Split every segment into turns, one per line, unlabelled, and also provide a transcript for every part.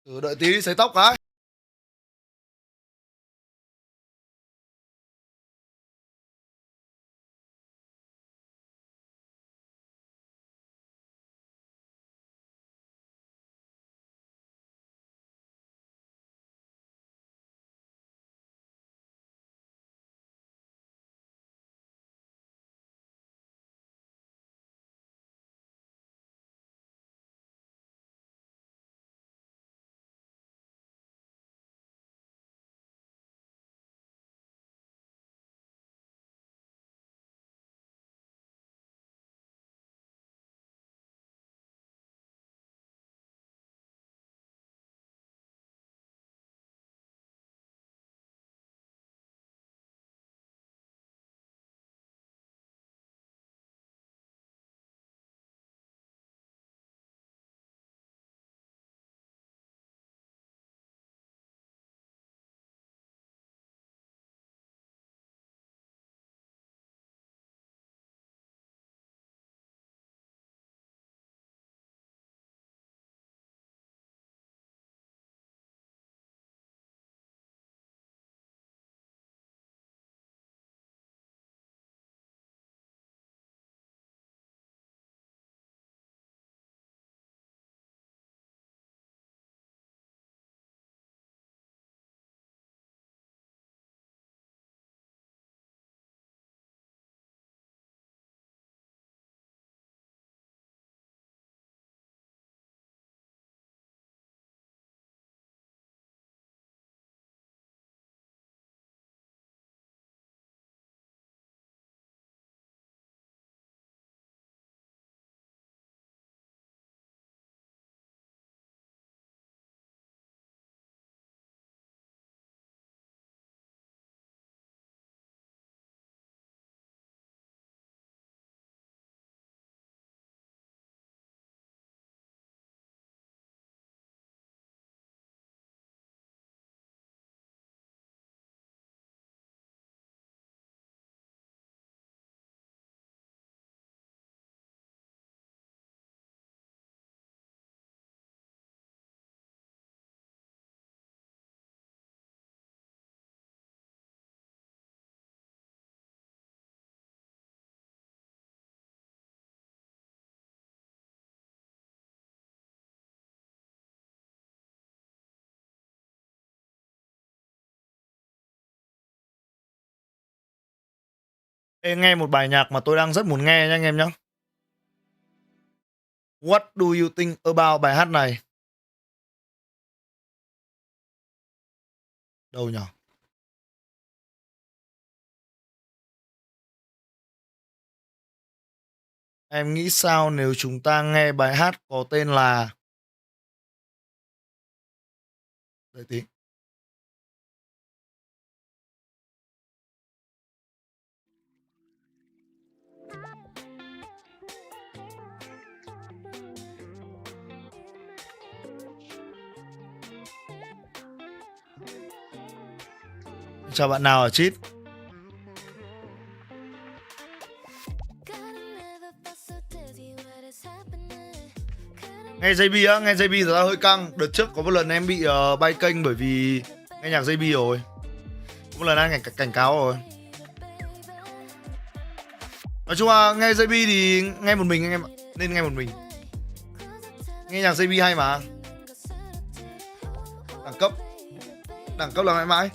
Thử đợi tí đi sấy tóc cái. Ê, nghe một bài nhạc mà tôi đang rất muốn nghe nha anh em nhé. What do you think about bài hát này? Đâu nhỉ? Em nghĩ sao nếu chúng ta nghe bài hát có tên là... Đợi tí. Chào bạn nào ở Chít. Nghe JB á, nghe JB thật ra hơi căng. Đợt trước có một lần em bị bay kênh bởi vì nghe nhạc JB rồi. Có một lần anh cảnh cáo rồi. Nói chung là nghe JB thì nghe một mình anh em ạ. Nên nghe một mình. Nghe nhạc JB hay mà. Đẳng cấp. Đẳng cấp là mãi mãi.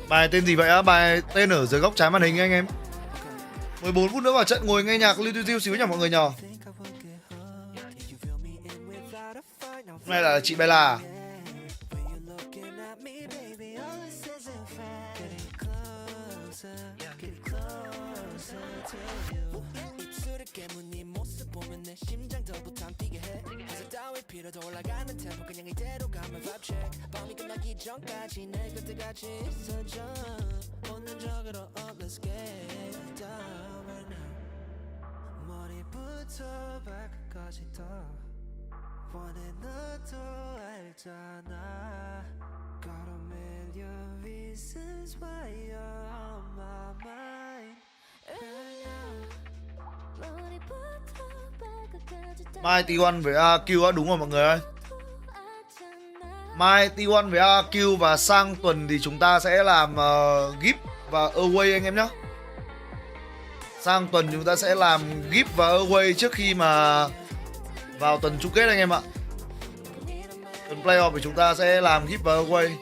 Bài tên gì vậy á? Bài tên ở dưới góc trái màn hình anh em. 14 phút nữa vào trận, ngồi nghe nhạc lưu xíu nhỉ mọi người nhờ. Hôm nay là chị Bella. Mai T1 với RRQ á, đúng rồi mọi người ơi. Mai T1 với RRQ và sang tuần thì chúng ta sẽ làm gift và away anh em nhé. Sang tuần chúng ta sẽ làm gift và away trước khi mà vào tuần chung kết anh em ạ. Tuần playoff thì chúng ta sẽ làm gift và away.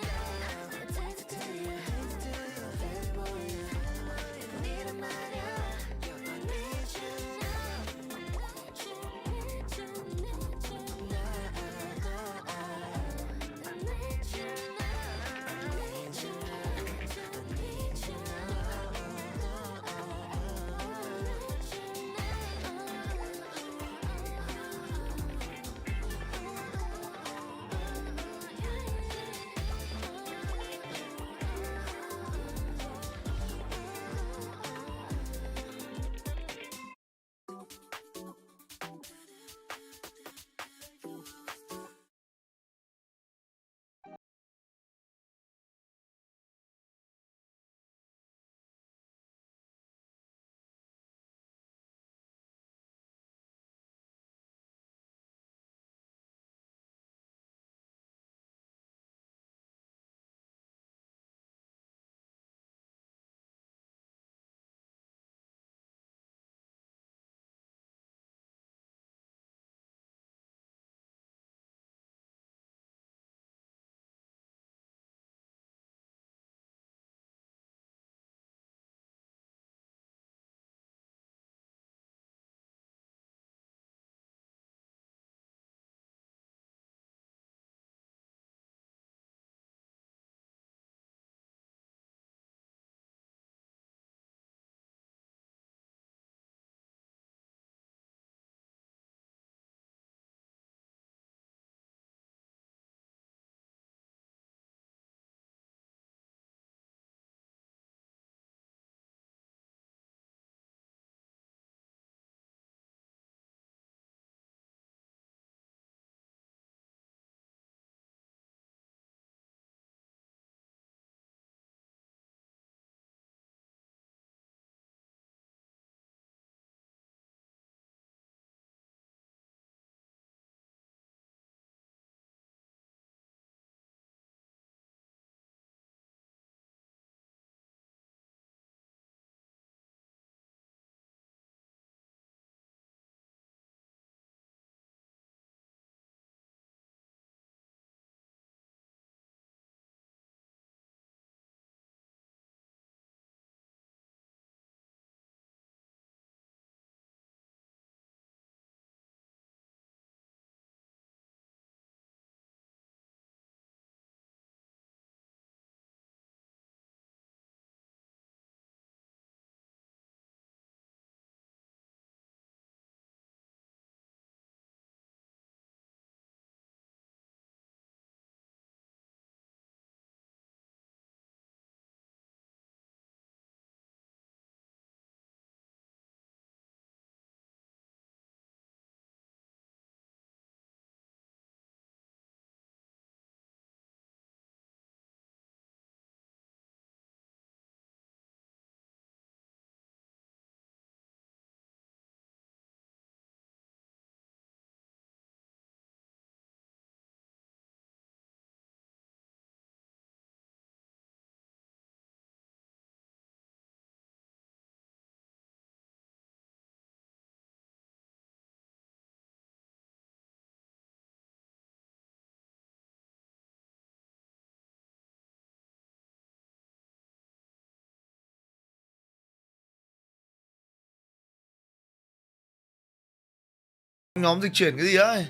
Nhóm dịch chuyển cái gì ấy?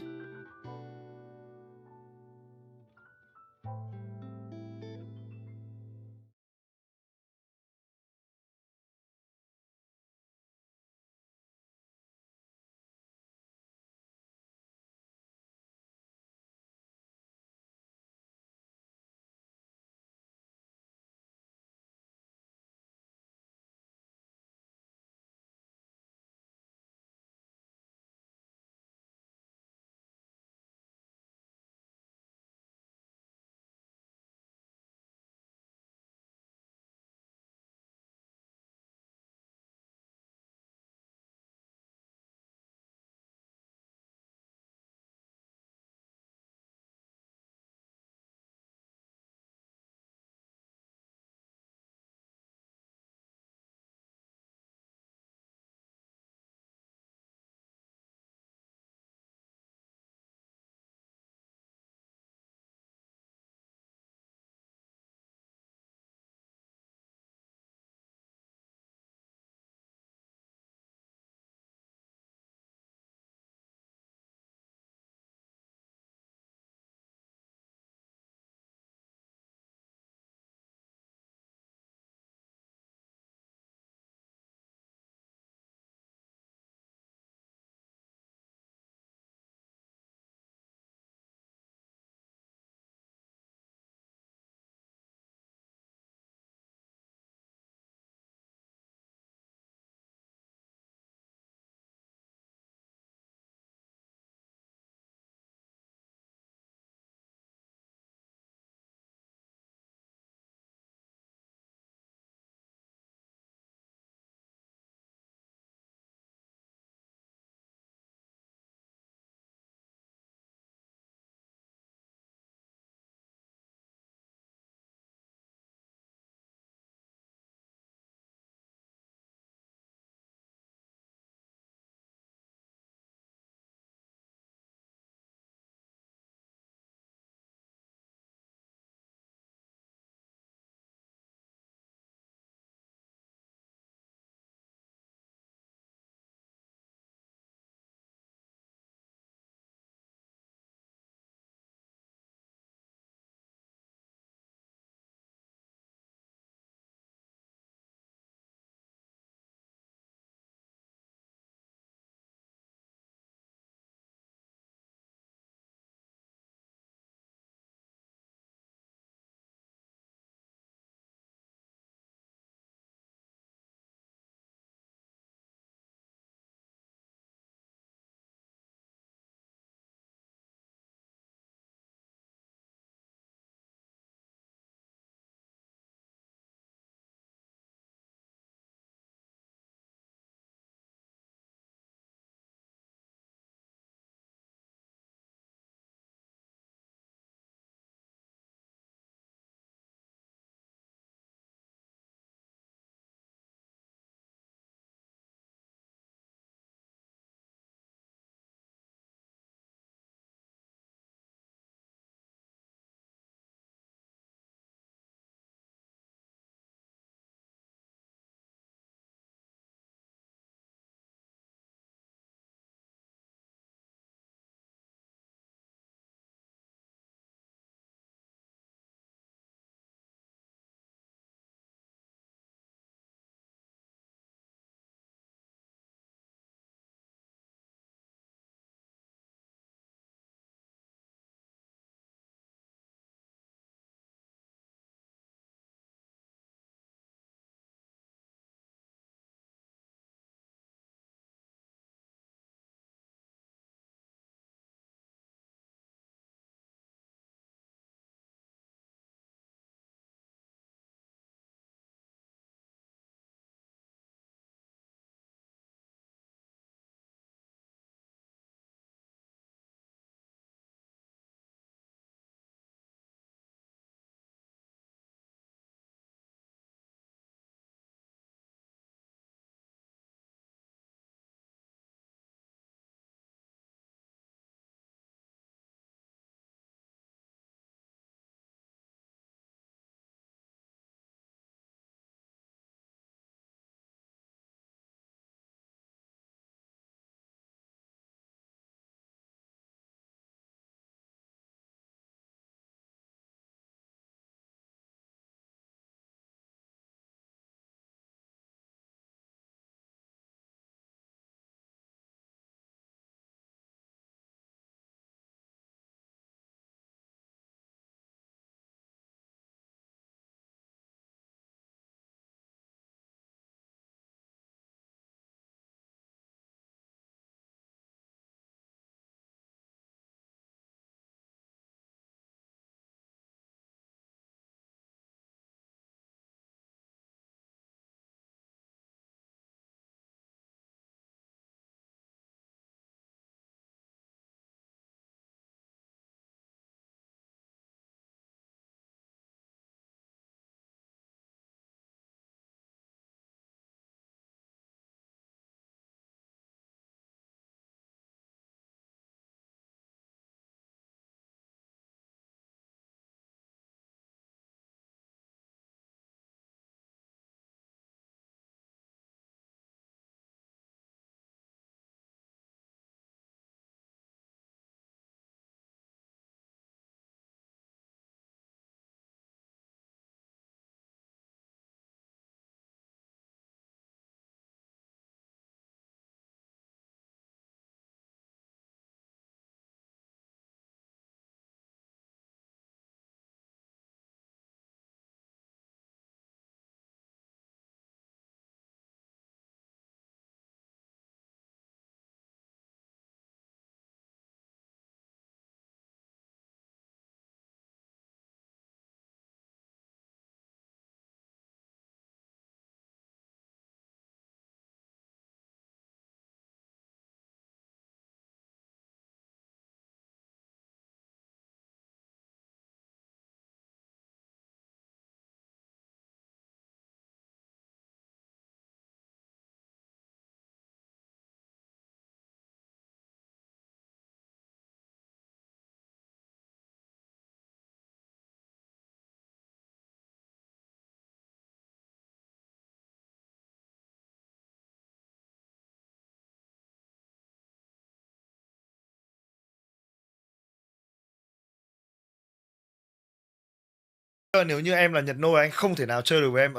Nếu như em là Nhật Nôi, anh không thể nào chơi được với em.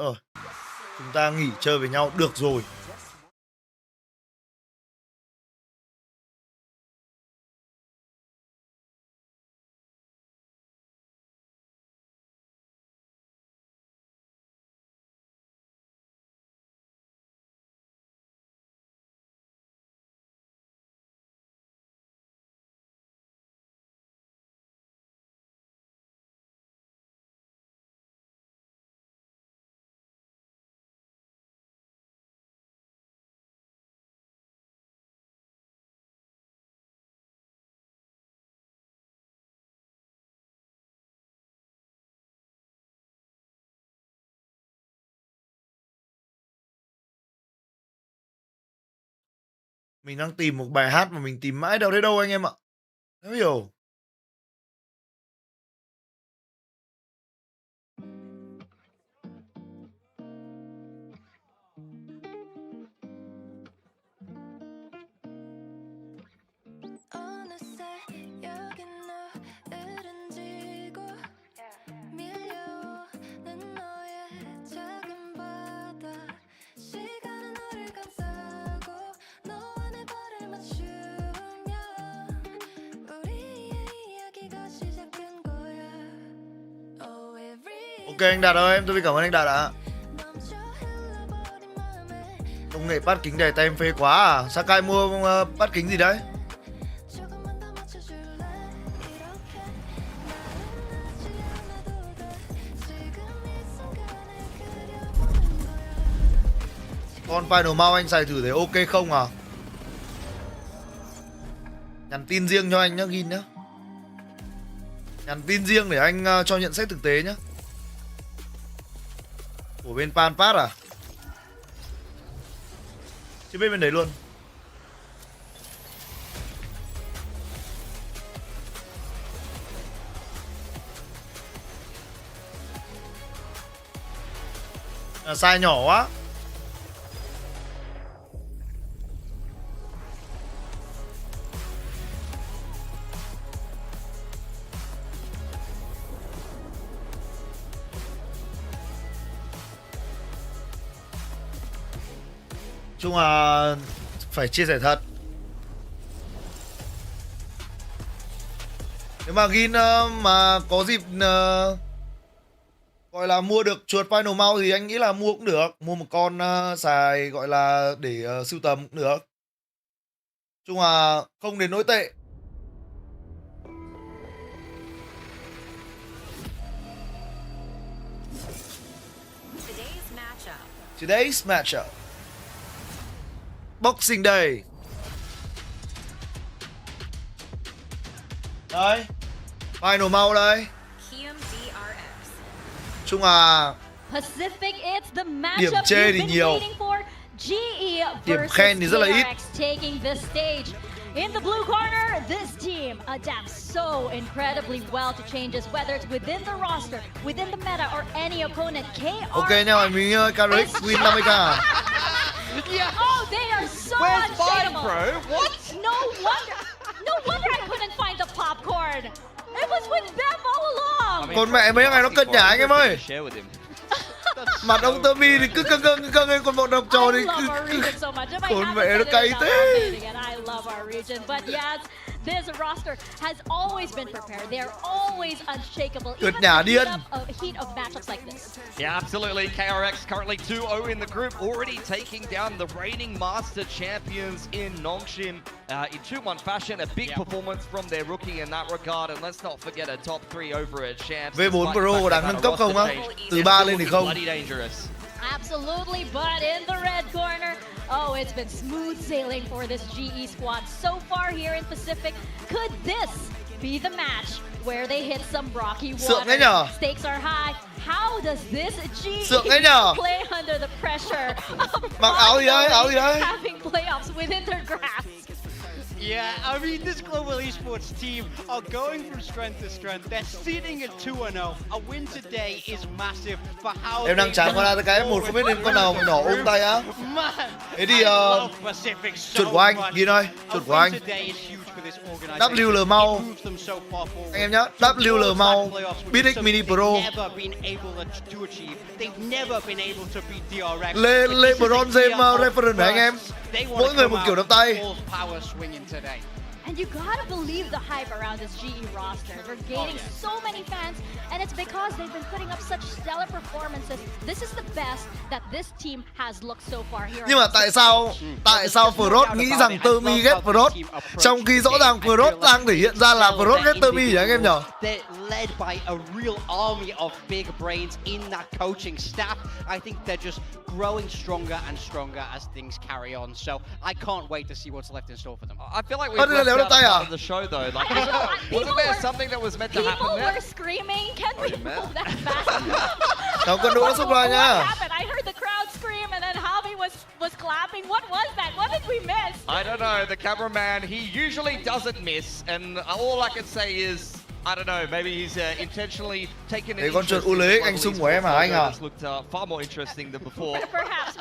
Chúng ta nghỉ chơi với nhau được rồi. Mình đang tìm một bài hát mà mình tìm mãi đâu đấy đâu anh em ạ. Không hiểu. Ok anh Đạt ơi, tôi cảm ơn anh Đạt ạ. Công nghệ bắt kính đè tay em phê quá à? Sakai mua bắt kính gì đấy? Con Final Mouse anh xài thử thấy ok không à? Nhắn tin riêng cho anh nhá, Gin nhá. Nhắn tin riêng để anh cho nhận xét thực tế nhá. Của bên Panpat à? Chứ bên đấy luôn. Size nhỏ quá. Chung là phải chia sẻ thật. Nếu mà Gin mà có dịp gọi là mua được chuột Final Mouse thì anh nghĩ là mua cũng được. Mua một con xài gọi là để sưu tầm cũng được. Chung là không đến nỗi tệ. Today's matchup. Boxing Day. Đây. Final Mouse đây. Chung là điểm chê thì nhiều, điểm khen thì rất là ít.
In the blue corner, this team adapts so incredibly well to changes, whether it's within the roster, within the meta, or any opponent. KRX.
Ok nha, mình KRX win 50k.
Yeah. Oh, they are so unshakable. Bro? What? No wonder I couldn't find the popcorn. It was with them all along.
Con mẹ mấy ngày nó cất nhả anh em ơi. Mặt ông Tumi thì cứ cưng lên, còn bọn độc trò thì cứ con mẹ nó cay thế.
This roster has always been prepared. They are always unshakable.
Cất nhả điên.
Heat of matchups like this.
Yeah, absolutely. KRX currently 2-0 in the group, already taking down the reigning master champions in Nongshim in 2-1 fashion. A big performance from their rookie in that regard, and let's not forget a top 3 over at Champs.
V4 Pro có đáng nâng cấp không á? Từ 3 lên thì không.
Absolutely, but in the red corner, oh, it's been smooth sailing for this GE squad so far here in Pacific. Could this be the match where they hit some rocky water? Stakes are high. How does this GE play under the pressure of having playoffs within their grasp?
Yeah, I mean, this global esports team are going from strength to strength. They're sitting at 2-0. A win today is massive for how
em đang chán con ra cái một, không biết em con nào nhỏ ôm tay á. Thế thì chuột của anh, Gin ơi, chuột của anh.
this organization.
WL mau.
It moves them so far forward.
Anh em nhá, WL mau. BX Mini Pro.
They've never been able to achieve. They've never been able to beat TRX.
Lên bronze reference anh em. Mỗi người một kiểu đập tay.
Power swinging today.
And you gotta believe the hype around this GE roster. They're gaining so many fans, and it's because they've been putting up such stellar performances. This is the best that this team has looked so far here.
Nhưng mà tại sao Frost nghĩ rằng Tumi ghét Frost, trong khi rõ ràng Frost đang thể hiện ra là Frost ghét Tumi nhỉ anh em nhỉ?
They're led by a real army of big brains in that coaching staff. I think they're just growing stronger and stronger as things carry on. So I can't wait to see what's left in store for them.
I feel like we've left out part of the show though. Like, wasn't there something that was meant to happen
People
there?
were screaming, can we move that fast?
Không cần đũa xúc ra
What
nha.
happened? I heard the crowd scream and then Javi was clapping. What was that? What did we miss?
I don't know. The cameraman, he usually doesn't miss, and all I can say is, I don't know. Maybe he's intentionally taken an
Để con
interest
chuột
in
ULX
the
anh
global
sung của em hả anh à?
esports. Looked far more interesting than before.
Perhaps.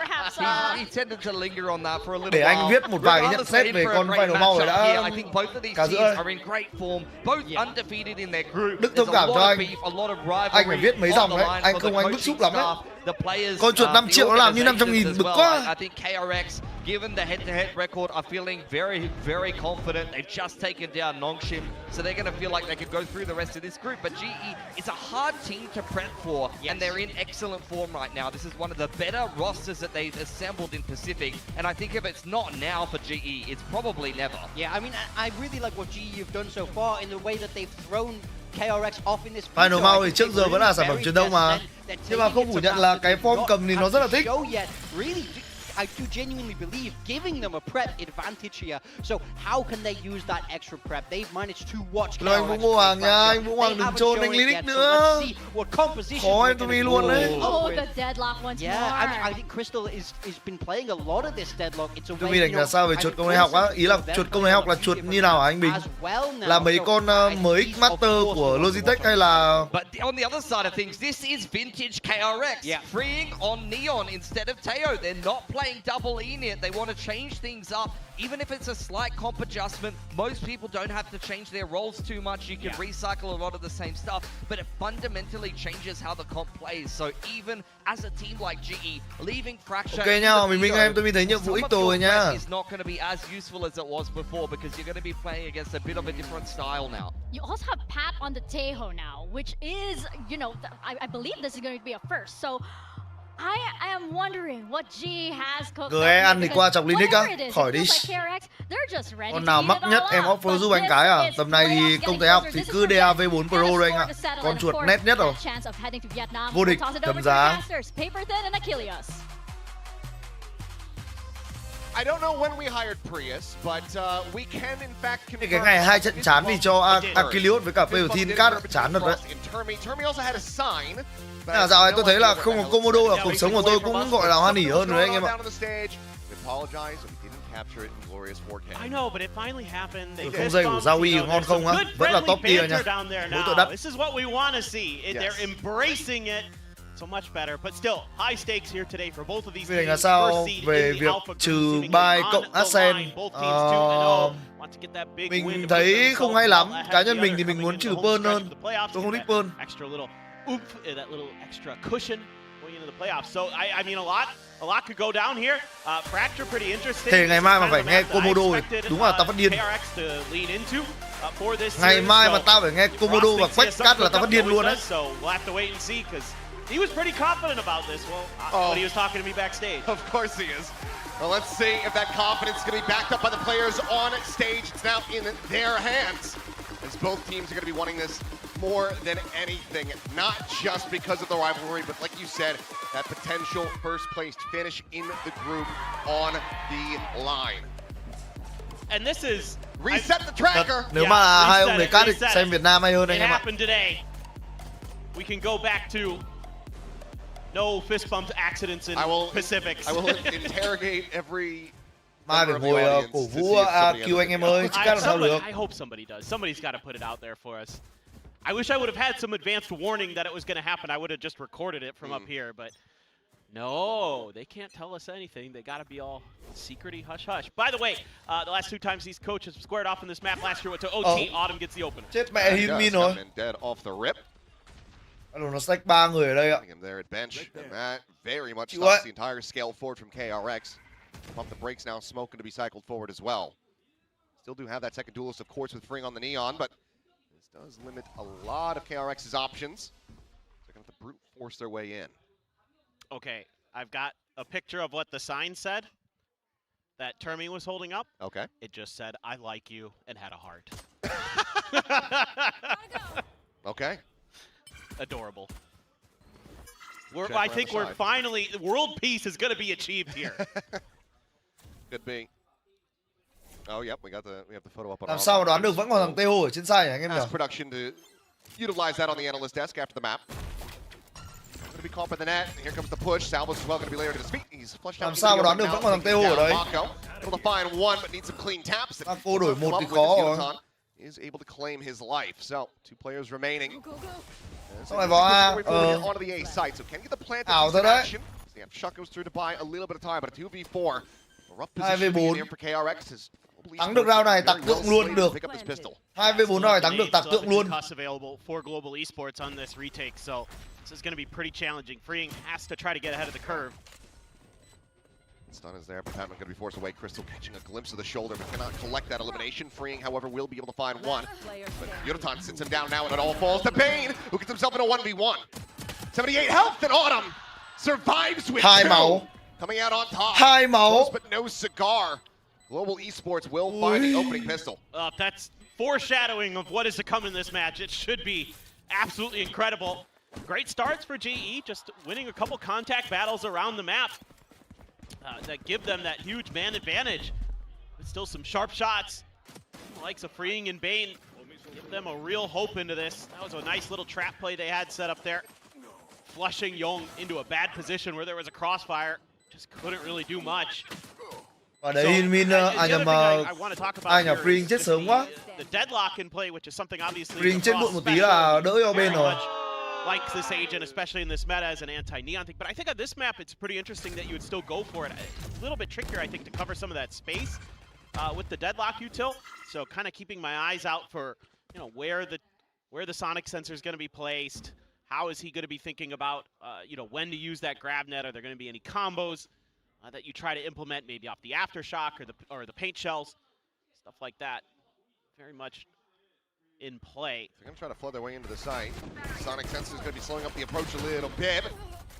He tended to linger on that for a little
Để
while.
anh viết một vài cái nhận xét về con final mau này đã
I think both of these
cả giữa
teams are in great form, both undefeated in their group.
Đức
There's
thông
a
cảm
lot
cho
of
anh.
beef, a lot of rivalry.
Anh phải viết mấy dòng
on the
đấy,
line
anh
for
không
the
anh bức
coaching
xúc lắm đấy.
staff, the players,
Con chuột 5
the
triệu nó làm như 500.000
organizations
bực
as
quá.
well. I think KRX, given the head-to-head record, are feeling very, very confident. They've just taken down Nongshim, so they're going to feel like they could go through the rest of this group. But GE is a hard team to prep for, and they're in excellent form right now. This is one of the better rosters that they've assembled in Pacific, and I think if it's not now for GE, it's probably never.
Yeah, I mean, I really like what GE have done so far in the way that they've thrown KRX off in this.
Final mau thì trước giờ vẫn là sản phẩm truyền thông mà. Nhưng mà không phủ nhận là cái form cầm thì nó rất là thích.
I do genuinely believe giving them a prep advantage here. So how can they use that extra prep? They've managed to watch KRX.
Anh Vũ Hoàng nha, anh Vũ Hoàng đừng trôn anh Lyric nữa. Khó em Tumi luôn đấy.
Oh, the deadlock once more.
Yeah, I think Crystal is been playing a lot of this deadlock. It's a way.
Tumi đánh là sao về chuột công nghệ học á? Ý là chuột công nghệ học là chuột như nào hả anh Bình? Là mấy con mới Master của Logitech hay là?
But on the other side of things, this is vintage KRX, freeing on Neon instead of THEO. They're not playing double E in it. They want to change things up. Even if it's a slight comp adjustment, most people don't have to change their roles too much. You can recycle a lot of the same stuff, but it fundamentally changes how the comp plays. So even as a team like GE, leaving Fracture
Ok nha, mình em tôi thấy nhiệm vụ ít rồi nha.
is not going to be as useful as it was before because you're going to be playing against a bit of a different style now.
You also have Pat on the THEO now, which is, you know, I believe this is going to be a first. So I am wondering what GE has cooked up.
Ăn thì qua chọc Linux á, khỏi đi.
Con
nào mắc nhất em offer giúp anh cái à? Tầm này thì công thái học thì cứ DAV4 Pro rồi anh ạ. Con chuột nét nhất rồi. Vô địch, tầm giá.
I don't know when we hired Prius, but we can in fact confirm.
Cái ngày 2 trận chán thì cho Achilles với cả Peotin cắt chán thật đấy.
Tumi also had a sign.
Dạo này tôi thấy là không có Komodo là cuộc sống của tôi cũng gọi là hoan hỉ hơn rồi anh em ạ.
I know, but it finally happened. They
Không dây của Zawi ngon không á? Vẫn là top tier nha. Mỗi tội đắt.
This is what we want to see. They're embracing it. So much better, but still high stakes here today for both of these teams.
Là sao về việc trừ bye cộng Ascent? Mình thấy không hay lắm. Cá nhân mình thì mình muốn trừ Pearl hơn. Tôi không thích Pearl.
Extra little oomph, that little extra cushion going into the playoffs. So I mean a lot could go down here. Fracture pretty interesting.
Thế ngày mai mà phải nghe Komodo đúng là tao phát điên. Ngày mai mà tao phải nghe Komodo và Quách cắt là tao phát điên luôn đấy.
So we'll have to wait and see because he was pretty confident about this. Well, when he was talking to me backstage.
Of course he is. Well, let's see if that confidence is going to be backed up by the players on stage. It's now in their hands, as both teams are going to be wanting this more than anything, not just because of the rivalry, but like you said, that potential first-placed finish in the group on the line.
And this is
reset the tracker.
Nếu mà hai ông này cắt thì xem Việt Nam hay hơn anh em ạ.
We can go back to no fist bump accidents in Pacific.
I will interrogate every.
Mai phải ngồi cổ vũ RRQ anh em ơi, chứ cắt làm sao được.
I hope somebody does. Somebody's got to put it out there for us. I wish I would have had some advanced warning that it was going to happen. I would have just recorded it from up here, but No, they can't tell us anything. They got to be all secrety, hush, hush. By the way, the last 2 times these coaches squared off in this map last year went to OT. Autumn gets the opener.
Chết mẹ Hinmin rồi.
Coming in dead off the rip.
Nó stack 3 người ở đây ạ.
Him there at bench, and that very much
Chịu
stops
ấy.
the entire scale forward from KRX. Pump the brakes now, smoking to be cycled forward as well. Still do have that second duelist, of course, with Freeing on the Neon, but this does limit a lot of KRX's options. They're going to have to brute force their way in.
Okay, I've got a picture of what the sign said that Termi was holding up.
Okay.
It just said, I like you, and had a heart.
Okay.
Adorable.
Check
I
around
think
the
we're
side.
finally, world peace is going to be achieved here.
Could be. Oh, yep, we have the photo up on
Làm
our
sao mà đoán được vẫn còn thằng THEO ở trên side nhỉ anh em nhỉ?
Mass production to utilize that on the analyst desk after the map. Going to be caught by the net. Here comes the push. Salvos as well going to be layered at his feet. He's flushed out.
Làm sao mà đoán được vẫn còn thằng THEO ở đây?
Able to find one, but needs some clean taps.
Cô đổi một thì khó rồi.
Is able to claim his life. So 2 players remaining.
Xong rồi vào A.
Onto the A site, so can get the plant
Ảo
into
thật đấy.
action. Yeah, Shuck goes through to buy a little bit of time, but a 2v4. A rough
2v4.
position here for KRX. Is
Thắng được round này, tạc tượng luôn được. 2v4 rồi, thắng được tạc tượng luôn.
Available for Global Esports on this retake, so this is going to be pretty challenging. Freeing has to try to get ahead of the curve.
Stun is there, but Patman going to be forced away. Crystal catching a glimpse of the shoulder, but cannot collect that elimination. Freeing, however, will be able to find one. But Yodotan sits him down now, and it all falls to Bane, who gets himself in a 1v1. 78 health, and Autumn survives with
2
2.
máu.
Coming out on top.
2 máu.
Close, but no cigar. Global Esports will find the opening pistol.
That's foreshadowing of what is to come in this match. It should be absolutely incredible. Great starts for GE, just winning a couple contact battles around the map that give them that huge man advantage. But still some sharp shots. The likes of Freeing and Bane give them a real hope into this. That was a nice little trap play they had set up there. Flushing LUπαιNG into a bad position where there was a crossfire. Just couldn't really do much.
Và đấy Hinmin anh em Freeing chết sớm quá.
The deadlock in play, which is something obviously
Freeing chết muộn một tí là đỡ cho bên rồi.
Likes this agent, especially in this meta as an anti-neon thing. But I think on this map, it's pretty interesting that you would still go for it. A little bit trickier, I think, to cover some of that space with the deadlock util. So kind of keeping my eyes out for, you know, where the sonic sensor is going to be placed. How is he going to be thinking about, you know, when to use that grab net? Are there going to be any combos that you try to implement, maybe off the aftershock or the paint shells, stuff like that? Very much in play.
They're going to try to flood their way into the site. Sonic Sensor is going to be slowing up the approach a little bit.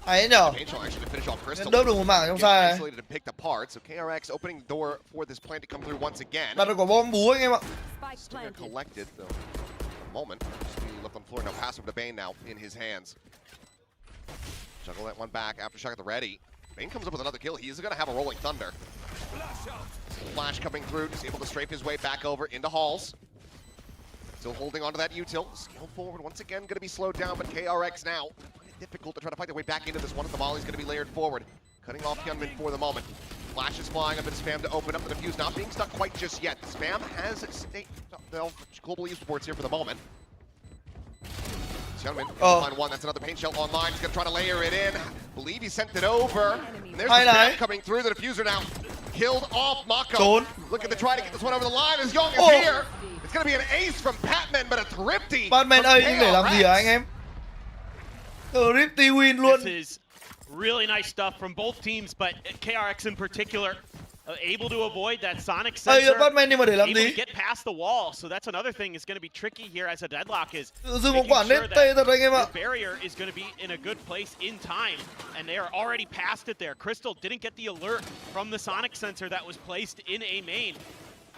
Hay nhở.
Paint shell actually to finish off Crystal.
Đớp được một mảng trong side này.
Isolated and picked apart, so KRX opening the door for this plant to come through once again.
Đặt được quả bom bú anh em ạ.
Still going to collect it, though. For the moment, just be left on the floor. Now pass over to Bane now in his hands. Juggle that one back. Aftershock at the ready. Bane comes up with another kill. He is going to have a Rolling Thunder. Flash coming through, just able to strafe his way back over into Halls. Still holding onto that util. Scale forward once again, going to be slowed down, but KRX now difficult to try to fight their way back into this one. As the volley is going to be layered forward, cutting off Hyunmin for the moment. Flash is flying, a bit of spam to open up the defuse, not being stuck quite just yet. The spam has stayed. Global Esports here for the moment. Hyunmin find one. That's another paint shell online. He's going to try to layer it in. Believe he sent it over. And there's the spam coming through. The diffuser now killed off Mako. Looking to try to get this one over the line as LUπαιNG is here. It's going to be an ace from Patman, but a thrifty.
Patman ơi, nhưng để làm gì hả anh em? Thrifty win luôn.
This is really nice stuff from both teams, but KRX in particular able to avoid that sonic sensor.
Patman nhưng mà để làm
able
gì?
to get past the wall, so that's another thing is going to be tricky here as a deadlock is
Dừng một quả lên tê thật anh em ạ.
the barrier is going to be in a good place in time, and they are already past it there. Crystal didn't get the alert from the sonic sensor that was placed in A main,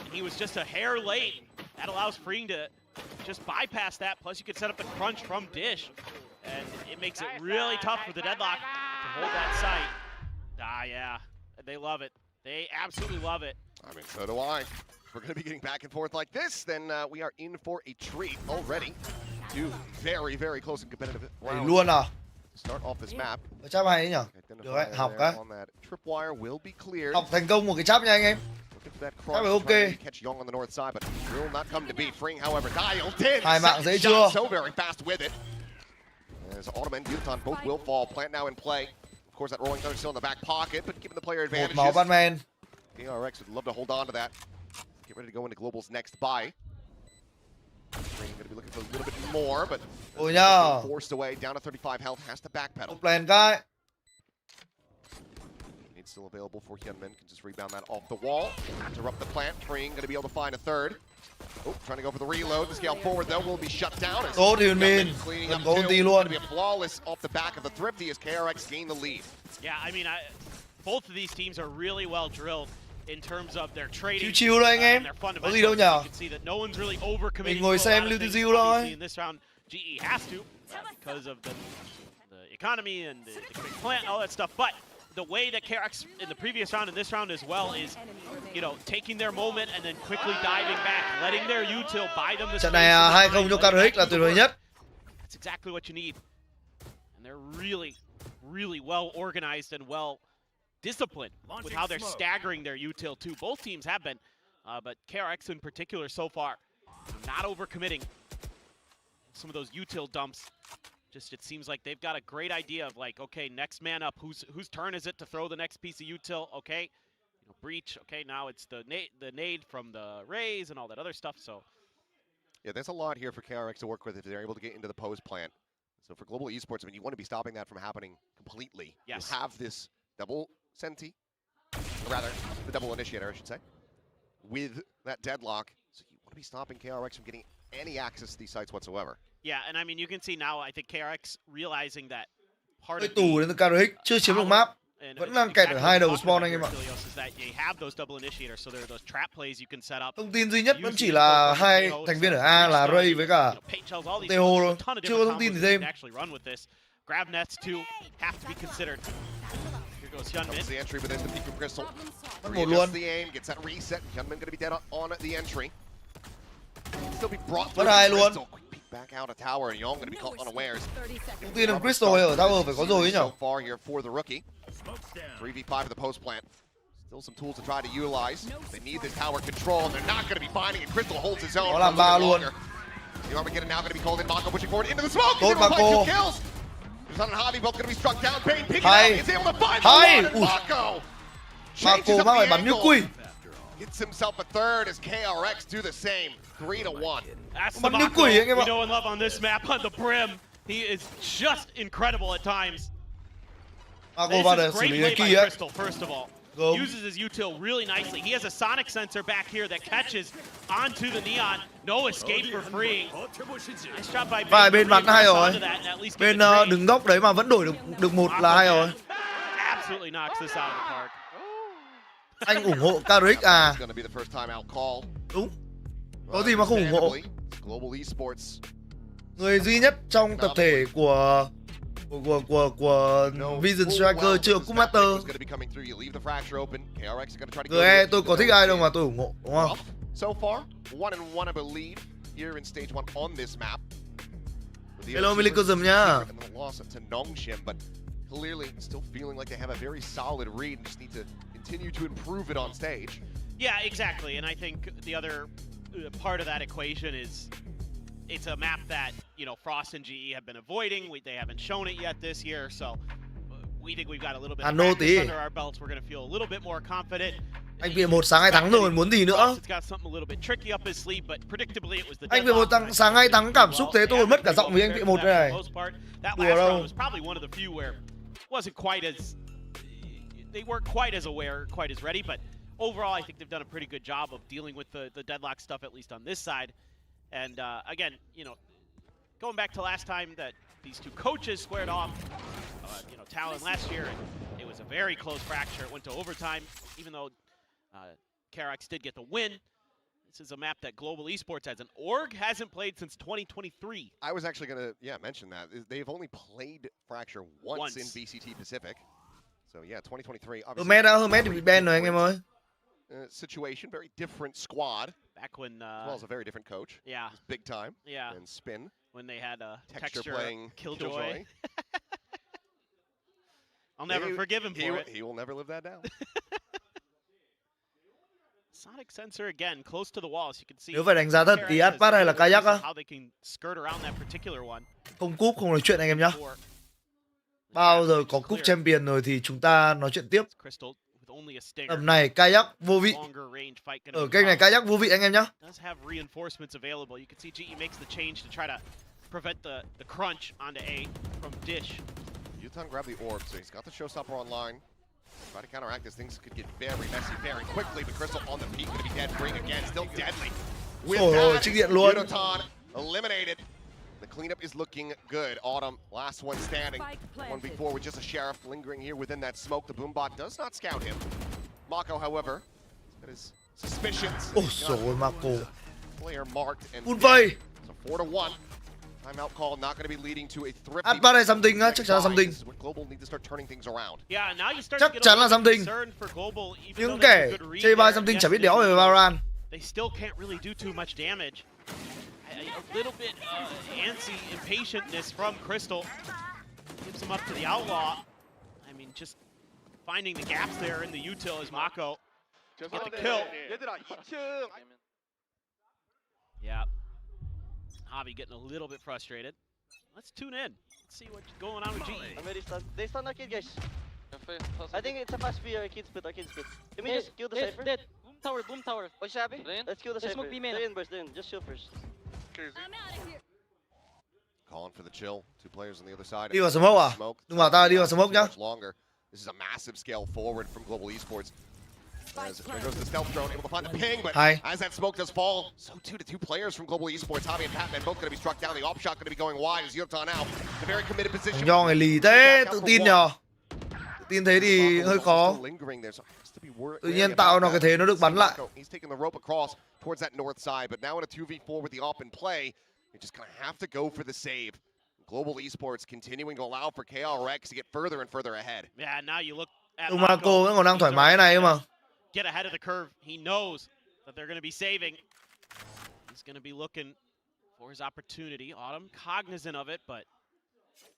and he was just a hair late. That allows Freeing to just bypass that, plus you can set up the crunch from Dish, and it makes it really tough for the deadlock to hold that site. Yeah, they love it. They absolutely love it.
I mean, so do I. If we're going to be getting back and forth like this, then we are in for a treat already. Two very, very close and competitive rounds.
Luôn à?
To start off this map.
Cái chắp hay nhỉ? Được đấy, học cái.
Tripwire will be cleared.
Học thành công một cái chắp nha anh em.
Okay. Catch LUπαιNG on the north side, but will not come to be. Freeing, however, dialed in.
Hai mạng dễ chưa?
So very fast with it. As Autumn and Yutan both will fall. Plant now in play. Of course, that rolling thunder still in the back pocket, but giving the player
Một
advantages.
máu Batman.
KRX would love to hold on to that. Get ready to go into Global's next buy. Going to be looking for a little bit more, but
Ôi nhá.
forced away, down to 35 health, has to backpedal.
Một plan cái.
It's still available for HyunMin, can just rebound that off the wall. Interrupt the plant, Freeing going to be able to find a third. Oh, trying to go for the reload. The scale forward, though, will be shut down. As
Tốt thì
HyunMin
Min.
cleaning
Đừng
up
có
two.
ulti
It's
luôn.
going to be a flawless off the back of the Thrifty as KRX gain the lead.
Yeah, I mean, both of these teams are really well drilled in terms of their trading
Chill thôi anh em.
and their
Có gì đâu
fundamentals.
nhở.
You can see that no one's really overcommitting.
Mình ngồi
to a
xem
lot of
Lưu Tư
things.
Diêu thôi.
Obviously, in this round, GE has to because of the economy and the big plant and all that stuff. But the way that KRX in the previous round and this round as well is, you know, taking their moment and then quickly diving back, letting their util buy them the
Trận
space
này
in the
2-0 cho
line, letting
KRX là
that
tuyệt vời nhất.
That's exactly what you need. And they're really, really well organized and well disciplined with how they're staggering their util too. Both teams have been, but KRX in particular so far, not overcommitting some of those util dumps. Just it seems like they've got a great idea of like, okay, next man up. Whose turn is it to throw the next piece of util? Okay, you know, breach. Okay, now it's the nade from the raise and all that other stuff. So
Yeah, there's a lot here for KRX to work with if they're able to get into the pose plant. So for Global Esports, I mean, you want to be stopping that from happening completely.
Yes.
You have this double Senti, or rather, the double initiator, I should say, with that deadlock. So you want to be stopping KRX from getting any access to these sites whatsoever.
yeah, and I mean, you can see now, I think KRX realizing that part
Cái
of
tù đến từ KRX chưa chiếm được map.
and
Vẫn
it's
đang kẹt ở
exactly
hai
what
đầu
we're
spawn
talking
anh em
about
ạ.
here, THEOs, is that they have those double initiators, so there are those trap plays you can set up.
Thông tin duy nhất vẫn chỉ là hai thành viên ở A là Ray với cả THEO thôi. Chưa có thông tin gì thêm.
Grab nets too have to be considered. Here goes
Comes
HyunMin.
the entry within the peak from Crystal.
Mất một
Readjusts
luôn.
the aim, gets that reset. HyunMin going to be dead on the entry. Still be brought
Mất
through
hai
to
luôn.
Crystal. Quick peek back out of tower, and Young going to be caught unawares.
Thông tin là Crystal ở Tower phải có rồi ấy nhở.
So far here for the rookie. 3v5 of the post plant. Still some tools to try to utilize. They need this tower control, and they're not going to be finding it. Crystal holds his own.
Có
for a
làm
little
ba
bit
luôn.
longer. The Armageddon now going to be called in. Mako pushing forward into the smoke.
Tốt
He's able to find
Mako.
2 kills. There's not a hobby, both going to be struck down. Payne picking it
Hay.
up. He's able to find the
Hay.
one, and
Ui.
Mako changes
Mako
up
má
the
phải bắn như
angle.
quỷ.
Gets himself a third as KRX do the same. 3-1.
That's the
Bắn như
Mako
quỷ anh em
we
ạ.
know and love on this map on the brim. He is just incredible at times.
Mako vào để
This is
xử
great
lý
play
cái
by
kia.
Crystal, first of all.
Gớm.
Uses his util really nicely. He has a sonic sensor back here that catches onto the neon. No escape for freeing. Nice job by
Vài bên bắn hay rồi.
onto that and at least
Bên
get the trade.
đứng góc đấy mà vẫn đổi được một là hay rồi.
Absolutely knocks this out of the park.
Anh ủng hộ KRX à?
It's going to be the first time out call.
Đúng. Có gì mà không ủng hộ.
Global Esports.
Người duy nhất trong tập thể của Vision Striker chưa cúp Master. GE tôi có thích ai đâu mà tôi ủng hộ, đúng không?
So far, 1-1 I believe here in stage 1 on this map.
Hello Milicosm nhá.
Loss to Nongshim, but clearly still feeling like they have a very solid read and just need to continue to improve it on stage.
Yeah, exactly. And I think the other part of that equation is it's a map that, you know, Frost and GE have been avoiding. They haven't shown it yet this year, so we think we've got a little bit of practice under our belts. We're going to feel a little bit more confident.
Anh bị một sáng 2 thắng rồi, muốn gì nữa?
It's got something a little bit tricky up his sleeve, but predictably it was the
Anh bị một sáng 2 thắng cảm xúc thế tôi mất cả giọng vì anh bị một này.
That
Đùa
last
đâu.
round was probably one of the few where it wasn't quite as they weren't quite as aware, quite as ready, but overall I think they've done a pretty good job of dealing with the deadlock stuff, at least on this side. And again, you know, going back to last time that these two coaches squared off, you know, Talon last year, and it was a very close fracture. It went to overtime, even though KRX did get the win. This is a map that Global Esports as an org hasn't played since 2023.
I was actually going to, mention that. They've only played Fracture once in VCT Pacific. So, yeah, 2023.
Hermet thì bị ban rồi anh em ơi.
Situation, very different squad.
Back when...
as well as a very different coach.
Yeah.
Big time.
Yeah.
And Spin.
When they had
Texture playing
Killjoy. I'll never forgive him for it.
He will never live that down.
Sonic sensor again, close to the wall, as you can see.
Nếu phải đánh giá thật thì Atpat hay là Kayak á?
How they can skirt around that particular one.
Không cúp không nói chuyện anh em nhá. bao giờ có cúp champion rồi thì chúng ta nói chuyện tiếp.
Crystal with only a stinger.
Tầm này kayak vô vị.
Longer range fight gonna
Ở
be
kênh này
tough.
kayak vô vị anh em nhá.
Does have reinforcements available. You can see GE makes the change to try to prevent the crunch onto A from Dish.
THØNG grabbed the orb, so he's got the showstopper online. Try to counteract this. Things could get very messy very quickly, but Crystal on the peak, going to be dead. Bring again, still deadly. With
Ôi ôi,
that,
trích điện luôn.
THØNG eliminated. The cleanup is looking good. Autumn, last one standing. 1v4 with just a Sheriff lingering here within that smoke. The Boombot does not scout him. Mako, however, got his suspicions.
Ôi dồi ôi, Mako.
Player marked and
Full vây.
so 4-1. Timeout call not going to be leading to a thrifty.
Át ba này something á, chắc chắn là something.
This is when Global need to start turning things around.
Yeah, now you start
Chắc
to get
chắn
a
là
little bit
something.
concerned for Global, even
Những
though there's a
kẻ
good read
chơi ba
there.
something
Yes,
chả biết
it
đéo
is
về
good.
Valorant.
They still can't really do too much damage. A little bit antsy impatientness from Crystal gives him up to the Outlaw. I mean, just finding the gaps there in the util as Mako get the kill. Yeah, Javi getting a little bit frustrated. Let's tune in. Let's see what's going on with GE.
I'm very stunned. They stun arcade, guys. I think it's a fast V arcade split, Let me just kill the Cypher.
Dead. Boom tower.
What's happy? Let's kill the
They
Cypher.
smoke B main.
They're in burst, they're in. Just chill first.
I'm out of here.
Calling for the chill. Two players on the other side.
Đi vào smoke à?
Smoke.
Đừng bảo ta đi vào smoke nhá.
Much longer. This is a massive scale forward from Global Esports. As there goes the stealth drone, able to find the ping, but
Hi.
as that smoke does fall, so too do two players from Global Esports. Javi and Patman both going to be struck down. The op shot going to be going wide as Yotan now. The very committed position.
Do người lì thế, tự tin nhờ. Tự tin thế thì hơi khó. Tự nhiên tạo nó cái thế nó được bắn lại.
He's taking the rope across towards that north side, but now in a 2v4 with the op in play, you're just going to have to go for the save. Global Esports continuing to allow for KRX to get further and further ahead.
Yeah, now you look at
Mako vẫn còn đang thoải mái này mà.
Get ahead of the curve. He knows that they're going to be saving. He's going to be looking for his opportunity. Autumn cognizant of it, but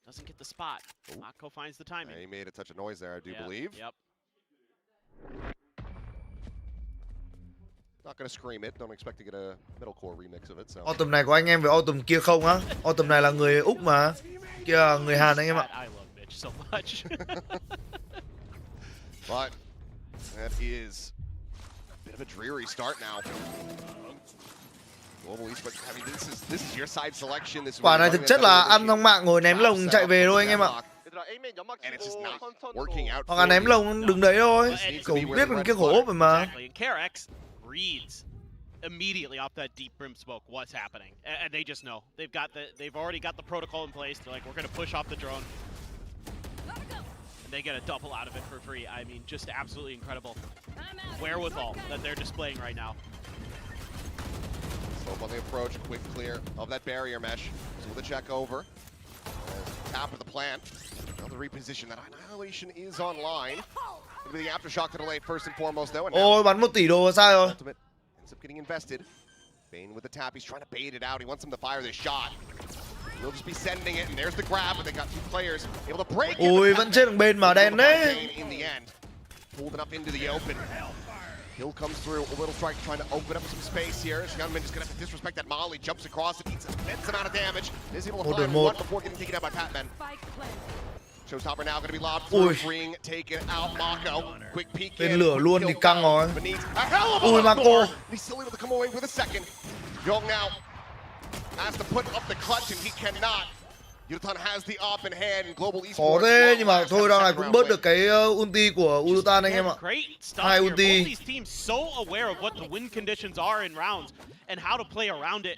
doesn't get the spot. Mako finds the timing.
He made a touch of noise there, I do believe.
Yep.
Not going to scream it. Don't expect to get a middle core remix of it. So.
Autumn này có anh em với Autumn kia không á? Autumn này là người Úc mà. Kia là người Hàn anh em ạ.
I love Mitch so much.
But that is a bit of a dreary start now. Global Esports, I mean, this is your side selection. This is
Quả này thực chất là ăn thông mạng ngồi ném lồng chạy về thôi anh em ạ.
And it's just not working out.
Hoặc là ném lồng đứng đấy thôi. Cậu biết mình kia khổ ốp mà.
Exactly. And KRX reads immediately off that deep brim smoke what's happening, and they just know they've already got the protocol in place. They're like, we're going to push off the drone. They get a double out of it for free. I mean, just absolutely incredible wherewithal that they're displaying right now.
So on the approach, a quick clear of that barrier mesh. So with a check over. Tap of the plant. Another reposition. That Annihilation is online. It'll be the aftershock to delay first and foremost though. And
Ôi bắn 1 tỷ đô sai rồi.
Ultimate ends up getting invested. Bane with the tap. He's trying to bait it out. He wants him to fire this shot. They'll just be sending it, and there's the grab, but they got two players able to break it.
Ôi vẫn trên bên mà đen đấy.
In the end, pulled it up into the open. Hill comes through, a little strike trying to open up some space here. Gunman just gonna have to disrespect that molly, jumps across it, eats an immense amount of damage. Is able to find one before getting taken out by Patman. Showstopper now gonna be lobbed through, ring taken out. Mako, quick peek in.
Bên lửa luôn thì căng rồi.
A hell of a
Ui Mako.
He's still able to come away with a second. Young now has to put up the clutch and he cannot. Yutan has the op in hand and Global Esports.
Khó thế nhưng mà thôi đằng này cũng bớt được cái ulti của Ulutan anh em ạ. Hai ulti.
Both these teams so aware of what the win conditions are in rounds and how to play around it.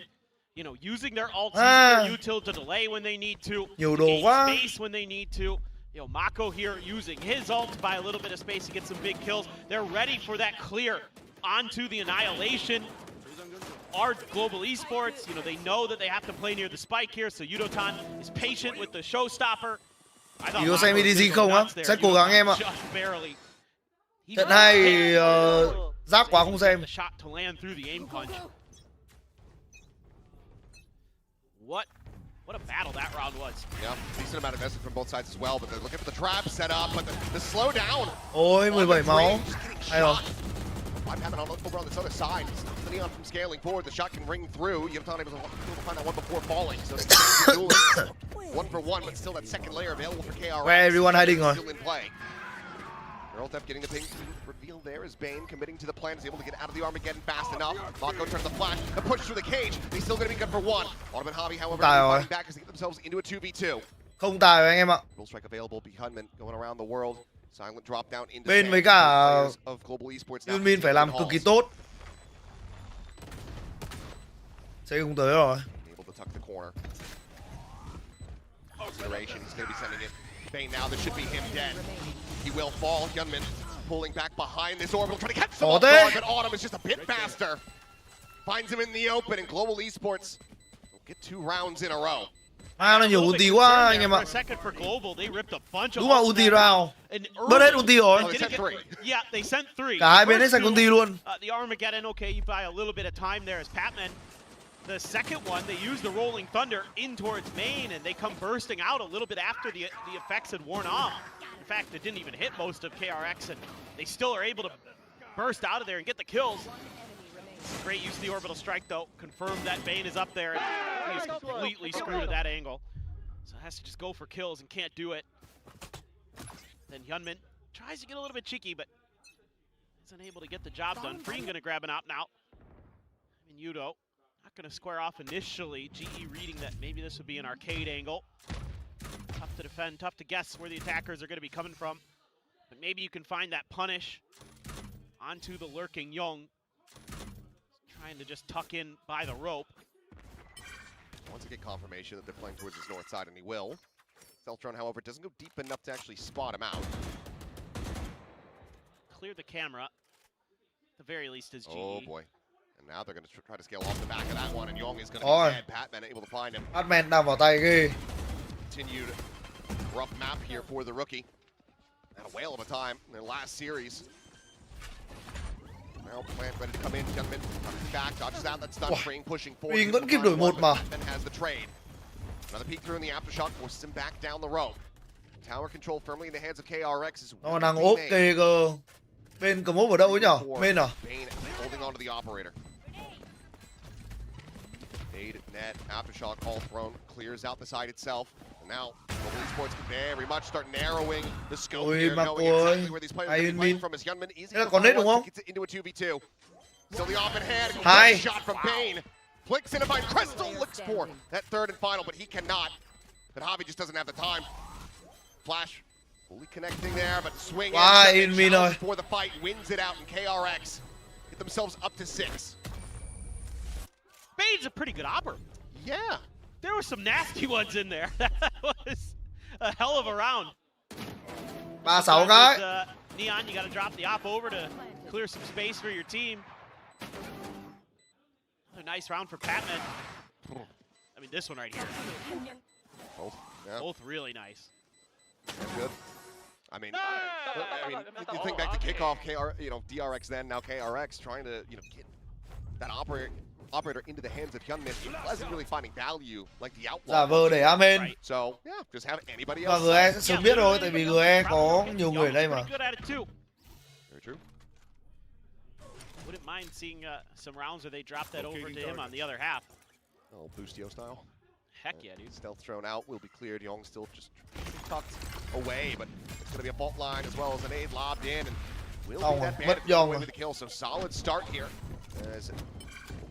You know, using their ults, using their util to delay when they need to,
Nhiều đồ
gain
quá.
space when they need to. You know, Mako here using his ult to buy a little bit of space to get some big kills. They're ready for that clear onto the Annihilation. Our Global Esports, you know, they know that they have to play near the spike here, so Yudotan is patient with the showstopper.
Chỉ có xem EDG không á, sẽ cố gắng em ạ. Trận 2 rác quá không xem.
What a battle that round was.
Yeah, decent amount of investment from both sides as well, but they're looking for the trap set up, but the slow down.
Ôi 17 máu. Hay rồi.
Patman over on this other side. Stops the Neon from scaling forward. The shot can ring through. Yudotan able to find that one before falling. So they 1 for 1, but still that second layer available for KRX.
Where everyone hiding rồi.
Still in play. Earldep getting the ping reveal there as Bane committing to the plan, is able to get out of the Armageddon fast enough. Mako turns the flash, the push through the cage. He's still going to be good for 1. Autumn and Hobby, however, fighting back as they get themselves into a 2v2.
Không tài rồi anh em ạ.
Full strike available behind Hunman going around the world. Silent drop down into
Bên với cả
of global esports now.
Min phải làm cực kỳ tốt. Sẽ không tới rồi.
Able to tuck the corner. Consideration, he's going to be sending it. Bane now, this should be him dead. He will fall. Hyunmin pulling back behind this orbital, trying to catch the off guard, but Autumn is just a bit faster. Finds him in the open, and global esports will get 2 rounds in a row.
Nó nhiều ulti quá anh em ạ. Đúng là ulti round. Bớt hết ulti rồi.
Yeah, they sent 3.
Cả hai bên hết sạch ulti luôn.
The Armageddon, okay, you buy a little bit of time there as Patman. The second one, they use the Rolling Thunder in towards main, and they come bursting out a little bit after the effects had worn off. In fact, it didn't even hit most of KRX, and they still are able to burst out of there and get the kills. Great use of the orbital strike, though. Confirmed that Bane is up there, and he is completely screwed at that angle. So has to just go for kills and can't do it. Then Hyunmin tries to get a little bit cheeky, but isn't able to get the job done. Freen gonna grab an op now. And Yudo not gonna square off initially. GE reading that maybe this would be an arcade angle. Tough to defend, tough to guess where the attackers are gonna be coming from. But maybe you can find that punish onto the lurking Young. Trying to just tuck in by the rope.
Wants to get confirmation that they're playing towards his north side, and he will. Celtron, however, doesn't go deep enough to actually spot him out.
Cleared the camera. At the very least is GE.
Oh boy. And now they're going to try to scale off the back of that one, and Young is going to be dead. Patman able to find him.
Patman đang vào tay ghê.
Continued rough map here for the rookie. Had a whale of a time in their last series. Now Plant ready to come in. Hyunmin coming back, dodges out that stun string, pushing forward.
Mình vẫn kịp đổi một mà.
Patman has the trade. Another peek through in the aftershock forces him back down the road. Tower control firmly in the hands of KRX.
Nó đang ốp kê cơ. Bên cầm ốp ở đâu ấy nhở? Bên à?
Bane holding on to the operator. Net, aftershock all thrown, clears out the side itself. And now, global esports can very much start narrowing the scope here, knowing exactly where these players are going to be playing from as Hyunmin easy to find once he gets into a 2v2. Still the off in hand, great shot from Bane. Flicks in to find Crystal, looks for that third and final, but he cannot. But Javi just doesn't have the time. Flash, fully connecting there, but swing in for the fight, wins it out, and KRX get themselves up to 6.
Bane's a pretty good opper.
Yeah.
There were some nasty ones in there. That was a hell of a round.
36 cái.
Neon, you got to drop the op over to clear some space for your team. Another nice round for Patman. I mean, this one right here. Both really nice.
That's good. I mean, you think back to kickoff, DRX then, now KRX trying to, get that operator into the hands of Hyunmin. He wasn't really finding value like the outlaw.
Giả vờ để Amen.
So, yeah, just have anybody
Và
else.
GE sẽ sớm biết rồi, tại vì GE có nhiều người ở đây mà.
Very true.
Wouldn't mind seeing some rounds where they drop that over to him on the other half.
Oh, Boostio style.
Heck yeah, dude.
Stealth thrown out, will be cleared. Young still just tucked away, but it's going to be a fault line as well as an aid lobbed in, and will be that bandit away with the kill. So solid start here as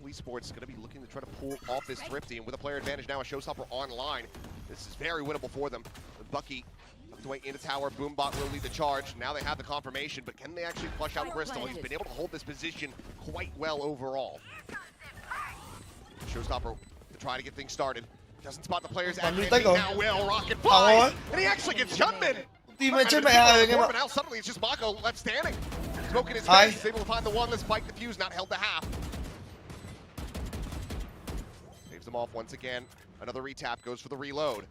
Esports is going to be looking to try to pull off this Thrifty, and with a player advantage now, a Showstopper online. This is very winnable for them. Bucky tucked away into tower. Boombot will lead the charge. Now they have the confirmation, but can they actually flush out Crystal? He's been able to hold this position quite well overall. Showstopper to try to get things started. Doesn't spot the players at now will. Rocket flies, and he actually gets Hyunmin. But now suddenly it's just Mako left standing. Smoking his face, he's able to find the one. This spike defuse not held to half. Saves them off once again. Another retap goes for the reload.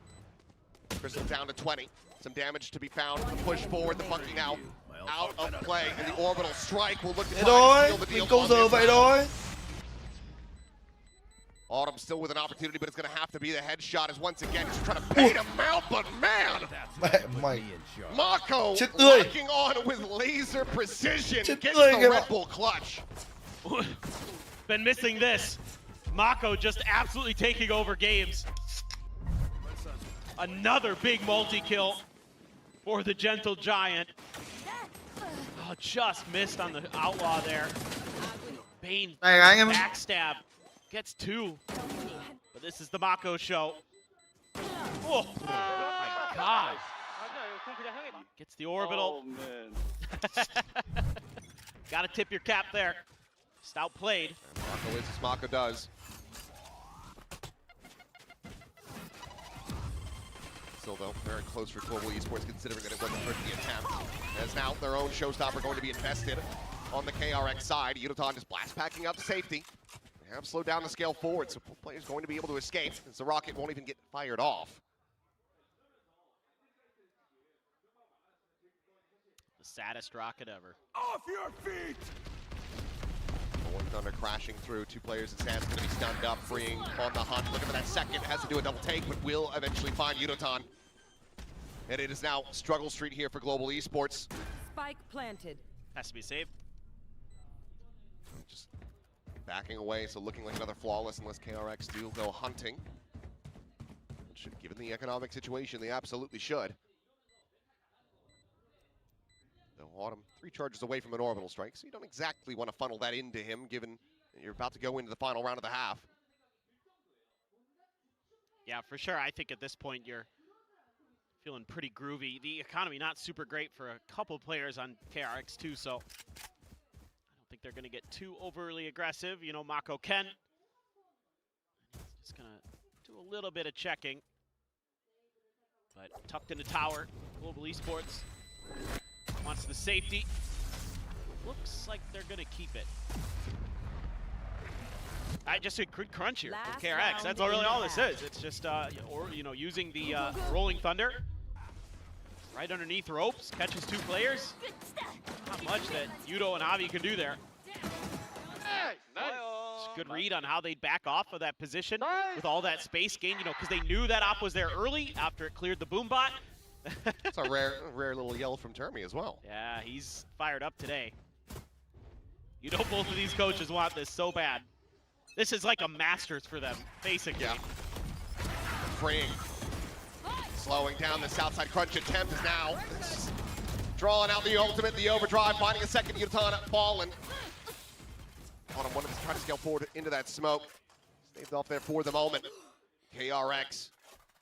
Crystal down to 20. Some damage to be found. Push forward. The Bucky now out of play, and the orbital strike will look to seal the deal on this round. Autumn still with an opportunity, but it's going to have to be the headshot as once again he's trying to bait him out, but man! Mako locking on with laser precision, gets the Red Bull clutch.
Been missing this. Mako just absolutely taking over games. Another big multi-kill for the Gentle Giant. Oh, just missed on the Outlaw there. Bane
Này anh em.
backstab. Gets 2. But this is the Mako show. Oh my god. Gets the orbital.
Oh, man.
Gotta tip your cap there. Just outplayed.
And Mako is as Mako does. Still though, very close for Global Esports considering that it wasn't for the attempt. As now their own showstopper going to be invested on the KRX side. Yudotan just blast packing out to safety. They have slowed down the scale forward, so players going to be able to escape as the rocket won't even get fired off.
The saddest rocket ever.
Off your feet!
One Thunder crashing through. 2 players and Sam's going to be stunned up, freeing on the hunt. Looking for that second, has to do a double take, but will eventually find Yudotan. And it is now struggle street here for Global Esports.
Spike planted.
Has to be saved.
Just backing away, so looking like another flawless unless KRX do go hunting. Should, given the economic situation, they absolutely should. Though Autumn 3 charges away from an orbital strike, so you don't exactly want to funnel that into him, given you're about to go into the final round of the half.
Yeah, for sure. I think at this point you're feeling pretty groovy. The economy not super great for a couple players on KRX too, so I don't think they're going to get too overly aggressive. You know, Mako can. He's just going to do a little bit of checking. But tucked in the tower, Global Esports wants the safety. Looks like they're going to keep it. I just a good crunch here from KRX. That's really all this is. It's just, using the Rolling Thunder right underneath ropes, catches 2 players. Not much that Yudo and Avi can do there. Just good read on how they'd back off of that position with all that space gain, because they knew that op was there early after it cleared the boom bot.
It's a rare little yell from Termi as well.
Yeah, he's fired up today. You know, both of these coaches want this so bad. This is like a Masters for them, basically.
Yeah. Freeing. Slowing down the Southside crunch attempt is now drawing out the ultimate, the overdrive, finding a second Yudotan fallen. Autumn wanted to try to scale forward into that smoke. Staved off there for the moment. KRX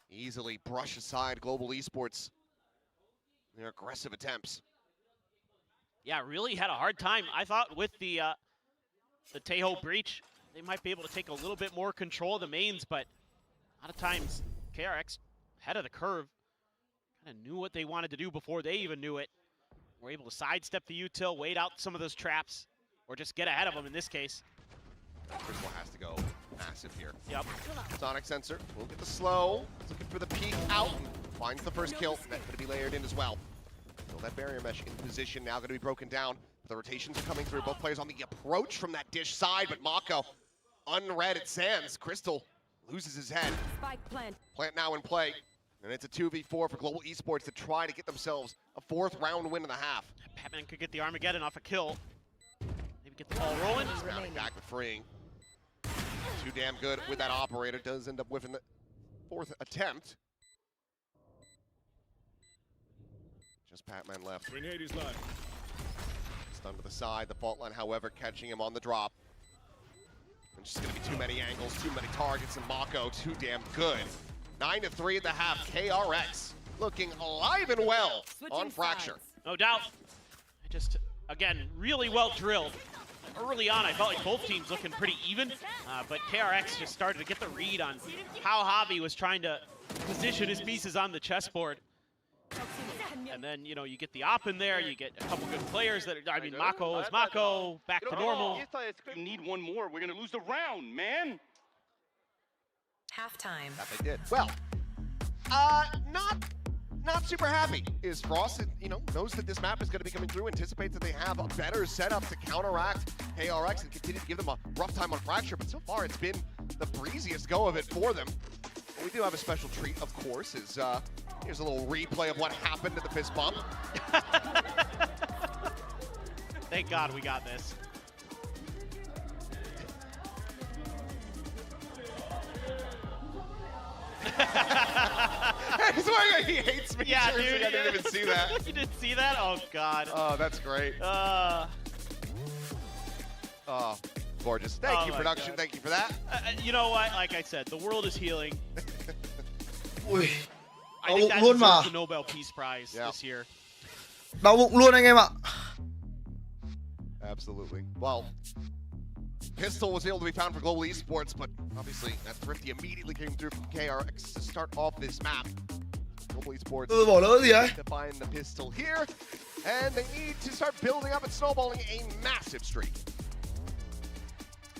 easily brush aside Global Esports. Their aggressive attempts.
Yeah, really had a hard time. I thought with the THEO breach, they might be able to take a little bit more control of the mains, but a lot of times KRX ahead of the curve, kind of knew what they wanted to do before they even knew it. Were able to sidestep the util, wait out some of those traps, or just get ahead of them in this case.
Crystal has to go massive here.
Yep.
Sonic sensor will get the slow. He's looking for the peek out. Finds the first kill. That's going to be layered in as well. So that barrier mesh in position now going to be broken down. The rotations are coming through. Both players on the approach from that dish side, but Mako unread at Sands. Crystal loses his head.
Spike plant.
Plant now in play. And it's a 2v4 for Global Esports to try to get themselves a 4th round win in the half.
Batman could get the Armageddon off a kill. Maybe get the ball rolling.
Rounding back with freeing. Too damn good with that operator. Does end up whiffing the 4th attempt. Just Batman left.
Grenade is live.
Stunned to the side. The fault line, however, catching him on the drop. And just going to be too many angles, too many targets, and Mako too damn good. 9-3 at the half. KRX looking alive and well on Fracture.
No doubt. Just, again, really well drilled. Early on, I felt like both teams looking pretty even, but KRX just started to get the read on how Javi was trying to position his pieces on the chessboard. And then, you get the op in there, you get a couple good players that are, Mako is Mako, back to normal.
You need one more. We're going to lose the round, man.
Halftime.
That they did. Well, not super happy is Frost. Knows that this map is going to be coming through, anticipates that they have a better setup to counteract KRX and continue to give them a rough time on Fracture, but so far it's been the breeziest go of it for them. But we do have a special treat, of course, is here's a little replay of what happened at the fist bump.
Thank God we got this.
he hates me.
Yeah,
jersey.
dude.
I didn't even see that.
You didn't see that? Oh, God.
Oh, that's great. Oh, gorgeous. Thank you,
my
production.
God.
Thank you for that.
You know what? Like I said, the world is healing.
Ui,
I think that
luôn mà.
deserves the Nobel Peace Prize this year.
Đau bụng luôn anh em ạ.
Absolutely. Well, Pistol was able to be found for Global Esports, but obviously that Thrifty immediately came through from KRX to start off this map. Global Esports
Bỏ lỡ gì ấy?
to find the Pistol here, and they need to start building up and snowballing a massive streak.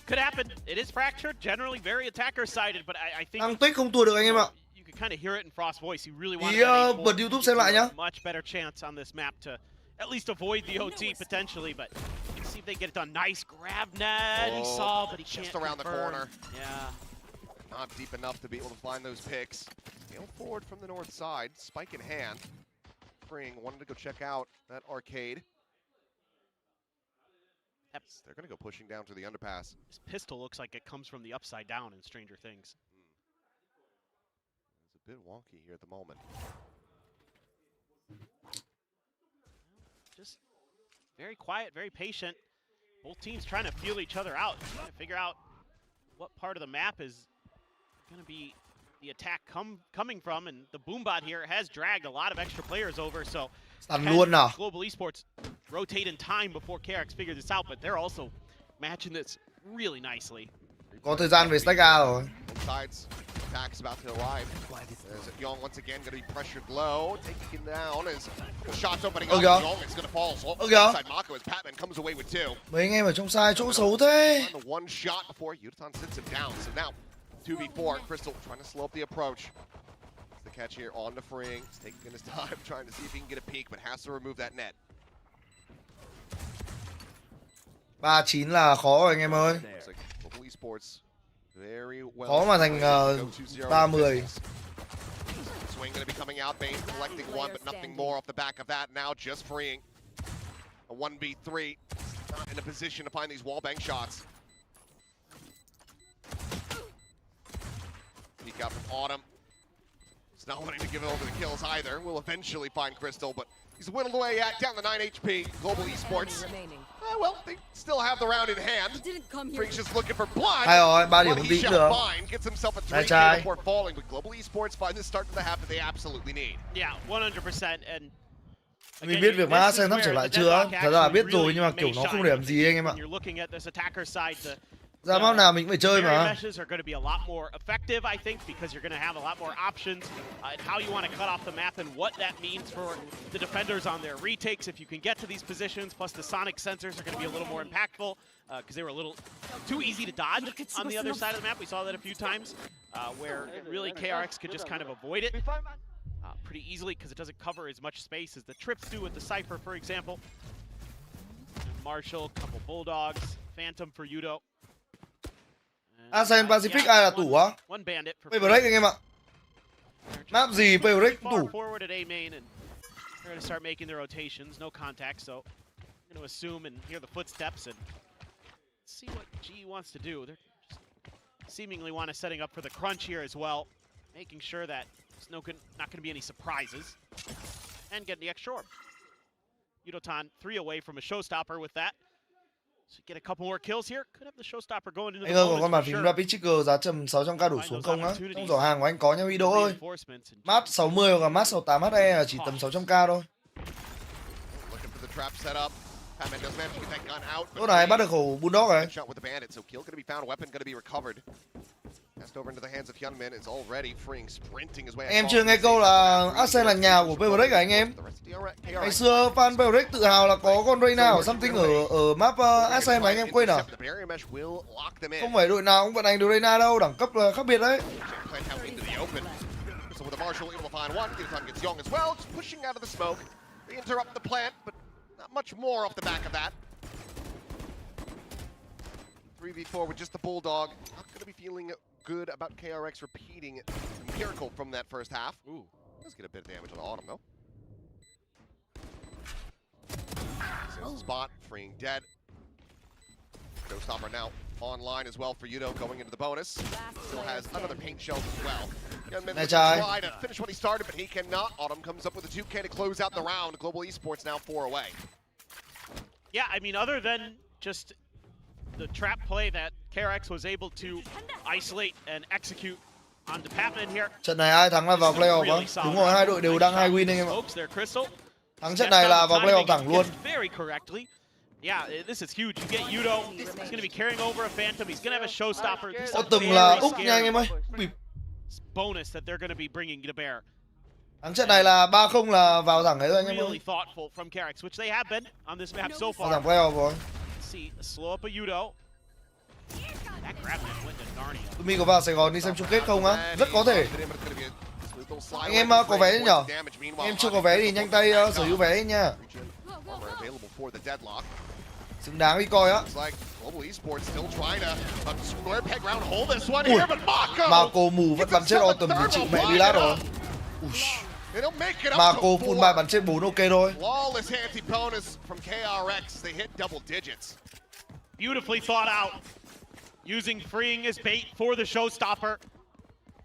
Could happen. It is fractured, generally very attacker-sided, but I think...
Thằng Tích không tua được anh em ạ.
You could kind of hear it in Frost's voice. He really wanted
Bật YouTube xem lại nhá.
much better chance on this map to at least avoid the OT potentially, but you can see if they get it done. Nice grab net. He saw, but he
just
can't
around the
confirm.
corner.
Yeah.
Not deep enough to be able to find those picks. Gale forward from the north side, spike in hand. Freeing wanted to go check out that arcade. They're going to go pushing down to the underpass.
This pistol looks like it comes from the upside down in Stranger Things.
It's a bit wonky here at the moment.
Just very quiet, very patient. Both teams trying to feel each other out, trying to figure out what part of the map is going to be the attack coming from. And the Boombot here has dragged a lot of extra players over, so
Sẵn luôn nào.
Global Esports rotate in time before KRX figure this out, but they're also matching this really nicely.
Có thời gian về stack A rồi.
Both sides, attacks about to arrive. There's Young once again going to be pressured low, taking him down as the shots opening up. Young is going to fall. So inside Mako as Patman comes away with two.
Mấy anh em ở trong sai chỗ xấu thế.
On the one shot before Yutan sits him down. So now 2v4. Crystal trying to slow up the approach. The catch here on to Freeing. He's taking his time, trying to see if he can get a peek, but has to remove that net.
3-9 là khó rồi anh em ơi.
Looks like Global Esports very well.
Khó mà thành 3-10.
Swing going to be coming out, Bane collecting one, but nothing more off the back of that. Now just Freeing. A 1v3. Not in a position to find these wallbang shots. Peek out from Autumn. He's not wanting to give it over the kills either. We'll eventually find Crystal, but he's whittled away at down to 9 HP. Global Esports. Well, they still have the round in hand. Freak's just looking for blood.
Hay rồi, 3 điểm
But
không
he
tí
shall
nữa.
find, gets himself a 3K
trai.
before falling. But Global Esports find the start to the half that they absolutely need.
Yeah, 100%. And
Mình biết việc mà Arsen sắp trở lại chưa? Thật ra là biết rồi nhưng mà kiểu nó không để làm gì anh em ạ.
You're looking at this attacker side.
Ra map nào mình cũng phải chơi mà.
Meshes are going to be a lot more effective, I think, because you're going to have a lot more options in how you want to cut off the map and what that means for the defenders on their retakes. If you can get to these positions, plus the sonic sensors are going to be a little more impactful because they were a little too easy to dodge on the other side of the map. We saw that a few times where really KRX could just kind of avoid it pretty easily because it doesn't cover as much space as the trips do with the Cypher, for example. Marshall, couple Bulldogs, Phantom for Yudo.
Arsen Pacific ai là tủ á? Favorite anh em ạ. Map gì favorite tủ?
Forward at A main, and they're going to start making their rotations. No contact, so I'm going to assume and hear the footsteps and see what G wants to do. They're just seemingly want to setting up for the crunch here as well, making sure that there's not going to be any surprises, and getting the extra orb. Yudotan 3 away from a showstopper with that. So get a couple more kills here. Could have the showstopper going into the
Anh ơi, còn con bàn
bonus
phím
for
Rapid Trigger giá trầm 600k đổ xuống không á? Trong giỏ hàng của anh có nha video ơi. Mát 60 hoặc là mát 68 HE là chỉ tầm 600k thôi.
Looking for the trap setup. Patman does manage to get that gun out.
Lúc này bắt được khẩu Bulldog rồi.
Shot with the bandit, so kill going to be found, weapon going to be recovered. Passed over into the hands of Hyunmin is already Freeing, sprinting his way.
Anh em chưa nghe câu là Arsen là nhà của Favorite à anh em? Ngày xưa fan Favorite tự hào là có con Reyna or something ở map Arsen mà anh em quên à? Không phải đội nào cũng vận hành được Reyna đâu, đẳng cấp là khác biệt đấy.
So with the Marshall able to find one, Yudotan gets Young as well, just pushing out of the smoke. They interrupt the plant, but not much more off the back of that. 3v4 with just the Bulldog. Not going to be feeling good about KRX repeating a miracle from that first half. Ooh, does get a bit of damage on Autumn though. Spot, Freeing dead. Showstopper now online as well for Yudo going into the bonus. Still has another paint shells as well. Youngman
Nice
looking to
try.
try to finish what he started, but he cannot. Autumn comes up with a 2K to close out the round. Global Esports now 4 away.
Yeah, I mean, other than just the trap play that KRX was able to isolate and execute on Department here.
Trận này ai thắng là vào playoff á. Đúng rồi, hai đội đều đang 2 win anh em ạ. Thắng trận này là vào playoff thẳng luôn.
Very correctly. Yeah, this is huge. You get Yudo, he's going to be carrying over a Phantom. He's going to have a showstopper. This is a
Autumn là
very
Úc nha anh em ơi.
scary bonus that they're going to be bringing to bear.
Thắng trận này là 3-0 là vào thẳng đấy thôi anh em
Really
ơi.
thoughtful from KRX, which they have been on this map so
Vào
far.
thẳng playoff rồi.
Let's see, slow up a Yudo. That grab man went to Narnia.
Tumi có vào Sài Gòn đi xem chung kết không á? Rất có thể. Anh em có vé nhỉ? Em chưa có vé thì nhanh tay sở hữu vé đi nha. Xứng đáng đi coi á. Ui, Marco mù vẫn bắn chết Autumn thì chịu mẹ đi lát rồi. Marco full bài bắn chết 4 ok thôi.
Beautifully thought out. Using freeing as bait for the showstopper.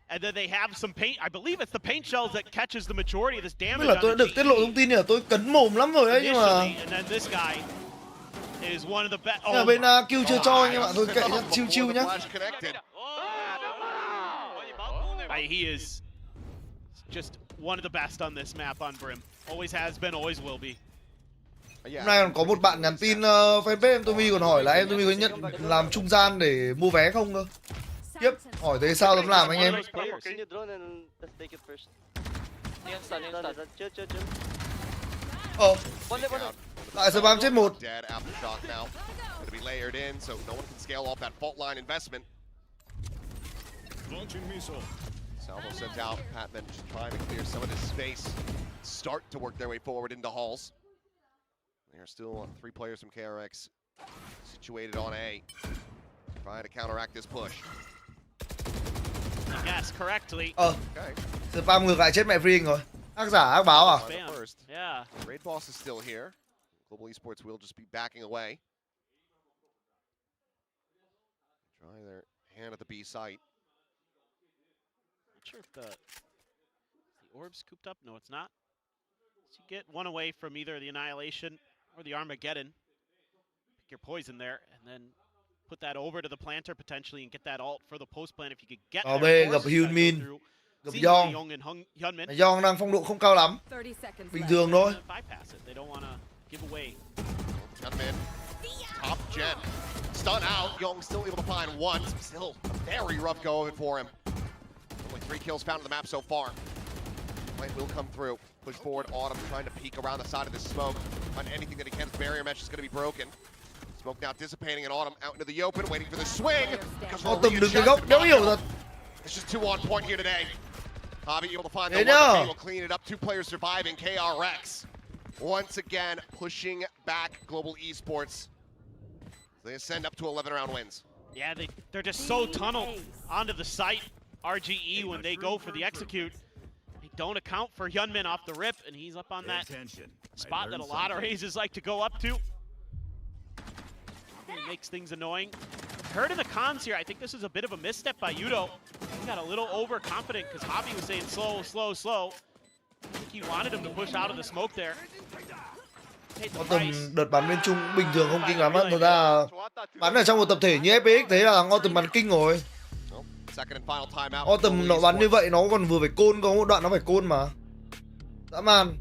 And then they have some paint. I believe it's the paint shells that catches the majority of this damage.
Biết là tôi đã được tiết lộ thông tin là tôi cấn mồm lắm rồi đấy nhưng mà
And then this guy is one of the best.
nhưng mà bên Q chưa cho anh em ạ. Tôi kệ nhá, chill nhá.
He is just one of the best on this map on Brim. Always has been, always will be.
Hôm nay còn có một bạn nhắn tin fanpage em Tumi còn hỏi là em Tumi có nhận làm trung gian để mua vé không cơ. Tiếp hỏi thế sao dám làm anh em.
Can you drone and let's take it first? Chill.
Lại spam chết một.
Dead aftershock now. Going to be layered in, so no one can scale off that fault line investment. Salvo sends out Patman, just trying to clear some of this space. Start to work their way forward into halls. There are still 3 players from KRX situated on A. Trying to counteract this push.
Yes, correctly.
Okay.
Spam ngược lại chết mẹ freeing rồi. Ác giả ác báo à?
First.
Yeah.
Raid boss is still here. Global Esports will just be backing away. Try their hand at the B site.
Not sure if the orb's cooped up. No, it's not. So you get one away from either the Annihilation or the Armageddon. Pick your poison there, and then put that over to the planter potentially and get that ult for the post plant if you could get
Ở
there.
B gặp Hyunmin, gặp Yong.
Hyunmin.
Yong đang phong độ không cao lắm.
30 seconds
Bình
left.
thường thôi.
Bypass it. They don't want to give away.
Gunman, top gen, stun out. Young still able to find one. Still a very rough go of it for him. Only 3 kills found on the map so far. Light will come through. Push forward. Autumn trying to peek around the side of this smoke. On anything that he can. His barrier mesh is going to be broken. Smoke now dissipating, and Autumn out into the open, waiting for the swing.
Autumn đứng cái góc đéo hiểu thật.
It's just 2 on point here today. Hobby able to find the
Thế
one,
nhá.
but will clean it up. 2 players surviving. KRX once again pushing back Global Esports. They ascend up to 11 round wins.
Yeah, they're just so tunneled onto the site. RGE when they go for the execute. They don't account for Hyunmin off the rip, and he's up on that spot that a lot of raises like to go up to. It makes things annoying. Heard in the cons here, I think this is a bit of a misstep by Yudo. He got a little overconfident because Hobby was saying slow. I think he wanted him to push out of the smoke there.
Autumn đợt bắn bên Trung bình thường không kinh lắm á. Thật ra bắn ở trong một tập thể như FPX thế là Autumn bắn kinh rồi. Autumn nó bắn như vậy nó còn vừa phải côn, có một đoạn nó phải côn mà. Dã man.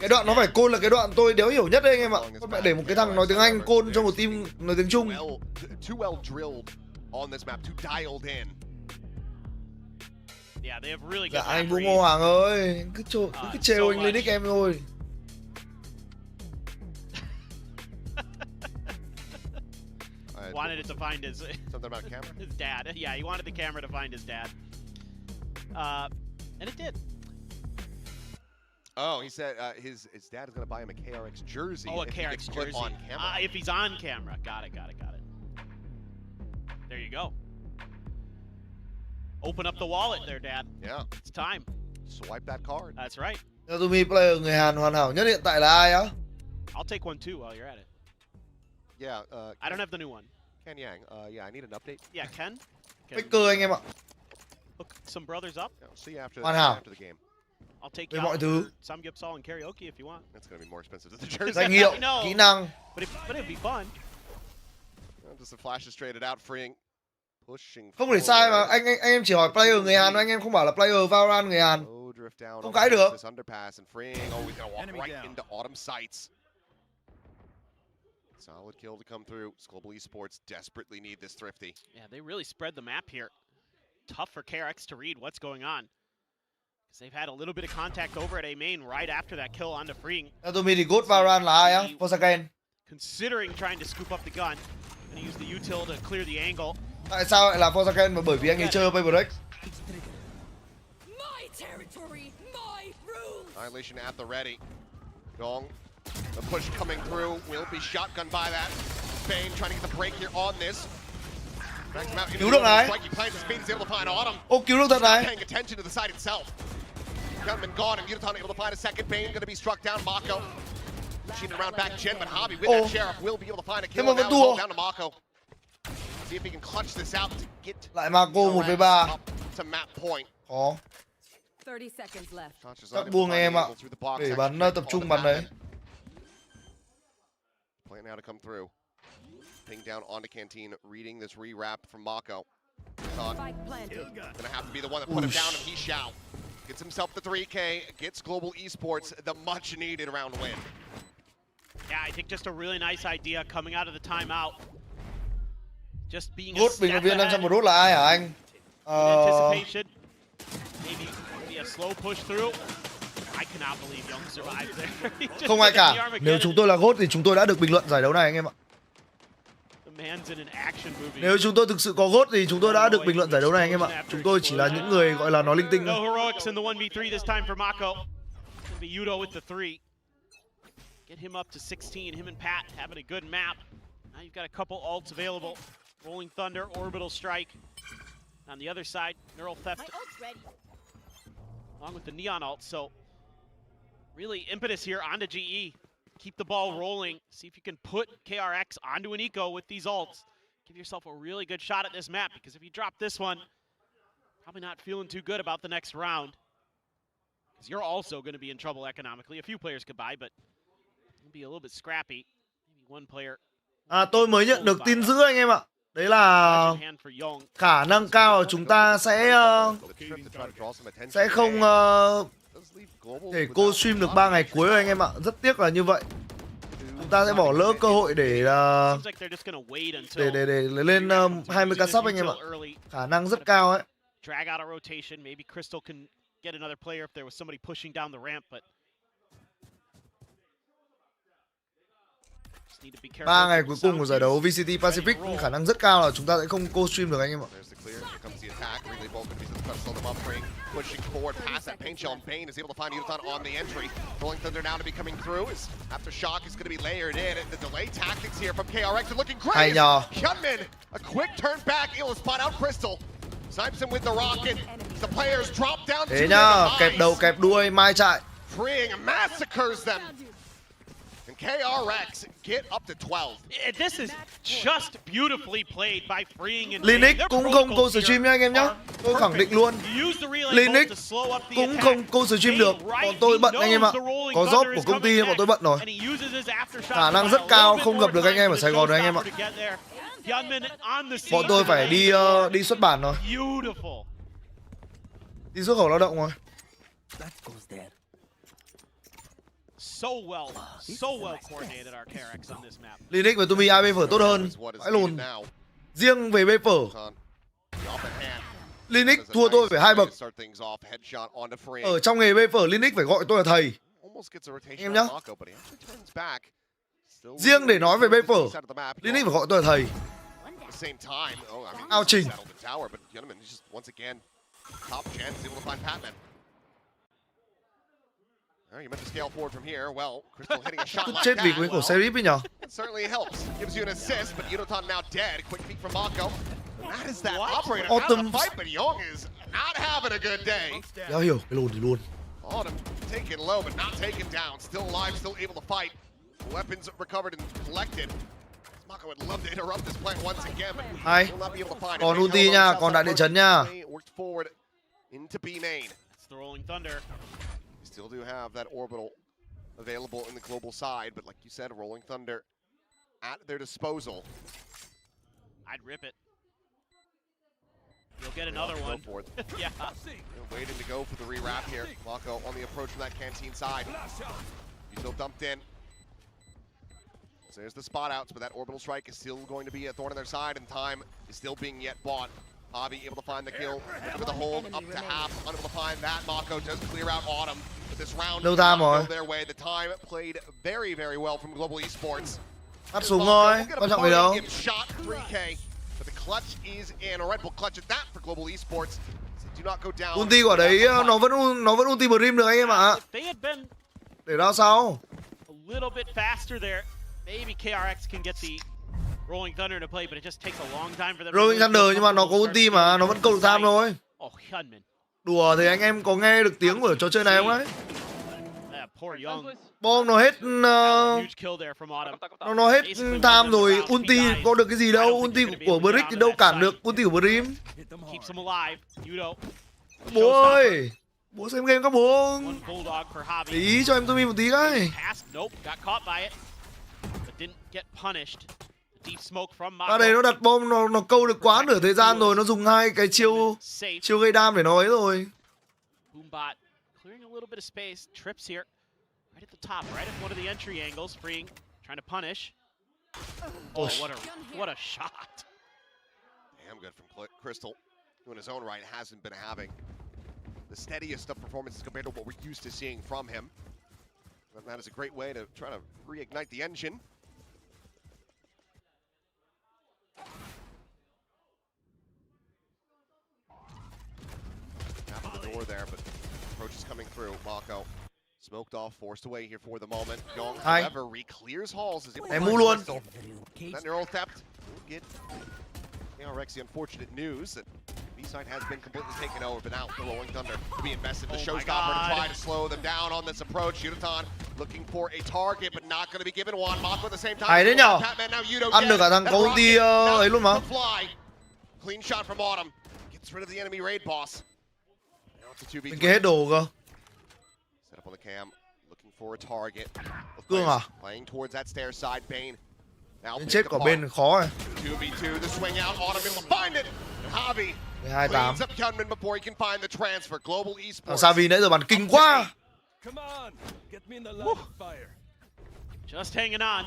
Cái đoạn nó phải côn là cái đoạn tôi đéo hiểu nhất đấy anh em ạ. Các bạn để một cái thằng nói tiếng Anh côn cho một team nói tiếng Trung. Dạ anh Vũ Ngô Hoàng ơi, cứ trêu anh lên nick em thôi.
Wanted it to find his
something about camera.
His dad. Yeah, he wanted the camera to find his dad. And it did.
Oh, he said his dad is going to buy him a KRX jersey.
Oh, a KRX jersey.
On camera.
If he's on camera. Got it. There you go. Open up the wallet there, Dad.
Yeah.
It's time.
Swipe that card.
That's right.
Tumi player người Hàn hoàn hảo nhất hiện tại là ai á?
I'll take one too while you're at it.
Yeah,
I don't have the new one.
Ken Yang. Yeah, I need an update.
Yeah, Ken.
Faker anh em ạ.
Hook some brothers up.
No, see you after,
Hoàn hảo.
after the game.
I'll take
Về
you
mọi
out
thứ.
for some Gipsol and karaoke if you want.
That's gonna be more expensive than the jersey.
Danh hiệu,
No.
kỹ năng.
But it'd be fun.
Just the flashes straight it out, freeing, pushing.
Không để sai mà anh em chỉ hỏi player người Hàn, anh em không bảo là player Valorant người Hàn.
Oh, drift down.
Không cãi được.
This underpass and freeing. Oh, he's gonna walk
Enemy
right
down.
into Autumn sights. Solid kill to come through. Global Esports desperately need this thrifty.
Yeah, they really spread the map here. Tough for KRX to read what's going on. Because they've had a little bit of contact over at A main right after that kill onto freeing.
Theo tôi thì good Valorant là ai á? Forsaken.
Considering trying to scoop up the gun. And use the util to clear the angle.
Tại sao lại là Forsaken? Bởi vì anh ấy chơi Paper X.
My territory, my rules.
Annihilation at the ready. Dong, the push coming through will be shotgunned by that. Spain trying to get the break here on this. Drags him out into
Cứu
the
được này.
strike. He plans his speed. He's able to find Autumn.
Ô cứu được thật
Not
này.
paying attention to the side itself. Gunman gone, and Uton able to find a second. Bane going to be struck down. Mako machine around back Jen, but Hobby with that sheriff will be able to find a kill.
mà
Now
vẫn
it's
thua.
all down to Mako. See if he can clutch this out to get
Lại Marco 1v3.
up to map point.
Khó.
30 seconds left.
Chắc buông em ạ. Để bắn tập trung bắn đấy.
Plan now to come through. Ping down onto Canteen, reading this re-wrap from Mako.
Spike planted.
Gonna have to be the one that put him down, and he shall. Gets himself the 3K, gets Global Esports the much-needed round win.
Yeah, I think just a really nice idea coming out of the timeout. Just being a
Good
step
bình luận viên
ahead
500 rút là ai hả anh?
in anticipation. Maybe a slow push through. I cannot believe Young survived there. He just
Không ai
took the
cả.
Armageddon.
Nếu chúng tôi là GOAT thì chúng tôi đã được bình luận giải đấu này anh em ạ.
The man's in an action movie.
Nếu chúng tôi thực sự có GOAT thì chúng tôi đã được bình luận giải đấu này anh em ạ. Chúng tôi chỉ là những người gọi là nói linh tinh
No
thôi.
heroics in the 1v3 this time for Mako. It's gonna be Yudo with the 3. Get him up to 16. Him and Pat having a good map. Now you've got a couple ults available. Rolling Thunder, Orbital Strike. On the other side, Neural Theft along with the Neon ult. So really impetus here onto GE. Keep the ball rolling. See if you can put KRX onto an eco with these ults. Give yourself a really good shot at this map, because if you drop this one, probably not feeling too good about the next round. Because you're also going to be in trouble economically. A few players could buy, but it'll be a little bit scrappy. Maybe one player.
Tôi mới nhận được tin dữ anh em ạ. Đấy là
Hand for Young.
khả năng cao là chúng ta sẽ không thể cô stream được 3 ngày cuối rồi anh em ạ. Rất tiếc là như vậy. Chúng ta sẽ bỏ lỡ cơ hội để
Seems like they're just gonna wait until
để lên 20k sub anh em ạ. Khả năng rất cao ấy.
drag out a rotation. Maybe Crystal can get another player if there was somebody pushing down the ramp, but
3 ngày cuối cùng của giải đấu VCT Pacific, khả năng rất cao là chúng ta sẽ không co-stream được anh em ạ.
Pushing forward past that paint shell, and Bane is able to find Uton on the entry. Rolling Thunder now to be coming through. As after shock is going to be layered in. The delay tactics here from KRX are looking great.
Hay nhờ.
KRX, a quick turn back, able to spot out Crystal. Snipes him with the rocket. The players drop down.
Thế nhá, kẹp đầu kẹp đuôi mai chạy.
Freeing massacres them. And KRX get up to 12.
This is just beautifully played by Freeing and
LUπαιNG cũng không co-stream nha anh em nhá. Tôi khẳng định luôn. LUπαιNG cũng không co-stream được. Bọn tôi bận anh em ạ. Có job của công ty bọn tôi bận rồi. Khả năng rất cao không gặp được anh em ở Sài Gòn rồi anh em ạ. Bọn tôi phải đi xuất bản rồi. Đi xuất khẩu lao động rồi.
So well coordinated our KRX on this map.
LUπαιNG và Tumi ai phở tốt hơn. Vãi lùn. Riêng về bê phở, LUπαιNG thua tôi phải 2 bậc. Ở trong nghề bê phở, LUπαιNG phải gọi tôi là thầy. Em nhá. Riêng để nói về bê phở, LUπαιNG phải gọi tôi là thầy. Ao trình. Chết vì cái cổ Serif ấy nhở.
Certainly helps. Gives you an assist, but Uton now dead. Quick peek from Mako. That is that operator out of the fight, but Young is not having a good day.
Đéo hiểu cái lùn thì luôn.
Autumn taken low, but not taken down. Still alive, still able to fight. Weapons recovered and collected. Mako would love to interrupt this plant once again, but
Hay.
will not be able to find it.
Còn
Big
ulti
hello
nha,
south
còn
side
đại địa
first
chấn nha.
play, worked forward into B main.
It's the Rolling Thunder.
We still do have that orbital available in the global side, but like you said, Rolling Thunder at their disposal.
I'd rip it. You'll get another one.
Go for it.
Yeah.
They're waiting to go for the rewrap here. Mako on the approach from that canteen side. He's still dumped in. So there's the spot outs, but that orbital strike is still going to be a thorn on their side, and time is still being yet bought. Javi able to find the kill for the hold up to half, unable to find that. Mako does clear out Autumn, but this round
Lâu
does
time
not
rồi.
go their way. The time played very, very well from Global Esports.
Bắt súng thôi, quan trọng gì đâu.
Shot 3K, but the clutch is in. A Red Bull clutch at that for Global Esports. So do not go down.
Ulti của đấy nó vẫn ulti Brim được anh em ạ.
If they had been
Để ra sau.
a little bit faster there, maybe KRX can get the Rolling Thunder into play, but it just takes a long time for them.
Rolling Thunder nhưng mà nó có ulti mà, nó vẫn câu được tham thôi.
Oh, HyunMin.
Đùa thì anh em có nghe được tiếng của trò chơi này không đấy?
Yeah, poor Young.
Bom nó hết
Huge kill there from Autumn.
nó hết tham rồi, ulti có được cái gì đâu, ulti của Brick thì đâu cản được ulti của Brim.
Keeps him alive. Yudo.
Bố ơi, bố xem game các bố.
One bulldog for Javi.
Để ý cho em Tumi một tí cái.
Pass. Nope. Got caught by it, but didn't get punished. The deep smoke from
Ra
Mako.
đây nó đặt bom, nó câu được quá nửa thời gian rồi, nó dùng hai cái
Safe.
chiêu gây đam để nó ấy rồi.
Boombot clearing a little bit of space. Trips here. Right at the top, right at one of the entry angles. Freeing. Trying to punish. Oh, what a shot.
Damn good from Crystal, who in his own right hasn't been having the steadiest of performances compared to what we're used to seeing from him. And that is a great way to try to reignite the engine. Tap at the door there, but approach is coming through. Mako smoked off, forced away here for the moment. Young,
Hay.
however, re-clears halls as he
Em mua luôn.
That neural theft will get KRX the unfortunate news that B-side has been completely taken over, but now the Rolling Thunder to be invested. The
Oh my
showstopper to
God.
try to slow them down on this approach. Yudotan looking for a target, but not going to be given one. Mako at the same time.
Hay đấy nhở?
Batman, now Yudo
Ăn được
dead.
cả thằng
That
có ulti
rocket now
ấy luôn mà.
to fly. Clean shot from Autumn. Gets rid of the enemy raid boss. Now it's a 2v3.
Bên kia hết đồ cơ.
Set up on the cam, looking for a target.
Cương à?
Playing towards that stair side. Bane. Now
Đến
picked
chết quả
apart.
bên khó rồi.
2v2, the swing out. Autumn able to find it. And Javi
12-8.
cleans up HyunMin before he can find the transfer. Global
Thằng
Esports.
Savi nãy giờ bắn kinh quá.
Come on, get me in the line of fire.
Just hanging on.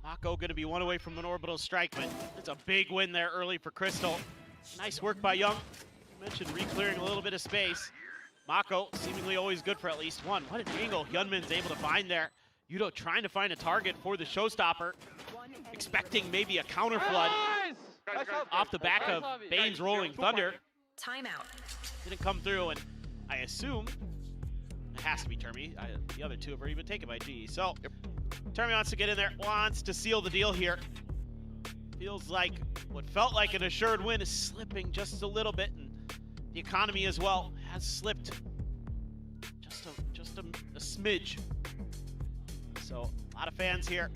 Mako going to be one away from an orbital strike, but it's a big win there early for Crystal. Nice work by Young. You mentioned re-clearing a little bit of space. Mako seemingly always good for at least one. What an angle HyunMin's able to find there. Yudo trying to find a target for the showstopper, expecting maybe a counter flood off the back of Bane's Rolling Thunder.
Timeout.
Didn't come through, and I assume it has to be Termi. The other two have already been taken by GE. So Termi wants to get in there, wants to seal the deal here. Feels like what felt like an assured win is slipping just a little bit, and the economy as well has slipped just a smidge. So a lot of fans here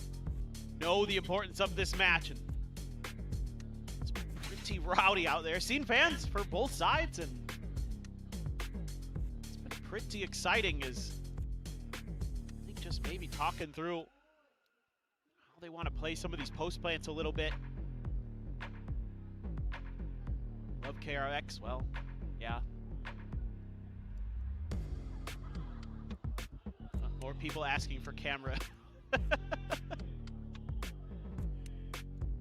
know the importance of this match, and it's pretty rowdy out there. Seen fans for both sides, and it's been pretty exciting as I think just maybe talking through how they want to play some of these post plants a little bit. Love KRX, well, yeah. More people asking for camera.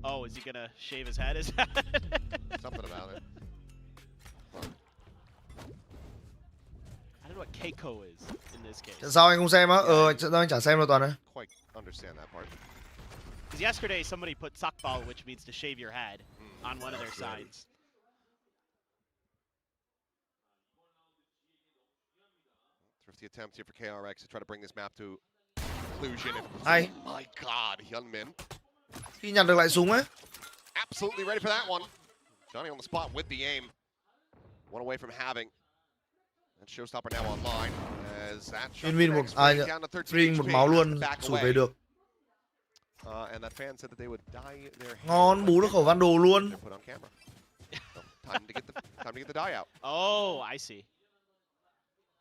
Oh, is he gonna shave his head? Is that
Something about it.
I don't know what Keiko is in this case.
Sao anh không xem á? Sao anh chả xem đâu Toàn ơi.
Quite understand that part.
Because yesterday somebody put sakbal, which means to shave your head, on one of their signs.
Thrifty attempt here for KRX to try to bring this map to conclusion.
Hay.
Oh my God, HyunMin.
Khi nhặt được lại súng ấy.
Absolutely ready for that one. Johnny on the spot with the aim. One away from having. And showstopper now online. As that shot
Win một
connects, bringing down to 13
Spring một
HP,
máu
has to
luôn
back
sụt
away.
về được.
And that fan said that they would dye their hair
Ngon, bú được khẩu Van Đồ luôn.
they're put on camera. So, time to get the dye out.
Oh, I see.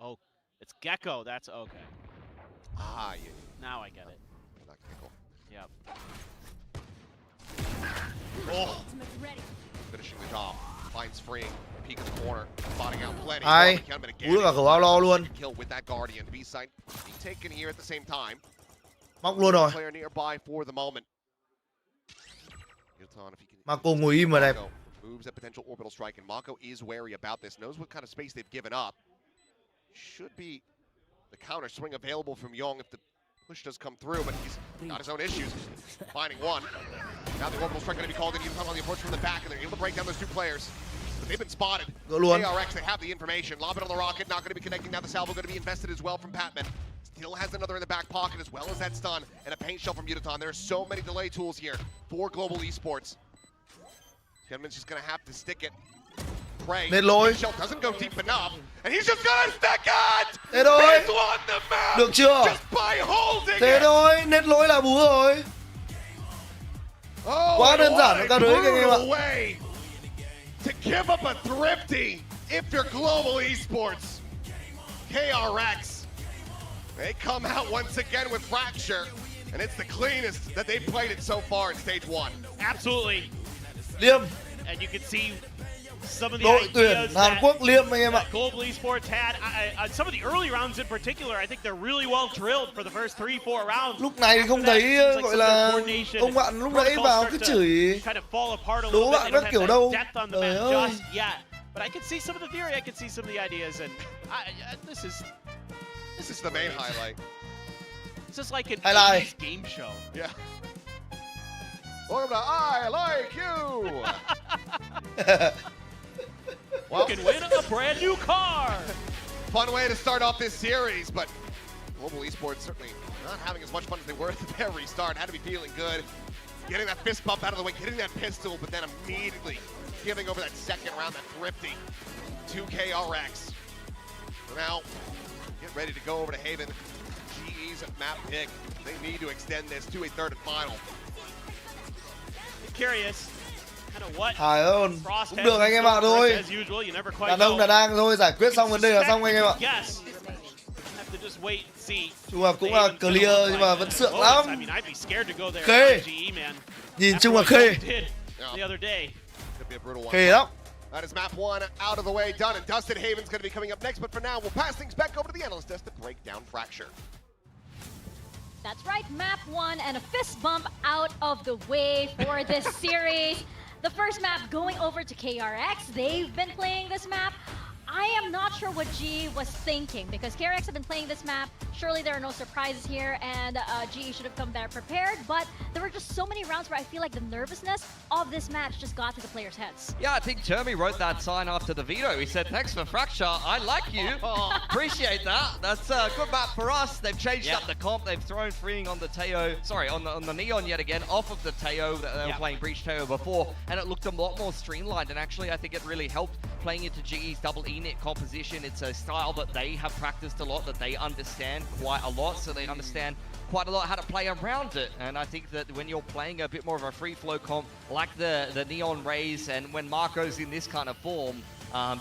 Oh, it's Gecko. That's okay.
Ah, yeah.
Now I get it.
Not Gecko.
Yep.
Oh,
Ultimate ready.
finishing the job. Finds freeing. Peek in the corner. Spotting out plenty.
Ai, bú được cả khẩu áo lo luôn.
Kill with that Guardian. B-side being taken here at the same time.
Móc luôn rồi.
Player nearby for the moment. Yuton, if he can
Mako ngồi im mà đẹp.
Mako moves at potential orbital strike, and Mako is wary about this. Knows what kind of space they've given up. Should be the counter swing available from Young if the push does come through, but he's got his own issues. Finding one. Now the orbital strike going to be called in. Yuton on the approach from the back, and they're able to break down those two players. But they've been spotted.
Gỡ luôn.
KRX, they have the information. Lob it on the rocket, not going to be connecting. Now the salvo going to be invested as well from Patman. Still has another in the back pocket, as well as that stun and a paint shell from Yuton. There are so many delay tools here for Global Esports. Gentleman's just going to have to stick it. Pray.
Lên lôi.
Paint shell doesn't go deep enough, and he's just going to stick it!
Thế thôi.
He's won the map!
Được chưa?
Just by holding
Thế
it!
thôi, nét lỗi là bú rồi.
Oh,
Quá
and
đơn giản
what
các
a
đứa anh em ạ.
brutal way to give up a thrifty if you're Global Esports. KRX, they come out once again with Fracture, and it's the cleanest that they've played it so far in stage 1.
Absolutely.
Liêm,
And you can see some of the
đội tuyển
ideas
Hàn
that,
Quốc Liêm anh em ạ.
that Global Esports had. Some of the early rounds in particular, I think they're really well drilled for the first 3-4 rounds.
Lúc này thì không thấy gọi là ông bạn lúc nãy vào cứ chửi
kind of fall apart a
đố
little bit.
bạn
They don't
các
have
kiểu
that
đâu.
depth on the
Trời
map
ơi.
just yet. But I can see some of the theory, I can see some of the ideas, and this is
the main highlight.
This is like an
Highlight.
80s game show.
Yeah. Welcome to I Like You!
You can win a brand new car.
Fun way to start off this series, but Global Esports certainly not having as much fun as they were at the very start. Had to be feeling good. Getting that fist bump out of the way, hitting that pistol, but then immediately giving over that second round, that thrifty to KRX. So now, get ready to go over to Haven. GE's map pick. They need to extend this to a third and final.
Curious, kind of what
Hài ơn.
Frost
Cũng
has
được anh
in
em
store
ạ
for us
thôi.
as usual. You never quite
Đàn ông
know.
đàn đang thôi, giải quyết xong vấn đề là xong anh em ạ.
Yes. Have to just wait and see.
Chung là cũng là clear nhưng mà vẫn sượng
I
lắm.
mean, I'd be scared to go there.
Khê.
GE, man.
Nhìn
After
chung là
what
khê.
Gold did the other day.
Could be a brutal one.
Khê lắm.
That is map 1 out of the way, done and dusted. Haven's going to be coming up next, but for now, we'll pass things back over to the analyst desk to break down Fracture.
That's right, map 1 and a fist bump out of the way for this series. The first map going over to KRX. They've been playing this map. I am not sure what GE was thinking because KRX have been playing this map. Surely there are no surprises here and GE should have come there prepared, but there were just so many rounds where I feel like the nervousness of this match just got to the players' heads.
Yeah, I think THEO wrote that sign after the veto. He said, thanks for Fracture, I like you. Appreciate that. That's a good map for us. They've changed up the comp. They've thrown freeing on the THEO, sorry, on the Neon yet again, off of the THEO that they were playing Breach THEO before, and it looked a lot more streamlined, and actually I think it really helped playing into GE's double E-net composition. It's a style that they have practiced a lot, that they understand quite a lot, so they understand quite a lot how to play around it. And I think that when you're playing a bit more of a free flow comp like the Neon Rays, and when Marco's in this kind of form,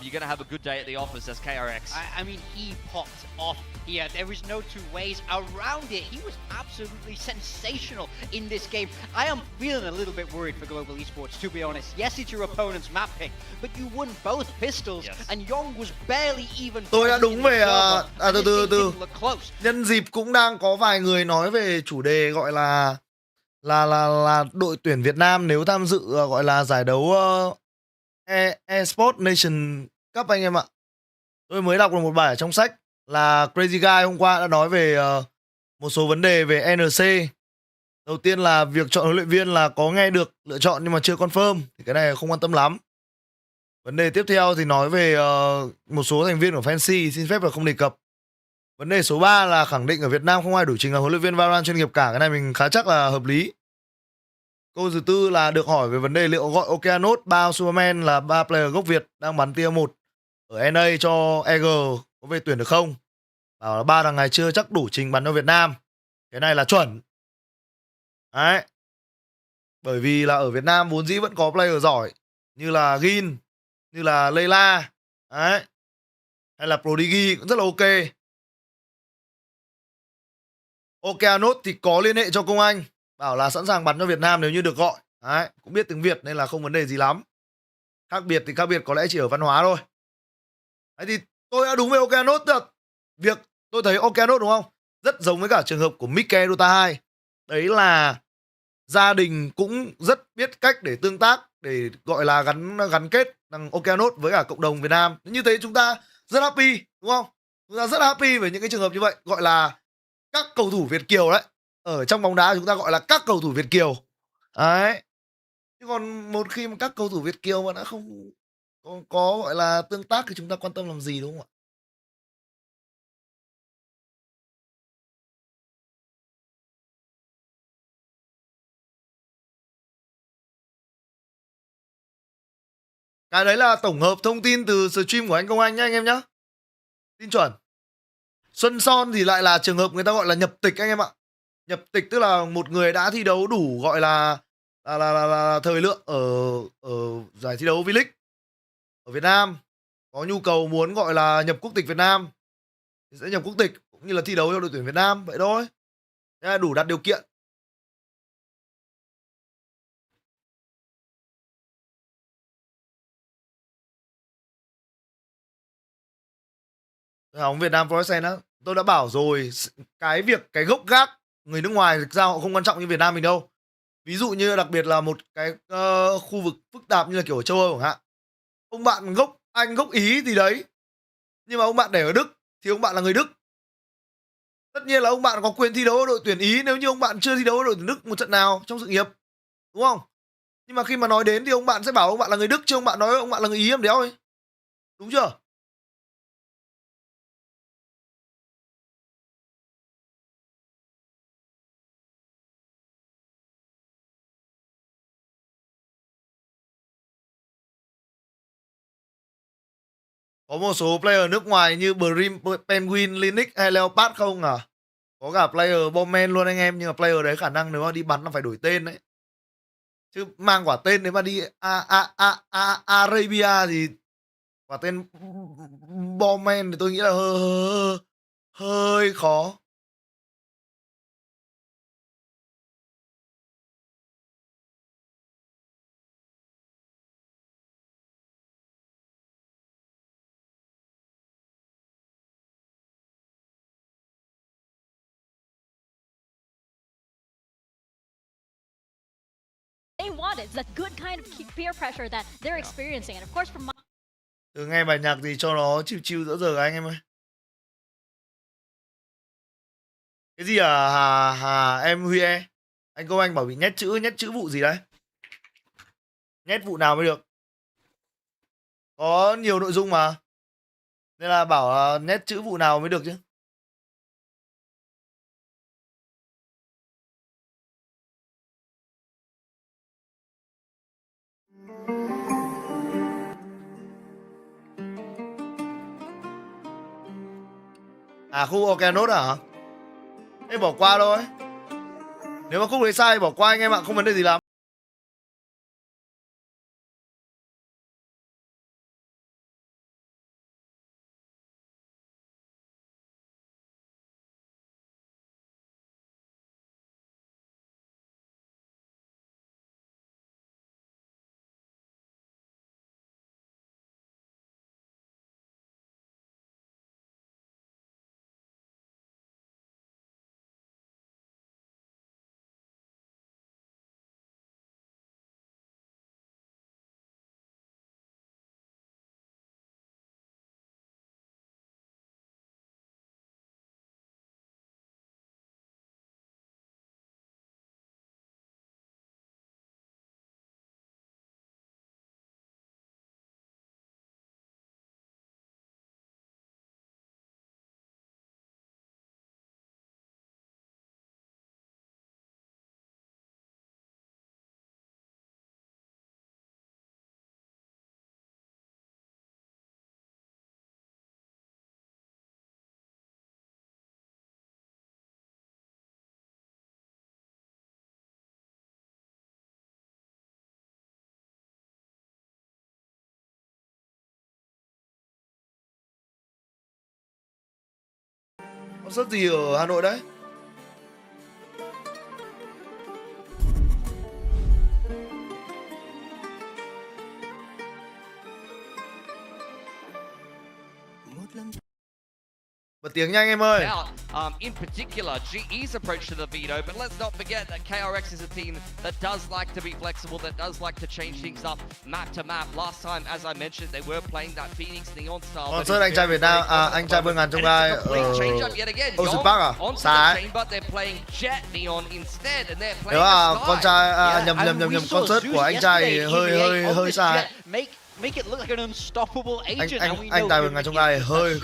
you're going to have a good day at the office as KRX.
I mean, he popped off here. There is no two ways around it. He was absolutely sensational in this game. I am feeling a little bit worried for Global Esports, to be honest. Yes, it's your opponent's map pick, but you won both pistols, and Young was barely even...
Tôi đã đúng về... từ.
Look close.
Nhân dịp cũng đang có vài người nói về chủ đề gọi là đội tuyển Việt Nam nếu tham dự gọi là giải đấu Esports Nation Cup anh em ạ. Tôi mới đọc được một bài ở trong sách là Crazy Guy hôm qua đã nói về một số vấn đề về NC. Đầu tiên là việc chọn huấn luyện viên là có nghe được lựa chọn nhưng mà chưa confirm, thì cái này không quan tâm lắm. Vấn đề tiếp theo thì nói về một số thành viên của Fancy, xin phép là không đề cập. Vấn đề số 3 là khẳng định ở Việt Nam không ai đủ trình là huấn luyện viên Valorant chuyên nghiệp cả. Cái này mình khá chắc là hợp lý. Câu thứ tư là được hỏi về vấn đề liệu gọi Okeanos, Bao, Superman là 3 player gốc Việt đang bắn tier 1 ở NA cho EG có về tuyển được không? Bảo là 3 thằng này chưa chắc đủ trình bắn cho Việt Nam. Cái này là chuẩn. Đấy. Bởi vì là ở Việt Nam vốn dĩ vẫn có player giỏi như là Gin, như là Layla, đấy, hay là Prodigy cũng rất là ok. Okeanos thì có liên hệ cho công anh, bảo là sẵn sàng bắn cho Việt Nam nếu như được gọi. Đấy, cũng biết tiếng Việt nên là không vấn đề gì lắm. Khác biệt thì khác biệt có lẽ chỉ ở văn hóa thôi. Đấy thì tôi đã đúng với Okeanos, tức là việc tôi thấy Okeanos đúng không? Rất giống với cả trường hợp của Mikke Dota 2. Đấy là gia đình cũng rất biết cách để tương tác, để gọi là gắn kết thằng Okeanos với cả cộng đồng Việt Nam. Như thế chúng ta rất happy đúng không? Chúng ta rất happy với những cái trường hợp như vậy, gọi là các cầu thủ Việt kiều đấy. Ở trong bóng đá chúng ta gọi là các cầu thủ Việt kiều. Đấy. Chứ còn một khi mà các cầu thủ Việt kiều mà đã không có gọi là tương tác thì chúng ta quan tâm làm gì, đúng không ạ? Cái đấy là tổng hợp thông tin từ stream của anh Công Anh nhá anh em nhá. Tin chuẩn. Xuân Son thì lại là trường hợp người ta gọi là nhập tịch anh em ạ. Nhập tịch tức là một người đã thi đấu đủ gọi là thời lượng ở giải thi đấu V-League ở Việt Nam, có nhu cầu muốn gọi là nhập quốc tịch Việt Nam thì sẽ nhập quốc tịch, cũng như là thi đấu cho đội tuyển Việt Nam vậy thôi. Thế là đủ đặt điều kiện. Hóng Việt Nam Forest á, tôi đã bảo rồi, cái gốc gác người nước ngoài thực ra họ không quan trọng như Việt Nam mình đâu. Ví dụ như đặc biệt là một cái khu vực phức tạp như là kiểu ở châu Âu chẳng hạn. Ông bạn gốc Anh, gốc Ý gì đấy, nhưng mà ông bạn để ở Đức thì ông bạn là người Đức. Tất nhiên là ông bạn có quyền thi đấu ở đội tuyển Ý nếu như ông bạn chưa thi đấu ở đội tuyển Đức một trận nào trong sự nghiệp, đúng không? Nhưng mà khi mà nói đến thì ông bạn sẽ bảo ông bạn là người Đức chứ ông bạn nói ông bạn là người Ý em đéo ấy. Đúng chưa? Có một số player nước ngoài như Brim, Penguin, Linux hay Leopard không à? Có cả player Bomben luôn anh em, nhưng mà player đấy khả năng nếu mà đi bắn là phải đổi tên đấy. Chứ mang quả tên nếu mà đi Arabia thì quả tên Bomben thì tôi nghĩ là hơi khó.
They want it. It's a good kind of peer pressure that they're experiencing. And of course, from my
Thử nghe bài nhạc gì cho nó chill chill giữa giờ anh em ơi. Cái gì à? Em Huy e. Anh Công Anh bảo bị nhét chữ vụ gì đấy? Nhét vụ nào mới được? Có nhiều nội dung mà. Nên là bảo nhét chữ vụ nào mới được chứ. À khu Okeanos à? Thế bỏ qua thôi. Nếu mà khúc đấy sai bỏ qua anh em ạ, không vấn đề gì lắm. Concert gì ở Hà Nội đấy? Bật tiếng nhanh em ơi.
In particular, GE's approach to the veto, but let's not forget that KRX is a team that does like to be flexible, that does like to change things up map to map. Last time, as I mentioned, they were playing that Phoenix Neon style.
Concert anh trai Việt Nam, anh trai Vương Ngàn trong gai ở Ocean Park à? Xa ấy.
But they're playing Jet Neon instead, and they're
Nếu
playing
mà con trai nhầm concert của anh trai thì hơi xa ấy.
Make it look like an unstoppable agent.
Anh tài Vương Ngàn trong gai hơi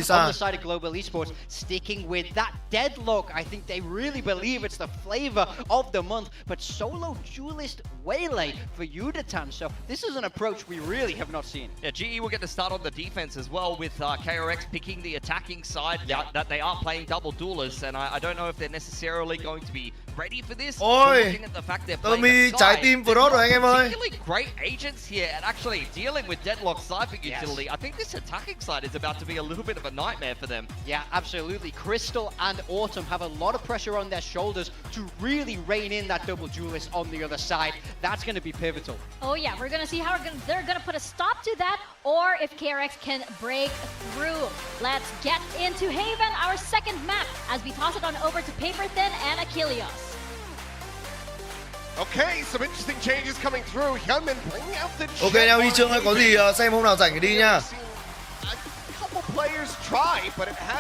xa.
On the side of Global Esports, sticking with that deadlock, I think they really believe it's the flavor of the month. But solo duelist Waylay for Yudatan. So this is an approach we really have not seen.
Yeah, GE will get to start on the defense as well, with KRX picking the attacking side. That they are playing double duelists, and I don't know if they're necessarily going to be ready for this.
Ôi,
looking at the fact they're playing
Tumi trái tim pro rồi anh em ơi.
Particularly great agents here at actually dealing with deadlock cypher utility. I think this attacking side is about to be a little bit of a nightmare for them.
Yeah, absolutely. Crystal and Autumn have a lot of pressure on their shoulders to really rein in that double duelist on the other side. That's going to be pivotal.
Oh yeah, we're gonna see how they're gonna put a stop to that, or if KRX can break through. Let's get into Haven, our second map, as we toss it on over to Paper Thin and Achilles.
Okay, some interesting changes coming through. Hyunmin bringing out the
Ok nào đi Trương ơi, có gì xem hôm nào rảnh thì đi nha.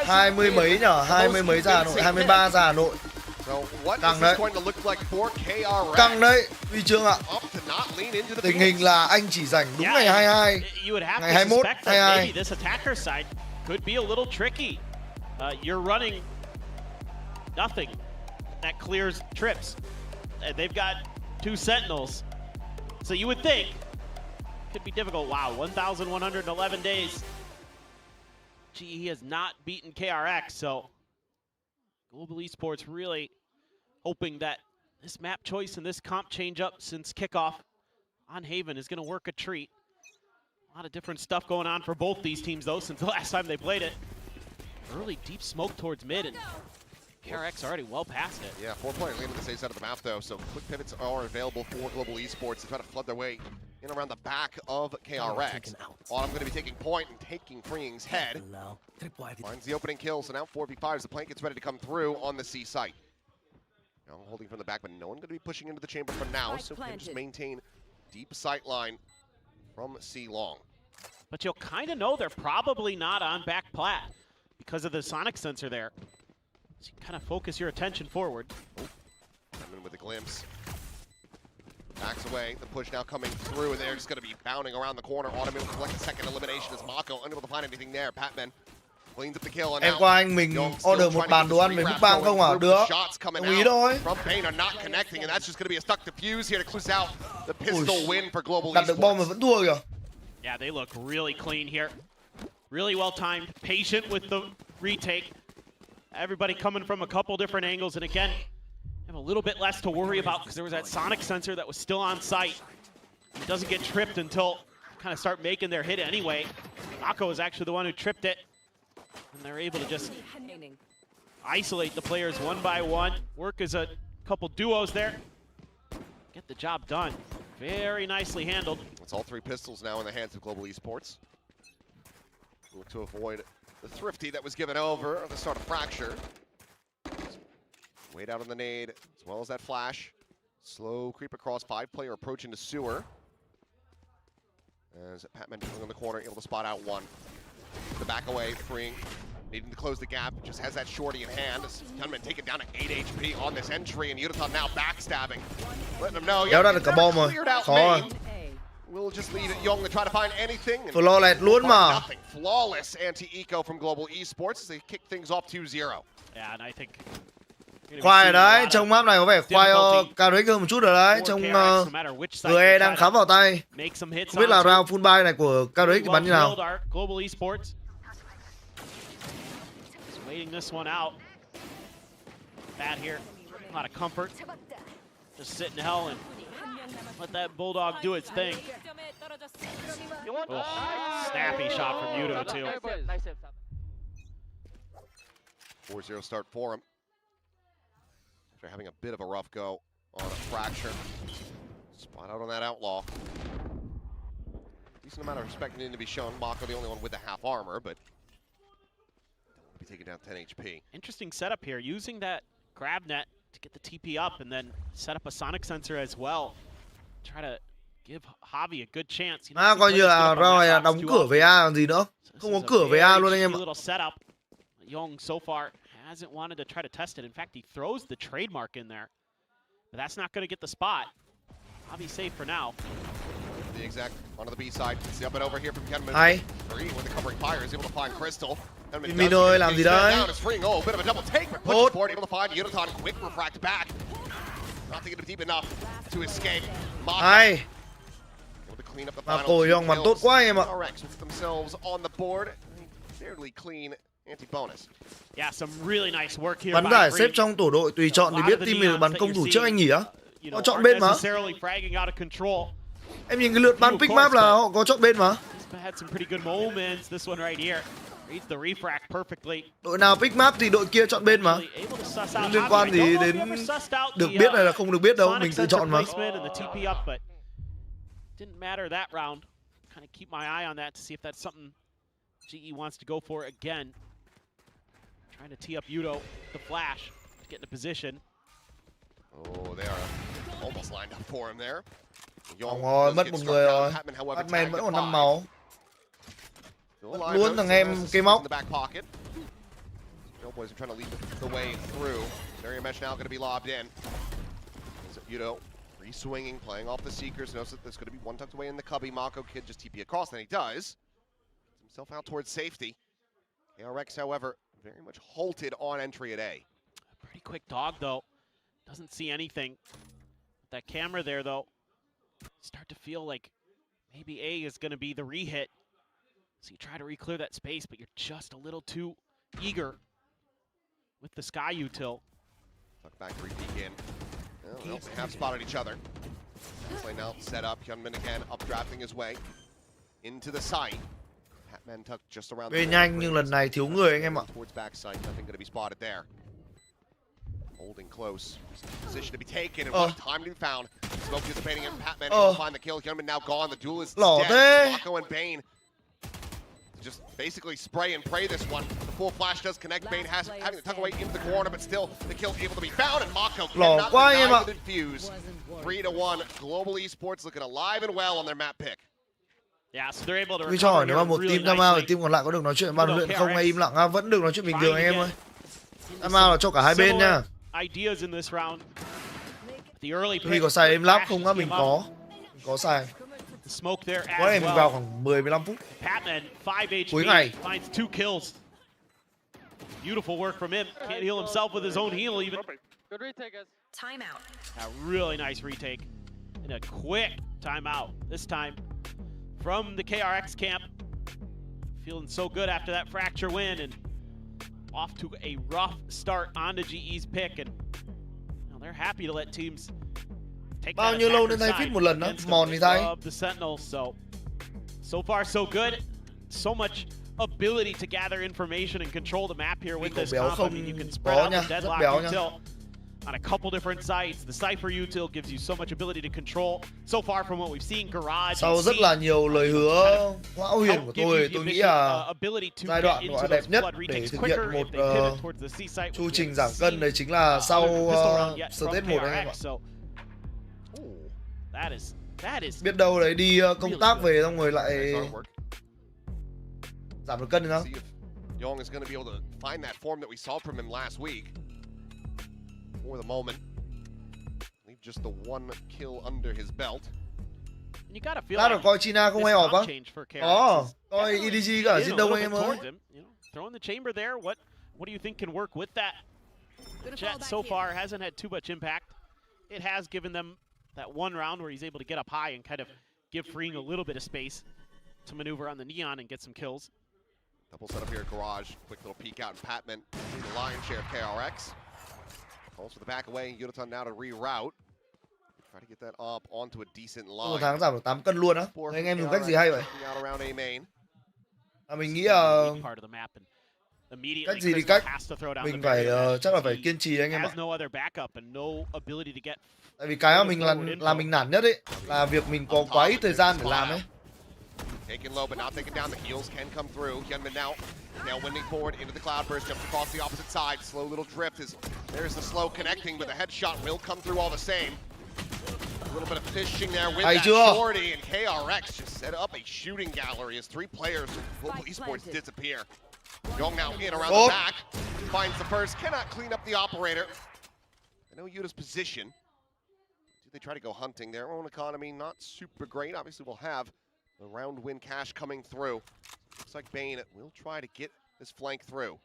20 mấy nhở, 20 mấy ra Hà Nội, 23 ra Hà Nội. Căng đấy. Căng đấy, Huy Trương ạ. Tình hình là anh chỉ rảnh đúng ngày 22, ngày 21, 22.
Maybe this attacker side could be a little tricky. You're running nothing that clears trips. They've got 2 Sentinels, so you would think it could be difficult. Wow, 1,111 days. GE has not beaten KRX, so Global Esports really hoping that this map choice and this comp change up since kickoff on Haven is going to work a treat. A lot of different stuff going on for both these teams, though, since the last time they played it. Early deep smoke towards mid, and KRX already well past it.
Yeah, 4-player lead on the safe side of the map, though, so quick pivots are available for Global Esports to try to flood their way in around the back of KRX. Autumn going to be taking point and taking Freeing's head. Finds the opening kill, so now 4v5 as the plank gets ready to come through on the C site. Now holding from the back, but no one going to be pushing into the chamber for now, so can just maintain deep sight line from C-Long.
But you'll kind of know they're probably not on back plat because of the sonic sensor there. So you kind of focus your attention forward.
Coming with a glimpse. Backs away. The push now coming through, and they're just going to be bounding around the corner. Autumn able to collect a second elimination as Mako unable to find anything there. Patman cleans up the kill. And
em qua anh mình order một bàn đồ ăn với mukbang không hả? Được. Đồng ý thôi.
From Bane are not connecting, and that's just going to be a stuck defuse here to close out the pistol win for Global
Đặt được bom mà vẫn thua kìa.
Yeah, they look really clean here. Really well timed. Patient with the retake. Everybody coming from a couple different angles, and again, have a little bit less to worry about because there was that sonic sensor that was still on site. It doesn't get tripped until kind of start making their hit anyway. Mako is actually the one who tripped it, and they're able to just isolate the players one by one, work as a couple duos there, get the job done. Very nicely handled.
It's all 3 pistols now in the hands of Global Esports. Look to avoid the thrifty that was given over at the start of Fracture. Wait out on the nade, as well as that flash. Slow creep across, 5-player approach into sewer. As Patman in the corner, able to spot out one. The back away, Freeing, needing to close the gap, just has that shorty in hand. Gunman taken down at 8 HP on this entry, and Yudatan now backstabbing. Letting them know,
Kéo ra được cả bom rồi. Khó rồi.
We'll just leave it Young to try to find anything.
Flawless luôn mà.
Nothing. Flawless anti-eco from Global Esports as they kick things off 2-0.
Yeah, and I think
khoai đấy, trong map này có vẻ khoai KRX hơn một chút rồi đấy, trong GE đang khám vào tay. Không biết là round full buy này của KRX bắn như nào.
Global Esports waiting this one out. Bad here, a lot of comfort. Just sit in hell and let that Bulldog do its thing. Oh, snappy shot from Yudo too.
4-0 start for him. After having a bit of a rough go on a fracture. Spot out on that outlaw. Decent amount of respect needing to be shown. Mako the only one with the half armor, but be taking down 10 HP.
Interesting setup here, using that grab net to get the TP up and then set up a sonic sensor as well. Try to give Javi a good chance.
Coi như là round này là đóng cửa về A còn gì nữa. Không có cửa về A luôn anh em ạ.
Little setup. LUπαιNG so far hasn't wanted to try to test it. In fact, he throws the trademark in there. But that's not going to get the spot. Javi safe for now.
The exact onto the B side. See up and over here from Kenman.
Hay.
Green with the covering fire is able to find Crystal.
Mino ơi làm gì đấy?
Oh, bit of a double take, but pushes forward, able to find Yunaton. Quick refract back. Not to get him deep enough to escape.
Hay.
Clean up the
Mà cổ Yong bắn tốt quá anh em ạ.
KRX with themselves on the board. Fairly clean anti-bonus.
Yeah, some really nice work here.
Bắn giải xếp trong tổ đội tùy chọn thì biết team mình bắn công thủ trước anh nhỉ á? Họ chọn bên mà. Em nhìn cái lượt bắn pick map là họ có chọn bên mà. Đội nào pick map thì đội kia chọn bên mà. Không liên quan gì đến được biết hay là không được biết đâu, mình tự chọn mà.
Didn't matter that round. Kind of keep my eye on that to see if that's something GE wants to go for again. Trying to tee up Yudo, the flash, to get into position.
Oh, they are almost lined up for him there.
Rồi, mất một người rồi. Batman vẫn còn 5 máu. Luôn thằng em cây móc.
Boys are trying to lead the way through. Area mesh now going to be lobbed in. Yudo re-swinging, playing off the Seekers. Knows that there's going to be one tucked away in the cubby. Mako kid just TP across, and he does. Gets himself out towards safety. KRX, however, very much halted on entry at A.
Pretty quick dog, though. Doesn't see anything. With that camera there, though, start to feel like maybe A is going to be the re-hit. So you try to re-clear that space, but you're just a little too eager with the Sky Util.
Tuck back, re-peek in. Well, they have spotted each other. Play now set up. Hyunmin again updrafting his way into the site. Hatman tuck just around
Về nhanh nhưng lần này thiếu người anh em ạ.
Towards backside, nothing going to be spotted there. Holding close. Position to be taken and what time to be found. Smoke dissipating and Hatman able to find the kill. Hyunmin now gone. The duel is dead. Mako and Bane just basically spray and pray this one. The full flash does connect. Bane having to tuck away into the corner, but still the kill able to be found, and Mako cannot deny the defuse. 3-1. Global Esports looking alive and well on their map pick.
Yeah, so they're able to.
Tôi cho hỏi nếu mà một team tham ao thì team còn lại có được nói chuyện ban luyện không hay im lặng à? Vẫn được nói chuyện bình thường anh em ơi. Tham ao là cho cả hai bên nha.
Ideas in this round.
Vì có xài aim lab không á, mình có xài. Có này mình vào khoảng 10-15 phút. Cuối ngày.
Beautiful work from him. Can't heal himself with his own heal even.
Good retake, guys. Timeout.
A really nice retake. And a quick timeout. This time from the KRX camp. Feeling so good after that fracture win and off to a rough start onto GE's pick. And now they're happy to let teams take
bao nhiêu lâu nên thay fit một lần đó, mòn thì thay.
So far so good. So much ability to gather information and control the map here with this comp. I mean, you can spread out the deadlock util on a couple different sites. The Cypher util gives you so much ability to control. So far from what we've seen, Garage.
Sau rất là nhiều lời hứa hão huyền của tôi nghĩ là giai đoạn gọi đẹp nhất để thực hiện một chu trình giảm cân đấy chính là sau stage 1 anh em ạ. Biết đâu đấy đi công tác về xong rồi lại giảm được cân được không?
LUπαιNG is going to be able to find that form that we saw from him last week. For the moment, leave just the one kill under his belt.
Lát rồi coi China không hay họp á? Coi EDG cả xin đông anh em ơi.
Throwing the chamber there, what do you think can work with that? Jet so far hasn't had too much impact. It has given them that one round where he's able to get up high and kind of give Freeing a little bit of space to maneuver on the Neon and get some kills.
Double setup here at Garage. Quick little peek out, and Patman, the lion's share of KRX. Calls for the back away. Yunaton now to reroute. Try to get that up onto a decent line.
Một tháng giảm được 8 cân luôn á. Anh em dùng cách gì hay vậy? Mình nghĩ là
immediately.
Cách gì thì
Crystal
cách.
has to throw down
Mình
the
phải
barrier.
chắc là phải kiên trì anh em ạ.
Has no other backup and no ability to get.
Tại vì cái mà mình làm mình nản nhất ấy là việc mình có quá ít thời gian để làm ấy.
Taken low, but not taken down. The heals can come through. Hyunmin now winding forward into the cloudburst, jumps across the opposite side. Slow little drift as there's the slow connecting, but the headshot will come through all the same. A little bit of fishing there with that shorty, and KRX just set up a shooting gallery as 3 players from Global Esports disappear. Young now in around the back, finds the first, cannot clean up the operator. I know Yuta's position. Do they try to go hunting? Their own economy not super great. Obviously, we'll have the round win cash coming through. Looks like Bane will try to get this flank through.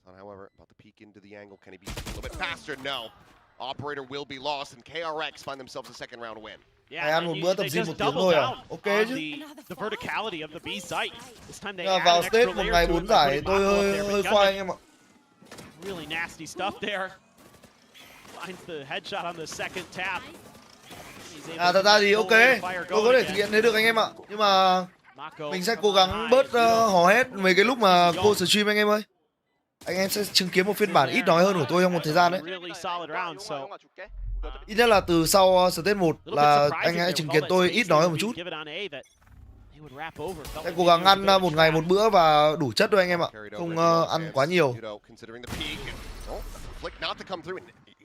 However, about to peek into the angle. Can he be a little bit faster? No. Operator will be lost, and KRX find themselves a second round win.
Yeah,
ăn một bữa tập gym 1 tiếng thôi à? Ok chứ.
The verticality of the B site. This time they
vào stage một ngày 4 giải tôi hơi khoai anh em ạ.
Really nasty stuff there. Finds the headshot on the second tap.
Thật ra thì ok, tôi có thể thực hiện thế được anh em ạ. Nhưng mà mình sẽ cố gắng bớt hò hét mấy cái lúc mà cô stream anh em ơi. Anh em sẽ chứng kiến một phiên bản ít nói hơn của tôi trong một thời gian đấy. Ít nhất là từ sau stage 1 là anh hãy chứng kiến tôi ít nói hơn một chút. Sẽ cố gắng ăn một ngày một bữa và đủ chất thôi anh em ạ. Không ăn quá nhiều.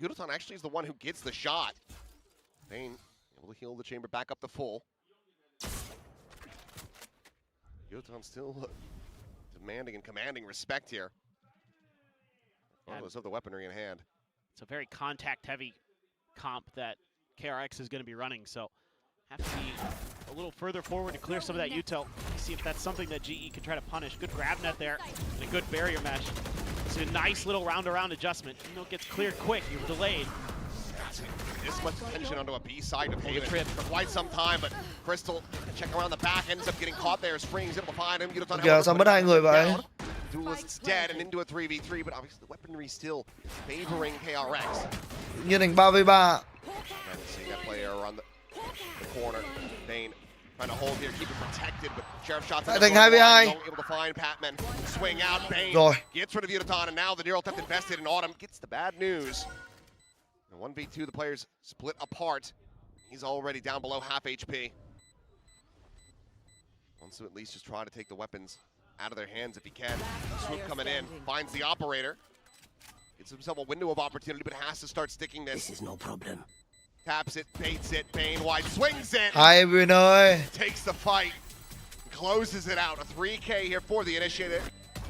Yudotan actually is the one who gets the shot. Bane able to heal the chamber back up to full. Yudotan still demanding and commanding respect here. Regardless of the weaponry in hand.
It's a very contact-heavy comp that KRX is going to be running, so have to be a little further forward to clear some of that util. See if that's something that GE can try to punish. Good grab net there, and a good barrier mesh. It's a nice little round-around adjustment. Even though it gets cleared quick, you're delayed.
This much tension onto a B side of Haven for quite some time, but Crystal check around the back, ends up getting caught there. Spring's able to find him.
Kìa, sao mất 2 người vậy?
Duelist's dead and into a 3v3, but obviously the weaponry still favoring KRX.
Như thành 3v3.
Seeing that player around the corner. Bane trying to hold here, keep it protected, but Sheriff shots
thành 2v2.
able to find Patman. Swing out, Bane gets rid of Yudotan, and now the Neural Theft invested in Autumn gets the bad news. 1v2, the players split apart. He's already down below half HP. Wants to at least just try to take the weapons out of their hands if he can. Swoop coming in, finds the operator. Gets himself a window of opportunity, but has to start sticking this.
This is no problem.
Taps it, baits it, Bane wide, swings it!
Hai Viên ơi!
Takes the fight, closes it out. A 3K here for the initiator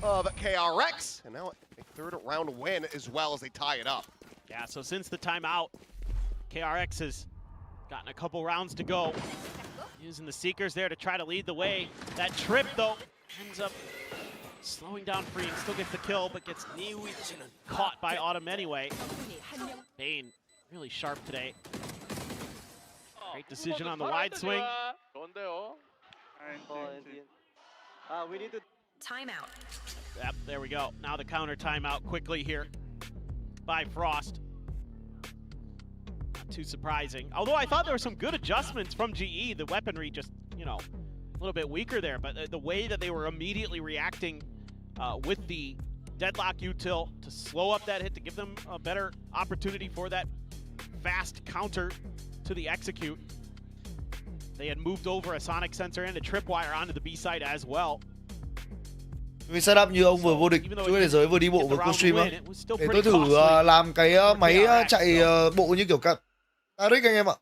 of KRX. And now a 3rd round win as well as they tie it up.
Yeah, so since the timeout, KRX has gotten a couple rounds to go. Using the Seekers there to try to lead the way. That trip, though, ends up slowing down Free and still gets the kill, but gets caught by Autumn anyway. Bane, really sharp today. Great decision on the wide swing.
We need to...
Timeout.
Yep, there we go. Now the counter timeout quickly here by Frost. Not too surprising. Although I thought there were some good adjustments from GE. The weaponry just, you know, a little bit weaker there. But the way that they were immediately reacting with the deadlock util to slow up that hit, to give them a better opportunity for that fast counter to the execute. They had moved over a sonic sensor and a tripwire onto the B side as well.
Mình setup như ông vừa vô địch chuỗi thế giới vừa đi bộ vừa co stream á. Để tôi thử làm cái máy chạy bộ như kiểu KRX anh em ạ.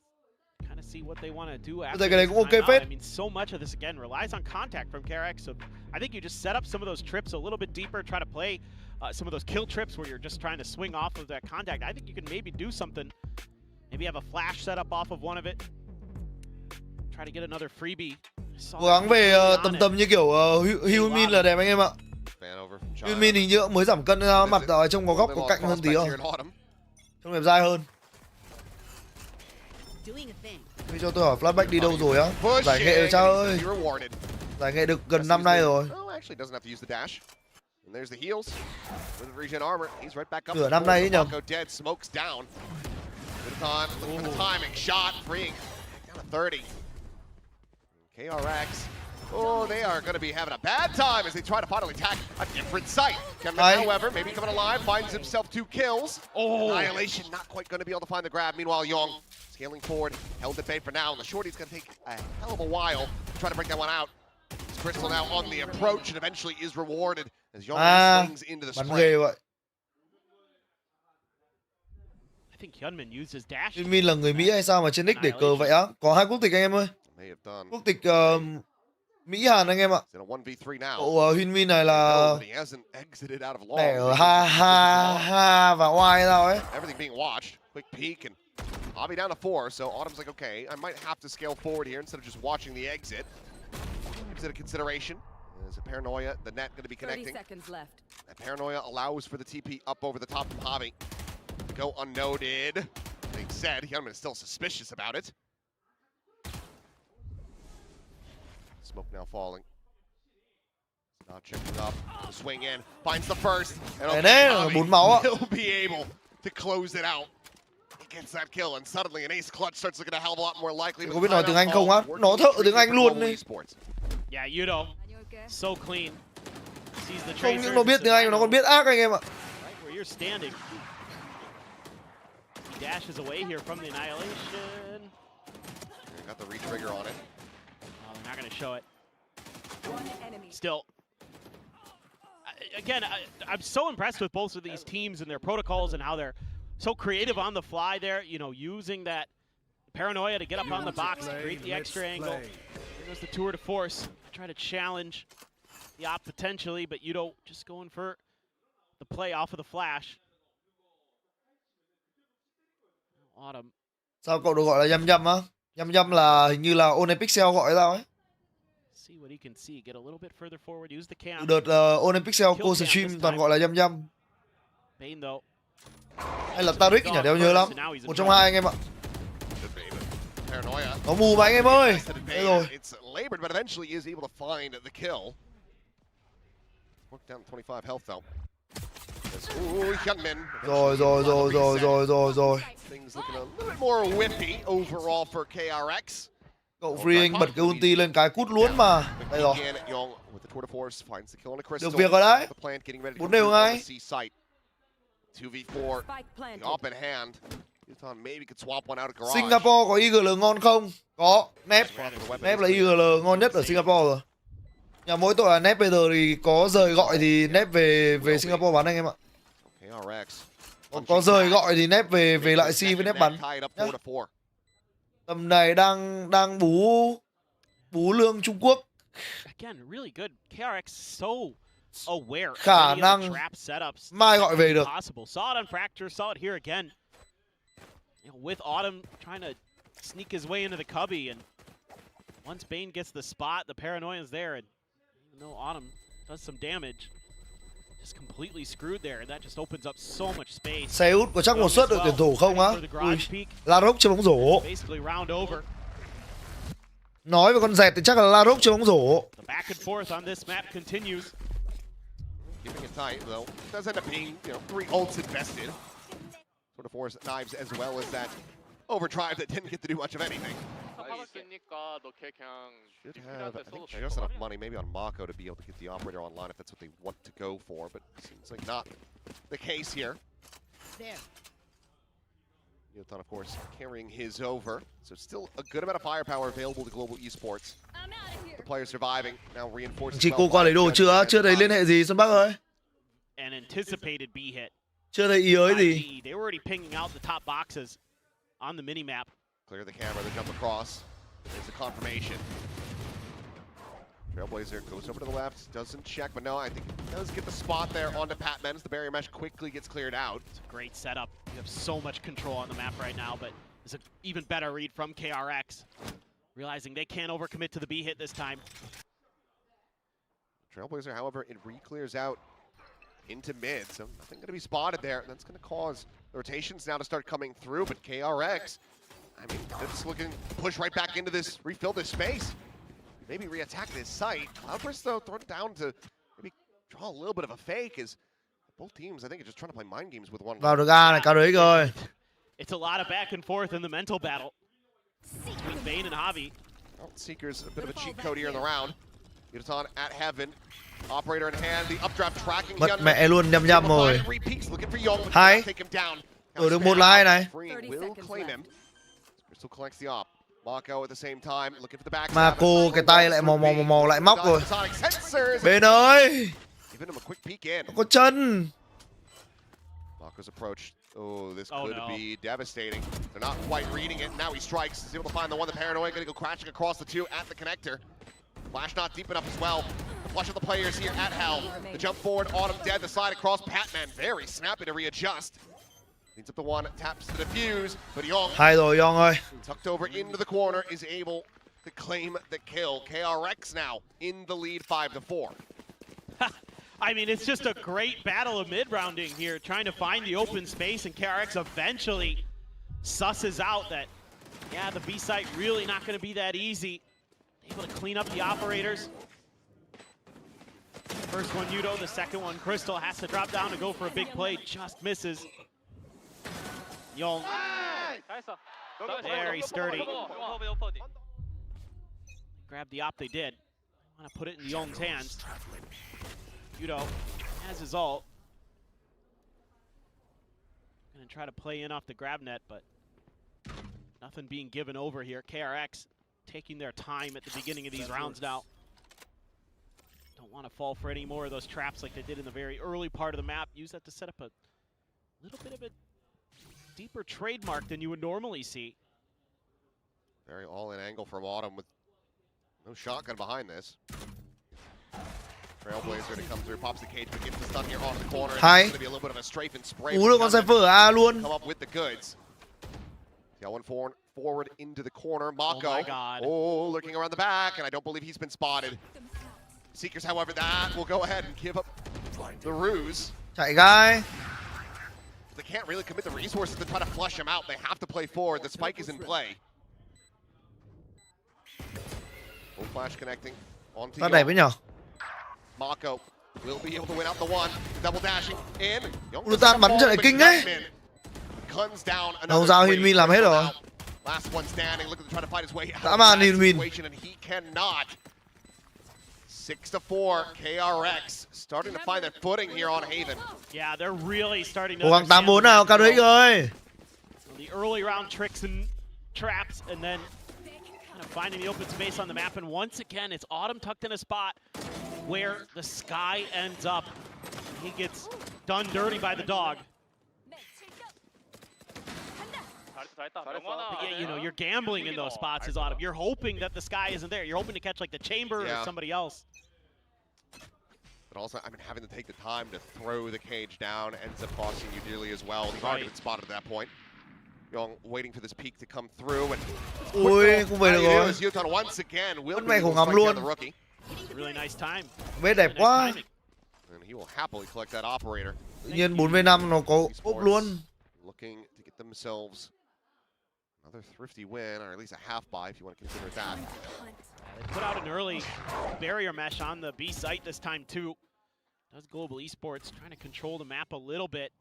Tôi thấy cái đấy cũng ok phết.
I mean, so much of this again relies on contact from KRX. So I think you just set up some of those trips a little bit deeper, try to play some of those kill trips where you're just trying to swing off of that contact. I think you can maybe do something. Maybe have a flash set up off of one of it. Try to get another freebie.
Cố gắng về tầm như kiểu Hyunmin là đẹp anh em ạ. Hyunmin hình như mới giảm cân ra, mặt ở trong có góc có cạnh hơn tí rồi. Trông đẹp dai hơn. Bây cho tôi hỏi flashback đi đâu rồi á? Giải nghệ rồi cha ơi. Giải nghệ được gần năm nay rồi. Nửa năm nay ấy nhầm.
KRX Oh, they are going to be having a bad time as they try to finally attack a different site. Kenman, however, maybe coming alive, finds himself 2 kills.
Oh.
Annihilation not quite going to be able to find the grab. Meanwhile, LUπαιNG scaling forward, held at bay for now. And the shorty's going to take a hell of a while to try to break that one out. Crystal now on the approach and eventually is rewarded as LUπαιNG swings into the
bắn
spray.
ghê vậy.
I think Hyunmin used his dash.
Min là người Mỹ hay sao mà trên nick để cờ vậy á? Có 2 quốc tịch anh em ơi.
May have done.
Quốc tịch Mỹ Hàn anh em ạ.
In a 1v3 now.
Cậu Hyunmin này là
He hasn't exited out of
đẻ
long.
ở ha và oai sao ấy.
Everything being watched. Quick peek and Avi down to 4. So Autumn's like, okay, I might have to scale forward here instead of just watching the exit. Gives it a consideration. There's a Paranoia, the net going to be connecting.
30 seconds left.
That Paranoia allows for the TP up over the top from Javi to go unnoted. Being said, Hyunmin is still suspicious about it. Smoke now falling. Not checking up. The swing in. Finds the first. And Javi will be able to close it out. He gets that kill, and suddenly an ace clutch starts looking a hell of a lot more likely.
Có biết nói tiếng Anh không á? Nó thợ tiếng Anh luôn đi.
Yeah, THEO. So clean. Sees the
Không những nó biết tiếng Anh mà nó còn biết ác anh em ạ.
Right where you're standing. He dashes away here from the annihilation.
Got the re-trigger on it.
Oh, they're not going to show it.
One enemy.
Still. Again, I'm so impressed with both of these teams and their protocols and how they're so creative on the fly there, you know, using that Paranoia to get up on the box, to create the extra angle. There goes the tour de force. Try to challenge the op potentially, but THEO just going for the play off of the flash. Autumn.
Sao cậu được gọi là Yum Yum á? Yum Yum là hình như là One Pixel gọi sao ấy.
See what he can see. Get a little bit further forward. Use the cam.
Đợt One Pixel cô stream toàn gọi là Yum Yum.
Bane though.
Hay là Taric nhỉ, đéo nhớ lắm. Một trong hai anh em ạ. Nó mù mà anh em ơi. Đây rồi.
It's labored, but eventually is able to find the kill. Worked down 25 health though. Hyunmin.
Rồi.
Things looking a little bit more whippy overall for KRX.
Cậu Free anh bật cái ulti lên cái cút luôn mà. Đây rồi. Được việc rồi đấy. 4 đều ngay.
2v4. Up in hand. Maybe could swap one out of garage.
Singapore có IGL ngon không? Có. Nep là IGL ngon nhất ở Singapore rồi. Nhà mỗi tội là Nep bây giờ thì có rời gọi thì Nep về Singapore bắn anh em ạ. Có rời gọi thì Nep về lại C với Nep bắn. Nhá. Tầm này đang bú lương Trung Quốc.
Again, really good. KRX so aware.
Khả năng mai gọi về được.
Saw it on Fracture, saw it here again. You know, with Autumn trying to sneak his way into the cubby, and once Bane gets the spot, the Paranoia is there, and even though Autumn does some damage, just completely screwed there, and that just opens up so much space.
Seoul có chắc một suất đội tuyển thủ không á? La Rock chơi bóng rổ.
Basically round over.
Nói về con dẹt thì chắc là La Rock chơi bóng rổ.
The back and forth on this map continues.
Keeping it tight though. It does end up being, 3 ults invested. Sort of force knives as well as that overdrive that didn't get to do much of anything. Should have, I think, just enough money maybe on Mako to be able to get the operator online if that's what they want to go for, but seems like not the case here. Yotan, of course, carrying his over, so still a good amount of firepower available to Global Esports. The players surviving, now reinforcing.
Chị cô qua lấy đồ chưa? Chưa thấy liên hệ gì Xuân Bắc ơi?
An anticipated B hit.
Chưa thấy ý ới gì.
They were already pinging out the top boxes on the minimap.
Clear the camera, they jump across. There's the confirmation. Trailblazer goes over to the left, doesn't check, but no, I think he does get the spot there onto Patman as the barrier mesh quickly gets cleared out.
It's a great setup. You have so much control on the map right now, but it's an even better read from KRX. Realizing they can't overcommit to the B hit this time.
Trailblazer, however, it re-clears out into mid, so nothing going to be spotted there. And that's going to cause the rotations now to start coming through, but KRX, I mean, they're just looking to push right back into this, refill this space. Maybe re-attack this site. Cloudburst, though, thrown down to maybe draw a little bit of a fake, as both teams, I think, are just trying to play mind games with one
another. Vào được A này, KRX rồi.
It's a lot of back and forth in the mental battle between Bane and Javi.
Well, Seeker's a bit of a cheat code here in the round. Yuton at heaven. Operator in hand, the updraft tracking.
Mất mẹ luôn, nhầm nhầm rồi. Hai. Đổi được một là hai này. Marco cái tay lại mò lại móc rồi. Bên ơi. Có chân.
Marco's approach. Oh, this could be devastating. They're not quite reading it. Now he strikes. He's able to find the one. The paranoid going to go crashing across the two at the connector. Flash not deep enough as well. The flush of the players here at Hell. The jump forward, Autumn dead. The slide across, Patman very snappy to readjust. Leads up the one, taps the defuse, but Young,
Hay rồi Young ơi.
tucked over into the corner, is able to claim the kill. KRX now in the lead 5-4.
I mean, it's just a great battle of mid-rounding here, trying to find the open space, and KRX eventually susses out that, yeah, the B site really not going to be that easy. Able to clean up the operators. First one, Yudo. The second one, Crystal, has to drop down to go for a big play. Just misses. Young. Very sturdy. Grab the op, they did. Want to put it in Young's hands. Yudo has his ult. Gonna try to play in off the grab net, but nothing being given over here. KRX taking their time at the beginning of these rounds now. Don't want to fall for any more of those traps like they did in the very early part of the map. Use that to set up a little bit of a deeper trademark than you would normally see.
Very all-in angle from Autumn with no shotgun behind this. Trailblazer to come through, pops the cage, but gets the stun here off the corner.
Hai.
It's going to be a little bit of a strafe and spray.
Ú được con Cypher A luôn.
Come up with the goods. Yeah, one forward into the corner. Mako.
Oh my God.
Oh, looking around the back, and I don't believe he's been spotted. Seekers, however, that will go ahead and give up the ruse.
Chạy gai.
They can't really commit the resources to try to flush him out. They have to play forward. The spike is in play. Full flash connecting onto
Ta đẩy với nhở.
Mako will be able to win out the one. Double dashing in.
Lutan bắn trận này kinh ấy.
Guns down.
Hồng Giao Hiên làm hết rồi.
Last one standing, looking to try to fight his way out
Dã
of
man
that
Hiên
situation, and he cannot. 6-4, KRX starting to find their footing here on Haven.
Yeah, they're really starting to
Cố gắng 8-4 nào, KRX ơi.
The early round tricks and traps, and then kind of finding the open space on the map. And once again, it's Autumn tucked in a spot where the sky ends up. He gets done dirty by the dog. But yeah, you know, you're gambling in those spots as Autumn. You're hoping that the sky isn't there. You're hoping to catch like the chamber or somebody else.
But also, I mean, having to take the time to throw the cage down ends up costing you dearly as well. He's already been spotted at that point. Young waiting for this peak to come through, and
Ui, không về được rồi.
Yuton once again will
Vẫn
be
mày
able
khổ
to
ngắm
strike down
luôn.
the rookie.
Really nice time.
Vết đẹp quá.
And he will happily collect that operator.
Tự nhiên 4v5 nó có úp luôn.
Looking to get themselves another thrifty win, or at least a half buy if you want to consider it that.
They put out an early barrier mesh on the B site this time too. Does Global Esports trying to control the map a little bit.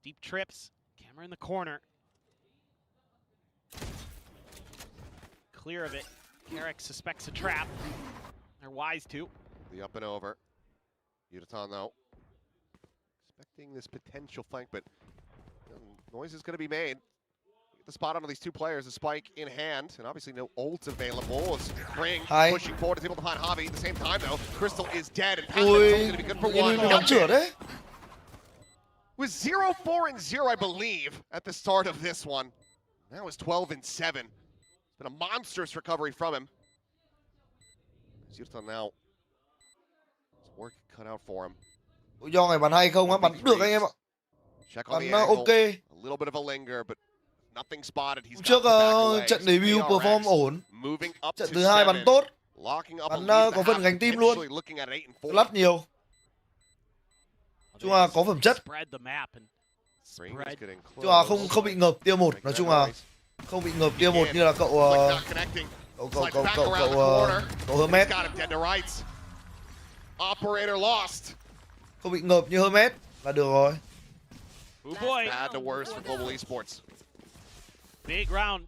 Deep trips, camera in the corner. Clear of it. KRX suspects a trap. They're wise to.
The up and over. Yuton though, expecting this potential flank, but noise is going to be made. Get the spot onto these two players, a spike in hand, and obviously no ult available. As Ring pushing forward, is able to find Javi at the same time though. Crystal is dead, and Patman's going to be good for one. Was 0-4-0, I believe, at the start of this one. Now it's 12-7. It's been a monstrous recovery from him. Yuton now. Work cut out for him.
Do này bắn hay không á? Bắn được anh em ạ. Bắn ok.
A little bit of a linger, but nothing spotted. He's
Trước trận debut perform ổn. Trận thứ hai bắn tốt. Bắn có phần gánh tim luôn. Lắt nhiều. Chung là có phẩm chất. Chung là không bị ngợp tiêu một. Nói chung là không bị ngợp tiêu một như là cậu Hermes.
Operator lost.
Không bị ngợp như Hermes là được rồi.
Bad to worse for Global Esports.
Big round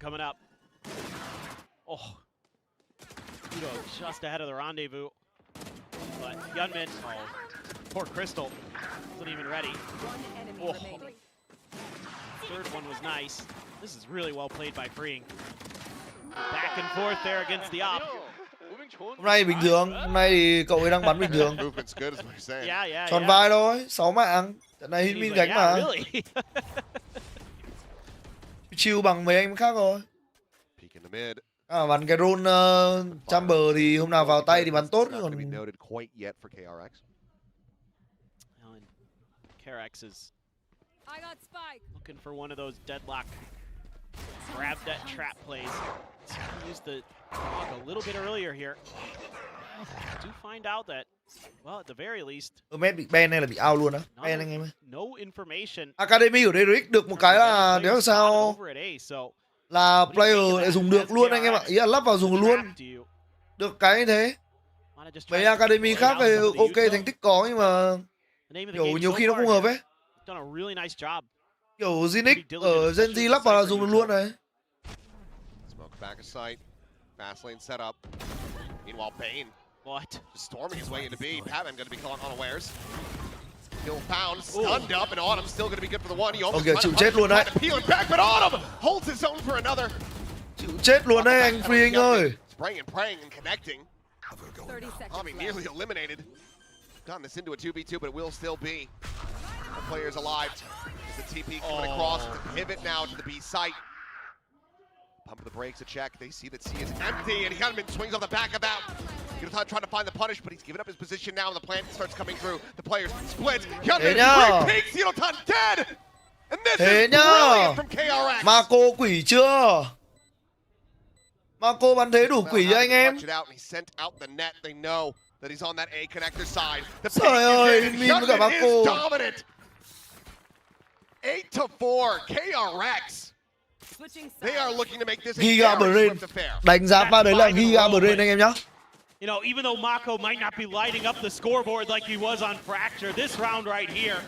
coming up. Oh, THEO just ahead of the rendezvous. But Yeonmin, poor Crystal, wasn't even ready.
One enemy
Oh.
remaining.
Third one was nice. This is really well played by VIE-ENG. Back and forth there against the op.
Hôm nay bình thường, hôm nay thì cậu ấy đang bắn bình thường.
Movement's good, is what you're saying.
Yeah.
Tròn vai thôi, 6 mạng. Trận này Hitmin
But
gánh
yeah,
mà.
really.
Chill bằng mấy anh khác rồi.
Peek in the mid.
Bắn cái roll chamber thì hôm nào vào tay thì bắn tốt,
Not
còn
gonna be noted quite yet for KRX.
KRX is
I got spike.
looking for one of those deadlock grab that trap plays. Use the dog a little bit earlier here. Do find out that, well, at the very least,
Hermes bị ban hay là bị out luôn á? Ban anh em ơi.
No information.
Academy của DRX được một cái là nếu sao
over at A, so
là player lại dùng được luôn anh em ạ. Ý là lắp vào dùng luôn. Được cái như thế. Mấy Academy khác thì ok thành tích có nhưng mà kiểu nhiều khi nó không hợp ấy.
Done a really nice job.
Kiểu Zinix ở Gen Z lắp vào là dùng được luôn này.
Smoke back of sight. Fast lane set up. Meanwhile, Bane
What?
just storming his way into B. Patman going to be caught unawares. Kill found, stunned up, and Autumn still going to be good for the one. He almost
Ok, chịu chết luôn đấy.
peel it back, but Autumn holds his own for another.
Chịu chết luôn đấy anh VIE-ENG ơi.
Spraying and praying and connecting.
30 seconds
Tommy
left.
nearly eliminated. Gotten this into a 2v2, but it will still be. The players alive. As the TP coming across to pivot now to the B site. Pump the brakes to check. They see that C is empty, and Hyunmin swings on the back of that. Yudotan trying to find the punish, but he's given up his position now, and the plant starts coming through. The players split. Hyunmin great peaks. Yudotan dead. And this is brilliant from KRX.
Marco quỷ chưa? Marco bắn thế đủ quỷ cho anh em.
It out, and he sent out the net. They know that he's on that A connector side. The
Trời ơi, Min với cả
Hyunmin is
Marco.
dominant. 8-4, KRX.
Switching
They are
sides.
looking to make this a
Giga
very
Brain.
swift affair.
Đánh giá pha đấy là Giga Brain anh em nhá.
You know, even though Mako might not be lighting up the scoreboard like he was on Fracture, this round right here,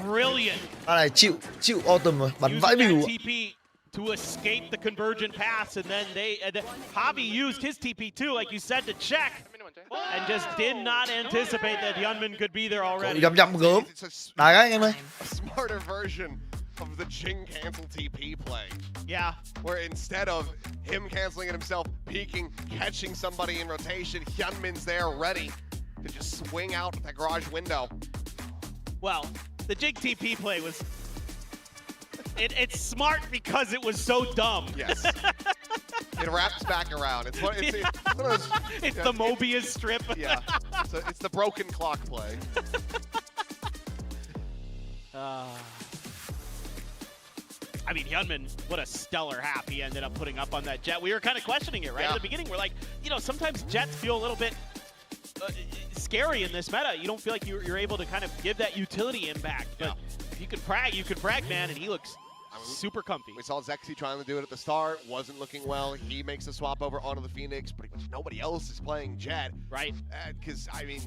brilliant.
Pha này chịu Autumn rồi, bắn vãi
Using
bìu.
that TP to escape the convergent pass, and then Javi used his TP too, like you said, to check, and just did not anticipate that Yeonmin could be there already.
Nhầm gớm.
It's
Đá anh em ơi.
a smarter version of the Jing cancel TP play.
Yeah.
Where instead of him canceling it himself, peeking, catching somebody in rotation, Hyunmin's there ready to just swing out that garage window.
Well, the Jig TP play was... It's smart because it was so dumb.
Yes. It wraps back around. It's one of those...
It's the Mobius strip.
Yeah. So it's the broken clock play.
I mean, Hyunmin, what a stellar half he ended up putting up on that Jet. We were kind of questioning it, right? At the beginning, we're like, you know, sometimes Jets feel a little bit scary in this meta. You don't feel like you're able to kind of give that utility impact. But if you could frag, man, and he looks super comfy.
We saw Zexy trying to do it at the start. Wasn't looking well. He makes the swap over onto the Phoenix. Pretty much nobody else is playing Jet.
Right.
Because, I mean,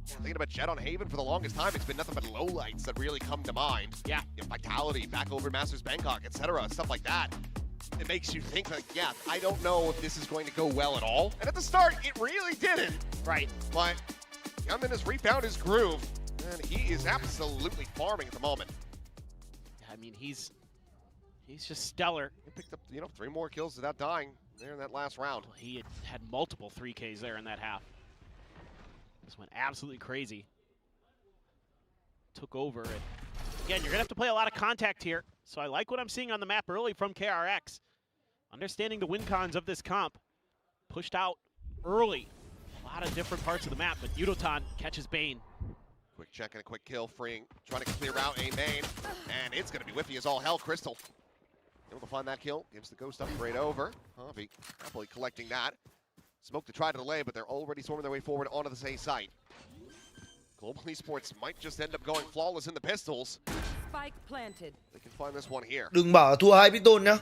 thinking about Jet on Haven for the longest time, it's been nothing but lowlights that really come to mind.
Yeah.
You know, Vitality, back over Masters Bangkok, etc. Stuff like that. It makes you think, like, yeah, I don't know if this is going to go well at all. And at the start, it really didn't.
Right.
But Yeonmin has refound his groove, and he is absolutely farming at the moment.
I mean, he's just stellar.
He picked up, 3 more kills without dying there in that last round.
He had multiple 3Ks there in that half. Just went absolutely crazy. Took over. And again, you're going to have to play a lot of contact here. So I like what I'm seeing on the map early from KRX. Understanding the win cons of this comp. Pushed out early. A lot of different parts of the map, but Yudotan catches Bane.
Quick check and a quick kill, freeing, trying to clear out a main. And it's going to be whiffy as all hell. Crystal able to find that kill. Gives the ghost upgrade over. Javi happily collecting that. Smoke to try to delay, but they're already swarming their way forward onto the A site. Global Esports might just end up going flawless in the pistols.
Spike planted.
They can find this one here.
Đừng bảo thua 2 piston nhá.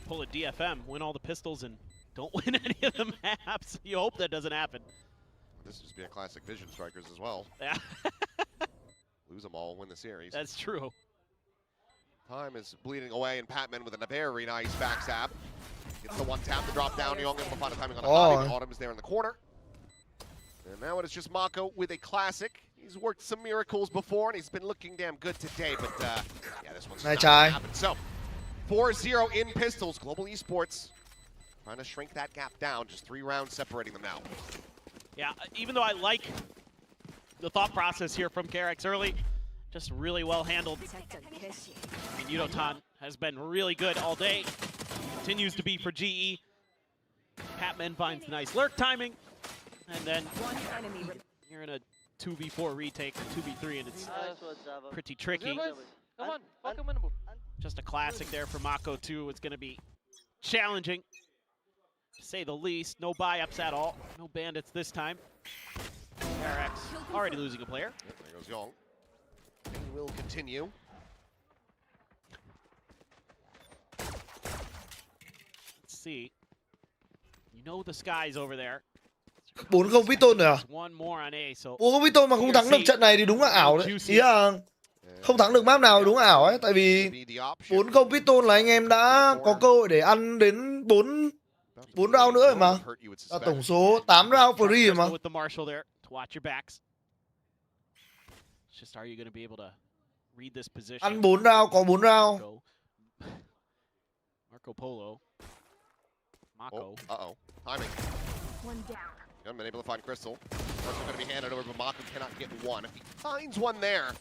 Pull a DFM, win all the pistols, and don't win any of the maps. You hope that doesn't happen.
This would just be a classic Vision Strikers as well.
Yeah.
Lose them all, win the series.
That's true.
Time is bleeding away, and Patman with a very nice backstab. Gets the one tap to drop down. Young able to find a timing on the
Oh.
body. Autumn is there in the corner. And now it is just Mako with a classic. He's worked some miracles before, and he's been looking damn good today. But yeah, this one's
Này
not
trái.
gonna happen. So 4-0 in pistols. Global Esports trying to shrink that gap down. Just 3 rounds separating them now.
Yeah, even though I like the thought process here from KRX early, just really well handled. I mean, THEO has been really good all day. Continues to be for GE. Patman finds the nice lurk timing. And then
One enemy.
you're in a 2v4 retake, or 2v3, and it's
Nice one, Java.
pretty tricky.
Come on, fucking winnable.
Just a classic there for Mako too. It's going to be challenging, to say the least. No buy-ups at all. No bandits this time. KRX already losing a player.
Yep, there goes Young. He will continue.
Let's see. You know the sky's over there.
4-0 Python rồi à?
There's one more on A, so
4-0 Python mà không thắng được trận này thì đúng là ảo đấy. Ý là không thắng được map nào thì đúng là ảo ấy. Tại vì
Be the option.
4-0 Python là anh em đã có cơ hội để ăn đến 4 round nữa rồi mà.
Hurt you would
Là
suspect.
tổng số 8 round free rồi mà.
with the Marshall there to watch your backs. It's just, are you going to be able to read this position?
Ăn 4 round có 4 round.
Marco Polo. Mako.
Oh, uh-oh. Timing.
One down.
Haven't been able to find Crystal. Crystal going to be handed over, but Mako cannot get one. If he finds one there,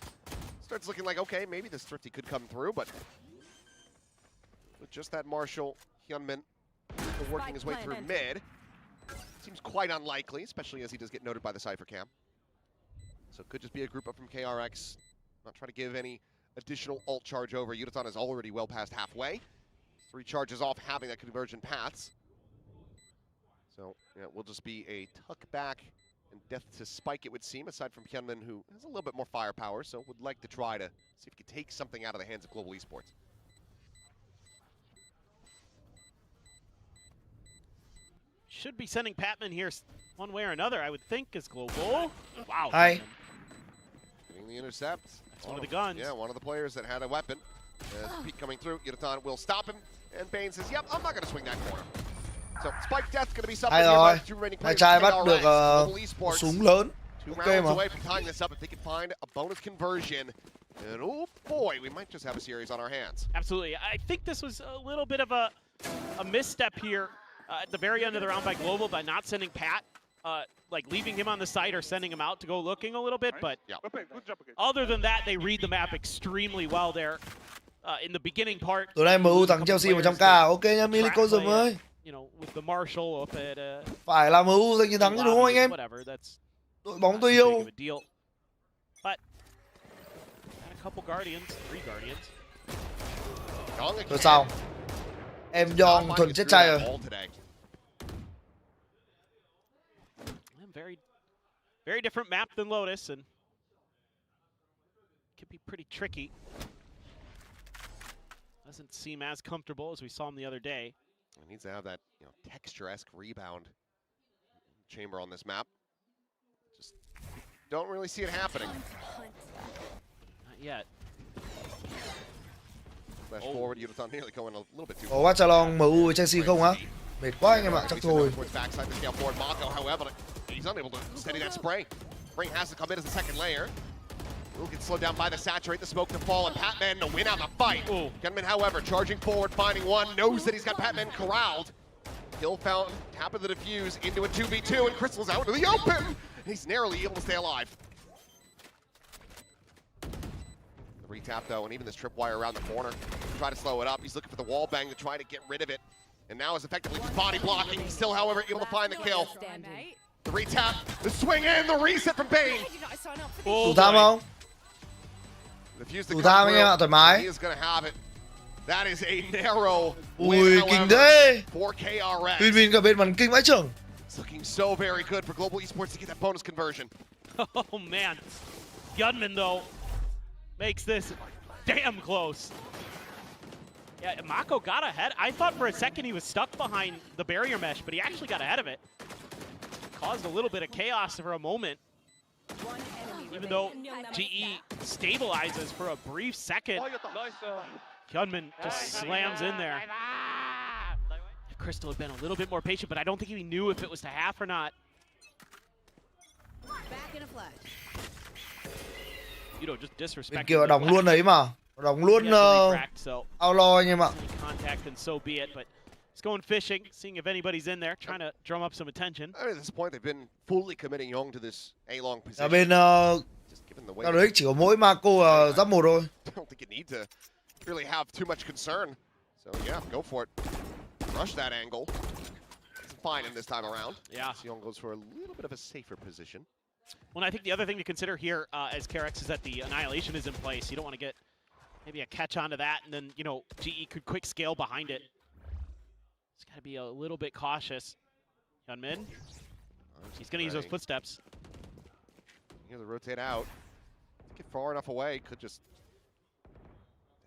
starts looking like, okay, maybe this Thrifty could come through, but with just that Marshall, Hyunmin working his way through mid, seems quite unlikely, especially as he does get noted by the Cypher Cam. So it could just be a group up from KRX. Not trying to give any additional ult charge over. THEO is already well past halfway. 3 charges off having that conversion paths. So yeah, it will just be a tuck back and death to spike, it would seem, aside from Hyunmin, who has a little bit more firepower, so would like to try to see if he can take something out of the hands of Global Esports.
Should be sending Patman here one way or another, I would think, as Global. Wow.
Hi.
Getting the intercept.
That's one of the guns.
Yeah, one of the players that had a weapon. As Pete coming through, THEO will stop him, and Bane says, yep, I'm not going to swing that corner. So Spike Death going to be something
Hay
here
rồi.
by the 2 remaining
Hai
players.
trai bắt
KRX,
được
Global Esports,
súng lớn.
2
Ok
rounds
mà.
away from tying this up if they can find a bonus conversion. And oh boy, we might just have a series on our hands.
Absolutely. I think this was a little bit of a misstep here at the very end of the round by Global by not sending Pat, like leaving him on the site or sending him out to go looking a little bit. But
Yeah.
other than that, they read the map extremely well there in the beginning part.
Tối nay MU thắng Chelsea 100k. Ok nha Milico Dùm ơi.
You know, with the Marshall up at
Phải là MU giành chiến thắng chứ đúng không anh em?
Whatever, that's
Đội bóng
not
tôi
big
yêu.
of a deal. But had a couple Guardians, 3 Guardians.
Young
Rồi
again.
sao? Em Young
Not
thuần
finding
chết
through
trai
that
rồi.
wall today.
And very different map than Lotus, and could be pretty tricky. Doesn't seem as comfortable as we saw him the other day.
He needs to have that, texture-esque rebound chamber on this map. Just don't really see it happening.
Not yet.
Flash forward, THEO nearly going a little bit too
Có watch along MU với Chelsea không á? Mệt quá anh em ạ, chắc thôi.
Towards backside to scale forward. Mako, however, he's unable to steady that spray. Spring has to come in as the second layer. Will get slowed down by the saturate, the smoke to fall, and Patman to win out the fight. Gunman, however, charging forward, finding one, knows that he's got Patman corralled. Kill fountain, tap of the defuse into a 2v2, and Crystal's out into the open. He's narrowly able to stay alive. The retap though, and even this tripwire around the corner. Try to slow it up. He's looking for the wall bang to try to get rid of it. And now is effectively just body blocking. He's still, however, able to find the kill. The retap, the swing in, the reset from Bane.
Thủ tham không?
The fuse to
Thủ
come
tham anh em ạ, thoải
through.
mái.
He is going to have it. That is a narrow
Ui,
win,
kinh
however,
thế.
for KRX.
Win win cả bên bắn kinh vãi trưởng.
It's looking so very good for Global Esports to get that bonus conversion.
Oh man, Gunman though makes this damn close. Yeah, Mako got ahead. I thought for a second he was stuck behind the barrier mesh, but he actually got ahead of it. Caused a little bit of chaos for a moment. Even though GE stabilizes for a brief second, Gunman just slams in there. Crystal had been a little bit more patient, but I don't think he knew if it was to half or not.
Back in a flash.
You know, just disrespect.
Bên kia họ đóng luôn đấy mà. Họ đóng luôn outlaw anh em ạ.
Contact and so be it, but he's going fishing, seeing if anybody's in there, trying to drum up some attention.
I mean, at this point, they've been fully committing Young to this A-long
Ở
position.
bên
Just given the way
KRX chỉ có mỗi Marco giáp 1 thôi.
I don't think you need to really have too much concern. So yeah, go for it. Rush that angle. It's fine in this time around.
Yeah.
Young goes for a little bit of a safer position.
Well, I think the other thing to consider here as KRX is that the Annihilation is in place. You don't want to get maybe a catch onto that, and then, you know, GE could quick scale behind it. It's got to be a little bit cautious. Hyunmin, he's going to use those footsteps.
Here they rotate out. Get far enough away, could just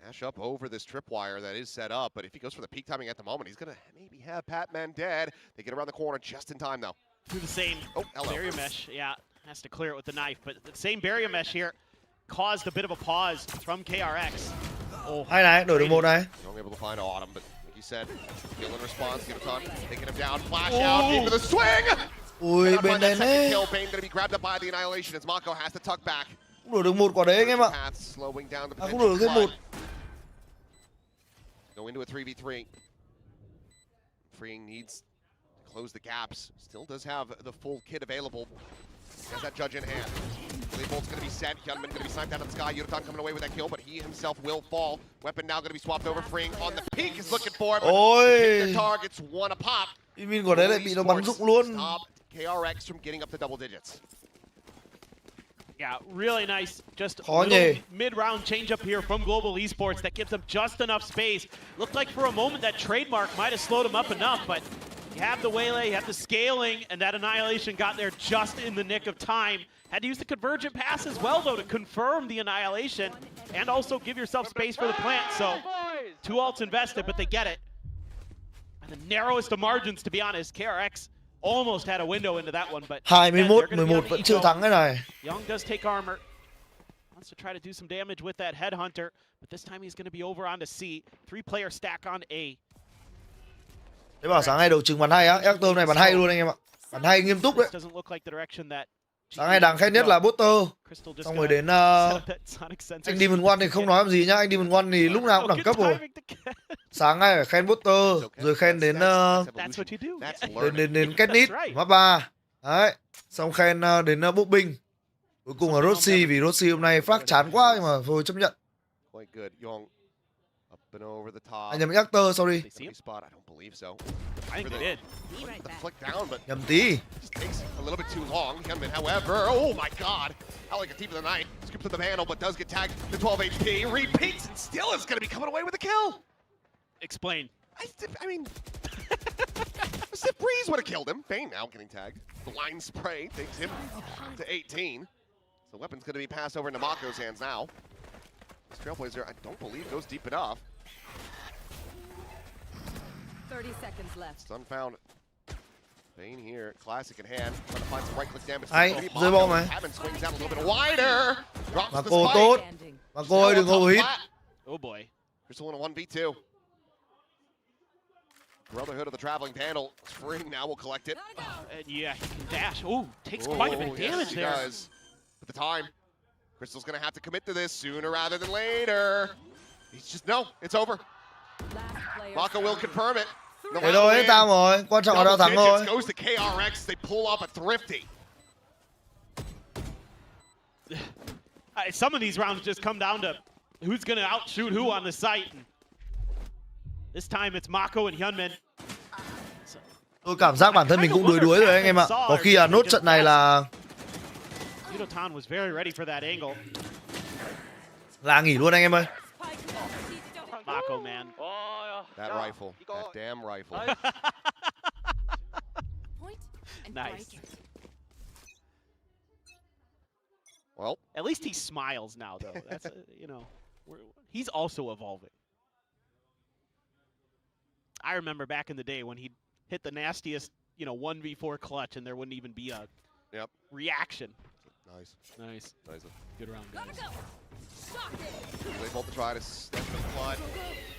dash up over this tripwire that is set up, but if he goes for the peak timing at the moment, he's going to maybe have Patman dead. They get around the corner just in time, though.
Through the same barrier mesh, yeah, has to clear it with the knife, but the same barrier mesh here caused a bit of a pause from KRX. Oh,
Hai này, đổi được một này.
Young able to find Autumn, but like you said, kill in response, get a ton, taking him down, flash out, into the swing!
Ui, bên đây
Second
đấy.
kill, Bane gonna be grabbed up by the Annihilation as Mako has to tuck back.
Cũng đổi được một quả đấy anh em ạ.
Path slowing down the
Cũng đổi được thêm một.
Go into a 3v3. Freeing needs to close the gaps. Still does have the full kit available. Has that judge in hand. Blade Bolt's going to be set. Hyunmin going to be sniped out of the sky. Yudotan coming away with that kill, but he himself will fall. Weapon now going to be swapped over. Freeing on the peak is looking for it.
Ôi.
The targets one a pop.
Min quả đấy lại bị nó bắn rụng luôn.
Stop KRX from getting up to double digits.
Yeah, really nice. Just a
Khó
little
nhỉ.
mid-round change up here from Global Esports that gives them just enough space. Looked like for a moment that trademark might have slowed him up enough, but you have the waylay, you have the scaling, and that Annihilation got there just in the nick of time. Had to use the convergent pass as well, though, to confirm the Annihilation and also give yourself space for the plant. So, two ults invested, but they get it. And the narrowest of margins, to be honest. KRX almost had a window into that one, but
21-11 vẫn chưa thắng cái này.
Young does take armor. Wants to try to do some damage with that headhunter, but this time he's going to be over onto C. 3-player stack on A.
Thế bảo sáng nay đầu trứng bắn hay á, Ectom này bắn hay luôn anh em ạ. Bắn hay nghiêm túc đấy.
Doesn't look like the direction that
Sáng nay đáng khen nhất là Butter. Xong rồi đến anh Demon One thì không nói làm gì nhá, anh Demon One thì lúc nào cũng đẳng cấp rồi. Sáng nay phải khen Butter, rồi khen đến đến Katniss, map 3. Đấy, xong khen đến Bobbing. Cuối cùng là Rossi, vì Rossi hôm nay phát chán quá nhưng mà thôi chấp nhận. Anh nhầm Actor, sorry.
Spot, I don't believe so.
I think they did.
The flick down, but
Nhầm tí.
just takes a little bit too long. Hyunmin, however, oh my god. Out like a thief of the night. Scoops to the panel, but does get tagged to 12 HP. Repeats and still is going to be coming away with a kill.
Explain.
I mean, Sip Breeze would have killed him. Bane now getting tagged. The line spray takes him to 18. So weapon's going to be passed over into Mako's hands now. This Trailblazer, I don't believe, goes deep enough.
30 seconds left.
Stun found. Bane here, classic in hand, trying to find some right-click damage.
Hay, rơi bom này.
Cabin swings out a little bit wider. Drops
Mà
the
cô
spike.
tốt. Mà cô ơi đừng overhit.
Oh boy.
Crystal in a 1v2. Brotherhood of the traveling panel. Spring now will collect it.
And yeah, he can dash. Ooh, takes quite a bit of damage
he
there.
Does. But the time, Crystal's gonna have to commit to this sooner rather than later. He's just, no, it's over. Mako will confirm it. No
Thế thôi, hết tao rồi. Quan trọng là tao thắng thôi.
Goes to KRX. They pull off a thrifty.
Some of these rounds just come down to who's going to outshoot who on the site. And this time it's Mako and Hyunmin.
Tôi cảm giác bản thân mình cũng đuối rồi anh em ạ. Có khi là nốt trận này là
Yudotan was very ready for that angle.
là nghỉ luôn anh em ơi.
Mako, man.
That rifle. That damn rifle.
Nice.
Well,
at least he smiles now, though. That's you know, he's also evolving. I remember back in the day when he'd hit the nastiest, 1v4 clutch, and there wouldn't even be a reaction.
Nice.
Nice.
Nice.
Good round, guys.
They both try to step the flood.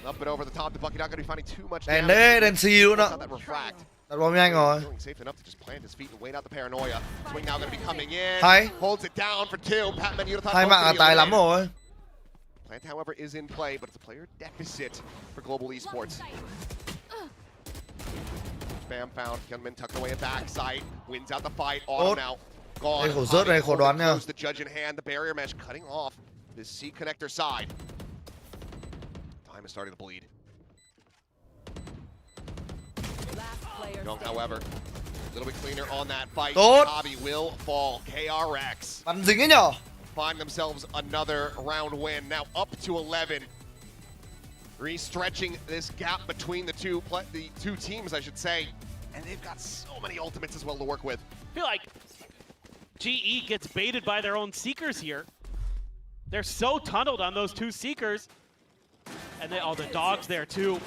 Up and over the top. The Bucky not going to be finding too much
Đèn
damage.
đấy, đèn xì luôn
Not
ạ.
that refract.
Đặt bom nhanh rồi.
Feeling safe enough to just plant his feet and wait out the paranoia. Swing now going to be coming in.
Hay.
Holds it down for two. Patman Unithon.
Hai mạng là tài lắm rồi.
Plant, however, is in play, but it's a player deficit for Global Esports. Spam found. Gunman tucked away at backside. Wins out the fight. Autumn now. Gone.
Đây khổ rớt này, khổ đoán nha.
Close the judge in hand. The barrier mesh cutting off this C connector side. Time is starting to bleed. Young, however, a little bit cleaner on that fight.
Tốt.
Bobby will fall. KRX
Bắn dính ấy nhở.
find themselves another round win. Now up to 11. Restretching this gap between the two teams, I should say. And they've got so many ultimates as well to work with.
I feel like GE gets baited by their own Seekers here. They're so tunneled on those two Seekers. And they, the dog's there too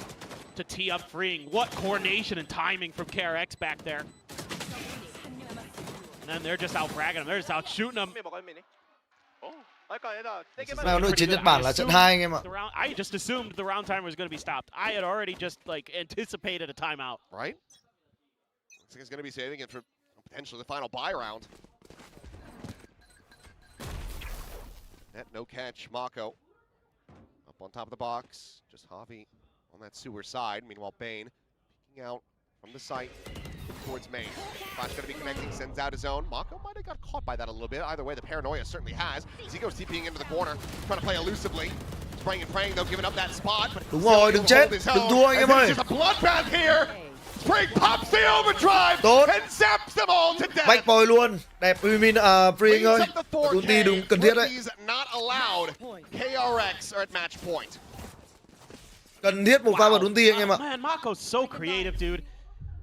to tee up freeing. What coordination and timing from KRX back there. And then they're just out fragging them. They're just out shooting them.
Nào nội chiến Nhật Bản là trận 2 anh em ạ.
I just assumed the round timer was going to be stopped. I had already just like anticipated a timeout.
Right? Looks like he's going to be saving it for potentially the final buy round. Net no catch. Mako up on top of the box. Just Javi on that sewer side. Meanwhile, Bane peeking out from the site towards main. Flash going to be connecting, sends out his own. Mako might have got caught by that a little bit. Either way, the paranoia certainly has. Zico's TPing into the corner, trying to play elusively. Spraying and praying, though, giving up that spot. But
Đúng rồi, đừng chết, đừng thua anh em ơi.
There's a bloodbath here. Spring pops the overdrive
Tốt.
and zaps them all to death.
Bách boy luôn. Đẹp Umin Freeing ơi. Đun ti đúng cần thiết đấy.
Not allowed. KRX are at match point.
Cần thiết một pha vào đun ti anh em ạ.
Man, Mako's so creative, dude.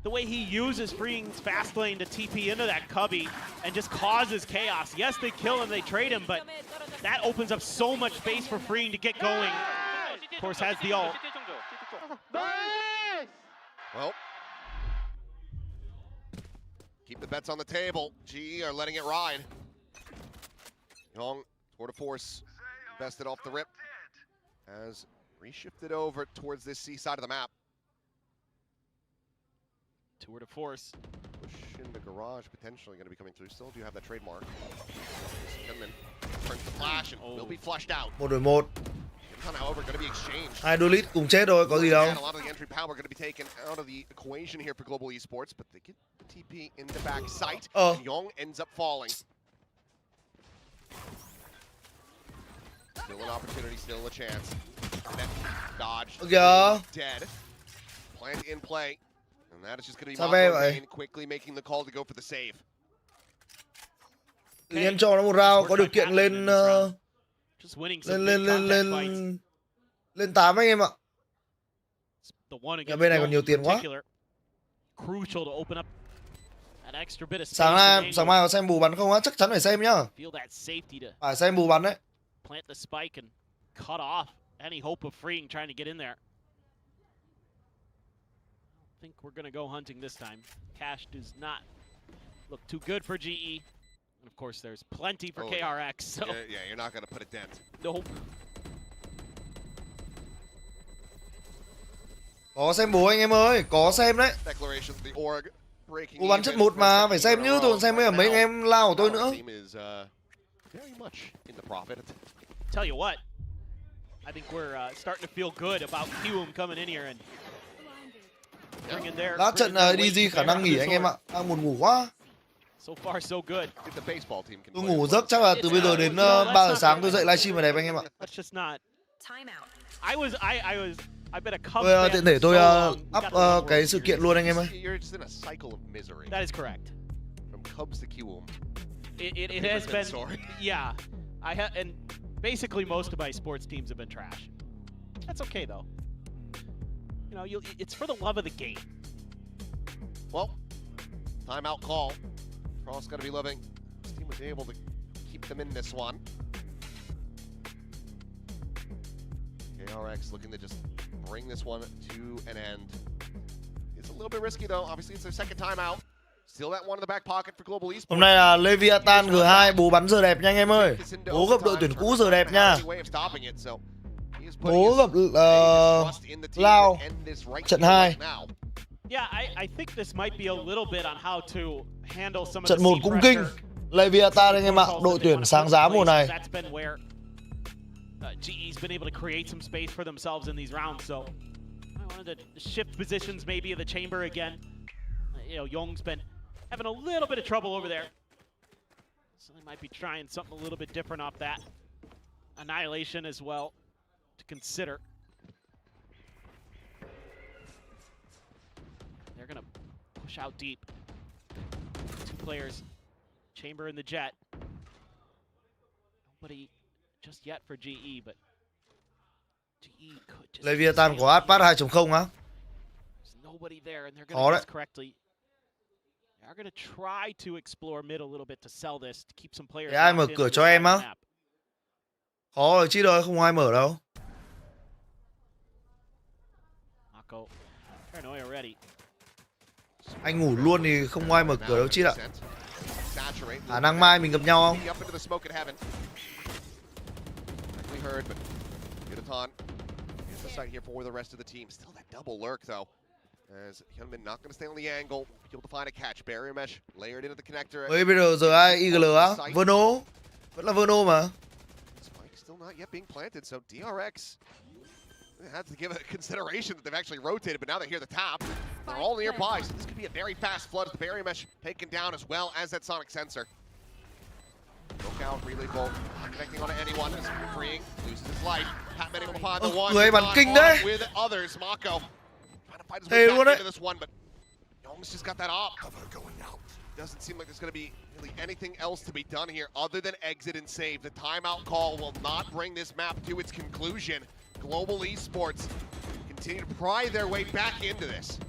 The way he uses Freeing's fast lane to TP into that cubby and just causes chaos. Yes, they kill him, they trade him, but that opens up so much space for Freeing to get going. Of course, has the ult.
Well, keep the bets on the table. GE are letting it ride. Young, tour de force, bested off the rip. Has reshifted over towards this C side of the map.
Tour de force.
Push in the garage, potentially going to be coming through. Still do have that trademark. And then turns the flash and will be flushed out.
1-1.
However, going to be exchanged.
Hai đôi lead cùng chết rồi, có gì đâu.
A lot of the entry power going to be taken out of the equation here for Global Esports, but they get TP in the back site. And Young ends up falling. Still an opportunity, still a chance. Then dodge. Dead. Plant in play. And that is just going to be Mako quickly making the call to go for the save.
Tự nhiên cho nó một round, có điều kiện lên lên 8 anh em ạ. Nhà bên này còn nhiều tiền quá. Sáng mai có xem bù bắn không á? Chắc chắn phải xem nhá. Phải xem bù bắn đấy.
Plant the spike and cut off any hope of Freeing trying to get in there. I think we're going to go hunting this time. Cash does not look too good for GE. And of course, there's plenty for KRX. So
yeah, you're not going to put a dent.
Nope.
Có xem bù anh em ơi, có xem đấy.
Declaration, the org breaking.
Bù bắn chất 1 mà, phải xem chứ, tôi còn xem với mấy anh em lao của tôi nữa.
Very much in the profit.
Tell you what, I think we're starting to feel good about KRX coming in here and bringing their.
Lát trận DG khả năng nghỉ anh em ạ, đang buồn ngủ quá.
So far so good.
Tôi ngủ giấc chắc là từ bây giờ đến 3 giờ sáng tôi dậy livestream ở đẹp anh em ạ.
That's just not. I I've been a Cubs
Tôi
fan
tiện thể tôi
so
up cái sự kiện luôn anh em ơi.
That is correct.
From Cubs to KRX.
It has been. Yeah, and basically most of my sports teams have been trash. That's okay though. You know, it's for the love of the game.
Well, timeout call. Frost going to be loving. This team was able to keep them in this one. KRX looking to just bring this one to an end. It's a little bit risky though. Obviously, it's their second time out. Still that one in the back pocket for Global Esports.
Hôm nay là Leviathan G2 bố bắn giờ đẹp nha anh em ơi. Bố gặp đội tuyển cũ giờ đẹp nha. Bố gặp Lao trận 2.
Yeah, I think this might be a little bit on how to handle some of
Trận
the
1
seed
cũng kinh.
pressure.
Leviathan anh em ạ, đội tuyển sáng giá mùa này.
That's been where GE's been able to create some space for themselves in these rounds. So I wanted to shift positions maybe in the chamber again. You know, LUπαιNG's been having a little bit of trouble over there. So they might be trying something a little bit different off that. Annihilation as well to consider. They're gonna push out deep. 2 players, Chamber and the Jet. Nobody just yet for GE, but GE could just...
Leviathan có Atpat 2.0 á.
There's nobody there, and they're
Khó
gonna
đấy.
guess correctly. They're gonna try to explore mid a little bit to sell this, to keep some players.
Thế ai mở
locked in
cửa
on
cho
this
em
side
á?
of the map.
Khó rồi chứ đâu, không ai mở đâu.
Mako, paranoia ready.
Anh ngủ luôn thì không ai mở cửa đâu chứ ạ. Khả năng mai mình gặp nhau không?
We heard, but Yudaton is the site here for the rest of the team. Still that double lurk though. As HyeonMin not going to stay on the angle, be able to find a catch. Barrier mesh layered into the connector.
Bây giờ ai IGL á? Verno. Vẫn là Verno mà.
Spike still not yet being planted, so DRX had to give it consideration that they've actually rotated, but now they hear the tap. They're all nearby, so this could be a very fast flood as the barrier mesh taken down as well as that sonic sensor. Look out, relay bolt, not connecting onto anyone as freeing, loses his life. Patman able to find the one,
người bắn kinh đấy.
with others. Mako trying to fight his
Hey,
way
luôn
back
đấy.
into this one, but LUπαιNG's just got that op. Doesn't seem like there's going to be really anything else to be done here other than exit and save. The timeout call will not bring this map to its conclusion. Global Esports continue to pry their way back into this.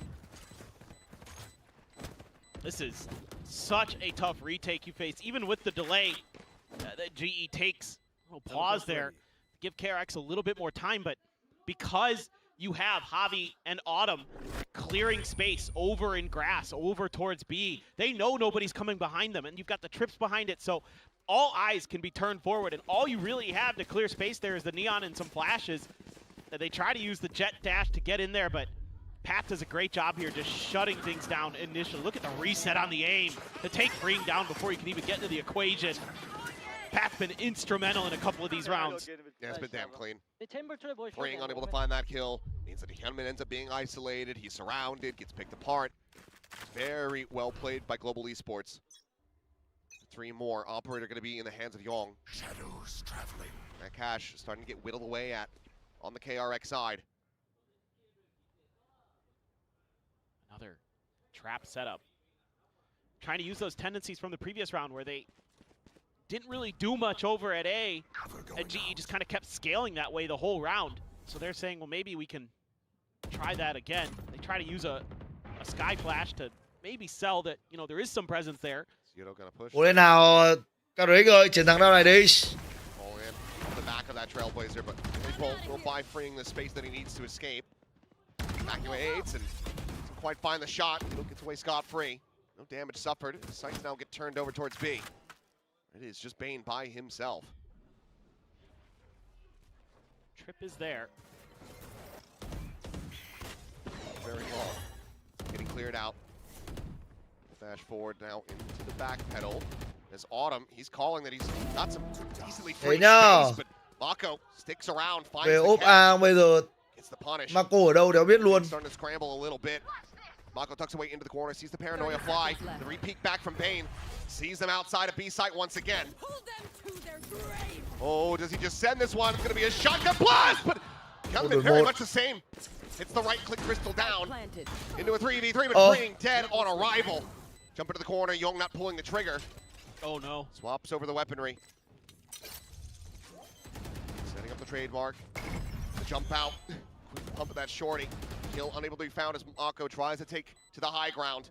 This is such a tough retake you face, even with the delay that GE takes. A little pause there, give KRX a little bit more time, but because you have Javi and Autumn clearing space over in grass, over towards B, they know nobody's coming behind them, and you've got the trips behind it, so all eyes can be turned forward, and all you really have to clear space there is the neon and some flashes. They try to use the jet dash to get in there, but Pat does a great job here just shutting things down initially. Look at the reset on the aim to take Freeing down before you can even get into the equation. Pat's been instrumental in a couple of these rounds.
Yeah, it's been damn clean.
The chamber to the boy.
Freeing unable to find that kill means that HyeonMin ends up being isolated. He's surrounded, gets picked apart. Very well played by Global Esports. 3 more. Operator going to be in the hands of LUπαιNG.
Shadows traveling.
That cash starting to get whittled away at on the KRX side.
Another trap setup. Trying to use those tendencies from the previous round where they didn't really do much over at A, and GE just kind of kept scaling that way the whole round. So they're saying, well, maybe we can try that again. They try to use a sky flash to maybe sell that, you know, there is some presence there.
Cố lên nào KRX ơi, chiến thắng round này đi.
All in on the back of that Trailblazer, but Bolt will by freeing the space that he needs to escape. Evacuates and doesn't quite find the shot. He gets away scot-free. No damage suffered. The sights now get turned over towards B. It is just Bane by himself.
Trip is there.
Very long. Getting cleared out. Dash forward now into the back pedal. As Autumn, he's calling that he's got some decently free space, but Mako sticks around, finds
Về
the
ốp
catch.
A bây giờ
Gets the punish.
Mako ở đâu đéo biết luôn.
Starting to scramble a little bit. Mako tucks away into the corner, sees the paranoia fly. The repeat back from Bane. Sees them outside of B site once again. Oh, does he just send this one? It's going to be a shotgun blast, but HyeonMin very much the same. Hits the right click crystal down into a 3v3, but Freeing dead on arrival. Jump into the corner, LUπαιNG not pulling the trigger.
Oh no.
Swaps over the weaponry. Setting up the trademark. The jump out. Quick pump of that shorty. Kill unable to be found as Mako tries to take to the high ground.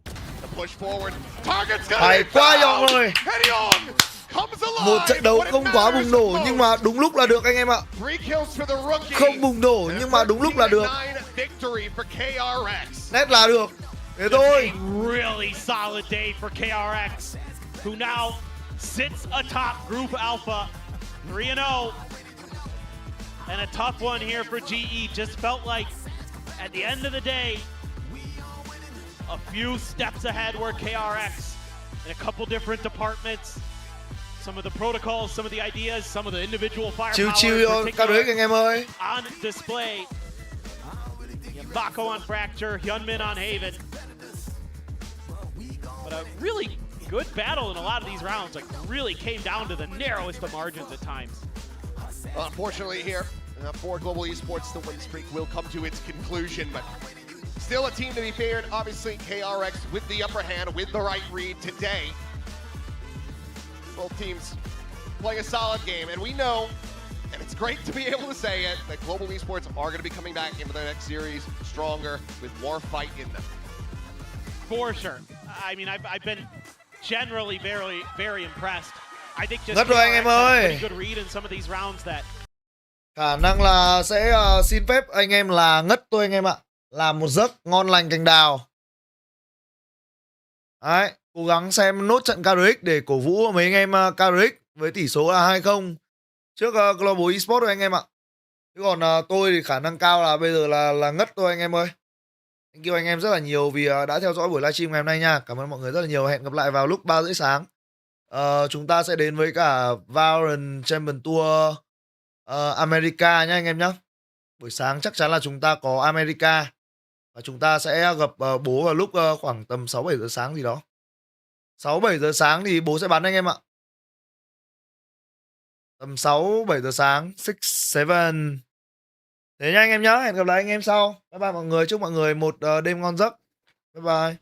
The push forward. Target's gonna
Hay
be
quá
found!
LUπαιNG ơi.
And LUπαιNG comes alive!
Một trận đấu
What it
không quá
matters
bùng nổ
most.
nhưng mà đúng lúc là được anh em ạ.
3 kills for the rookie.
Không bùng nổ nhưng mà đúng lúc là được.
13-9 victory for KRX.
Nét là được. Thế thôi.
Really solid day for KRX, who now sits atop Group Alpha, 3-0. And a tough one here for GE. Just felt like at the end of the day, a few steps ahead were KRX in a couple different departments. Some of the protocols, some of the ideas, some of the individual
Chill
firepower
KRX anh em ơi.
on display. Bako on Fracture, Hyunmin on Haven. But a really good battle in a lot of these rounds, like really came down to the narrowest of margins at times.
Unfortunately here, for Global Esports, the win streak will come to its conclusion, but still a team to be feared. Obviously, KRX with the upper hand, with the right read today. Both teams playing a solid game, and we know, and it's great to be able to say it, that Global Esports are going to be coming back into the next series stronger with more fight in them.
For sure. I mean, I've been generally very impressed. I think just
Ngất rồi anh em
KRX had a
ơi.
pretty good read in some of these rounds that
Khả năng là sẽ xin phép anh em là ngất tôi anh em ạ. Làm một giấc ngon lành cành đào. Đấy, cố gắng xem nốt trận KRX để cổ vũ mấy anh em KRX với tỷ số là 2-0 trước Global Esports rồi anh em ạ. Chứ còn tôi thì khả năng cao là bây giờ là ngất thôi anh em ơi. Thank you anh em rất là nhiều vì đã theo dõi buổi livestream ngày hôm nay nha. Cảm ơn mọi người rất là nhiều. Hẹn gặp lại vào lúc 3 rưỡi sáng. Chúng ta sẽ đến với cả Valorant Champion Tour America nhá anh em nhá. Buổi sáng chắc chắn là chúng ta có America. Và chúng ta sẽ gặp bố vào lúc khoảng tầm 6-7 giờ sáng gì đó. 6-7 giờ sáng thì bố sẽ bắn anh em ạ. Tầm 6-7 giờ sáng. 6-7. Thế nha anh em nhá. Hẹn gặp lại anh em sau. Bye bye mọi người. Chúc mọi người một đêm ngon giấc. Bye bye.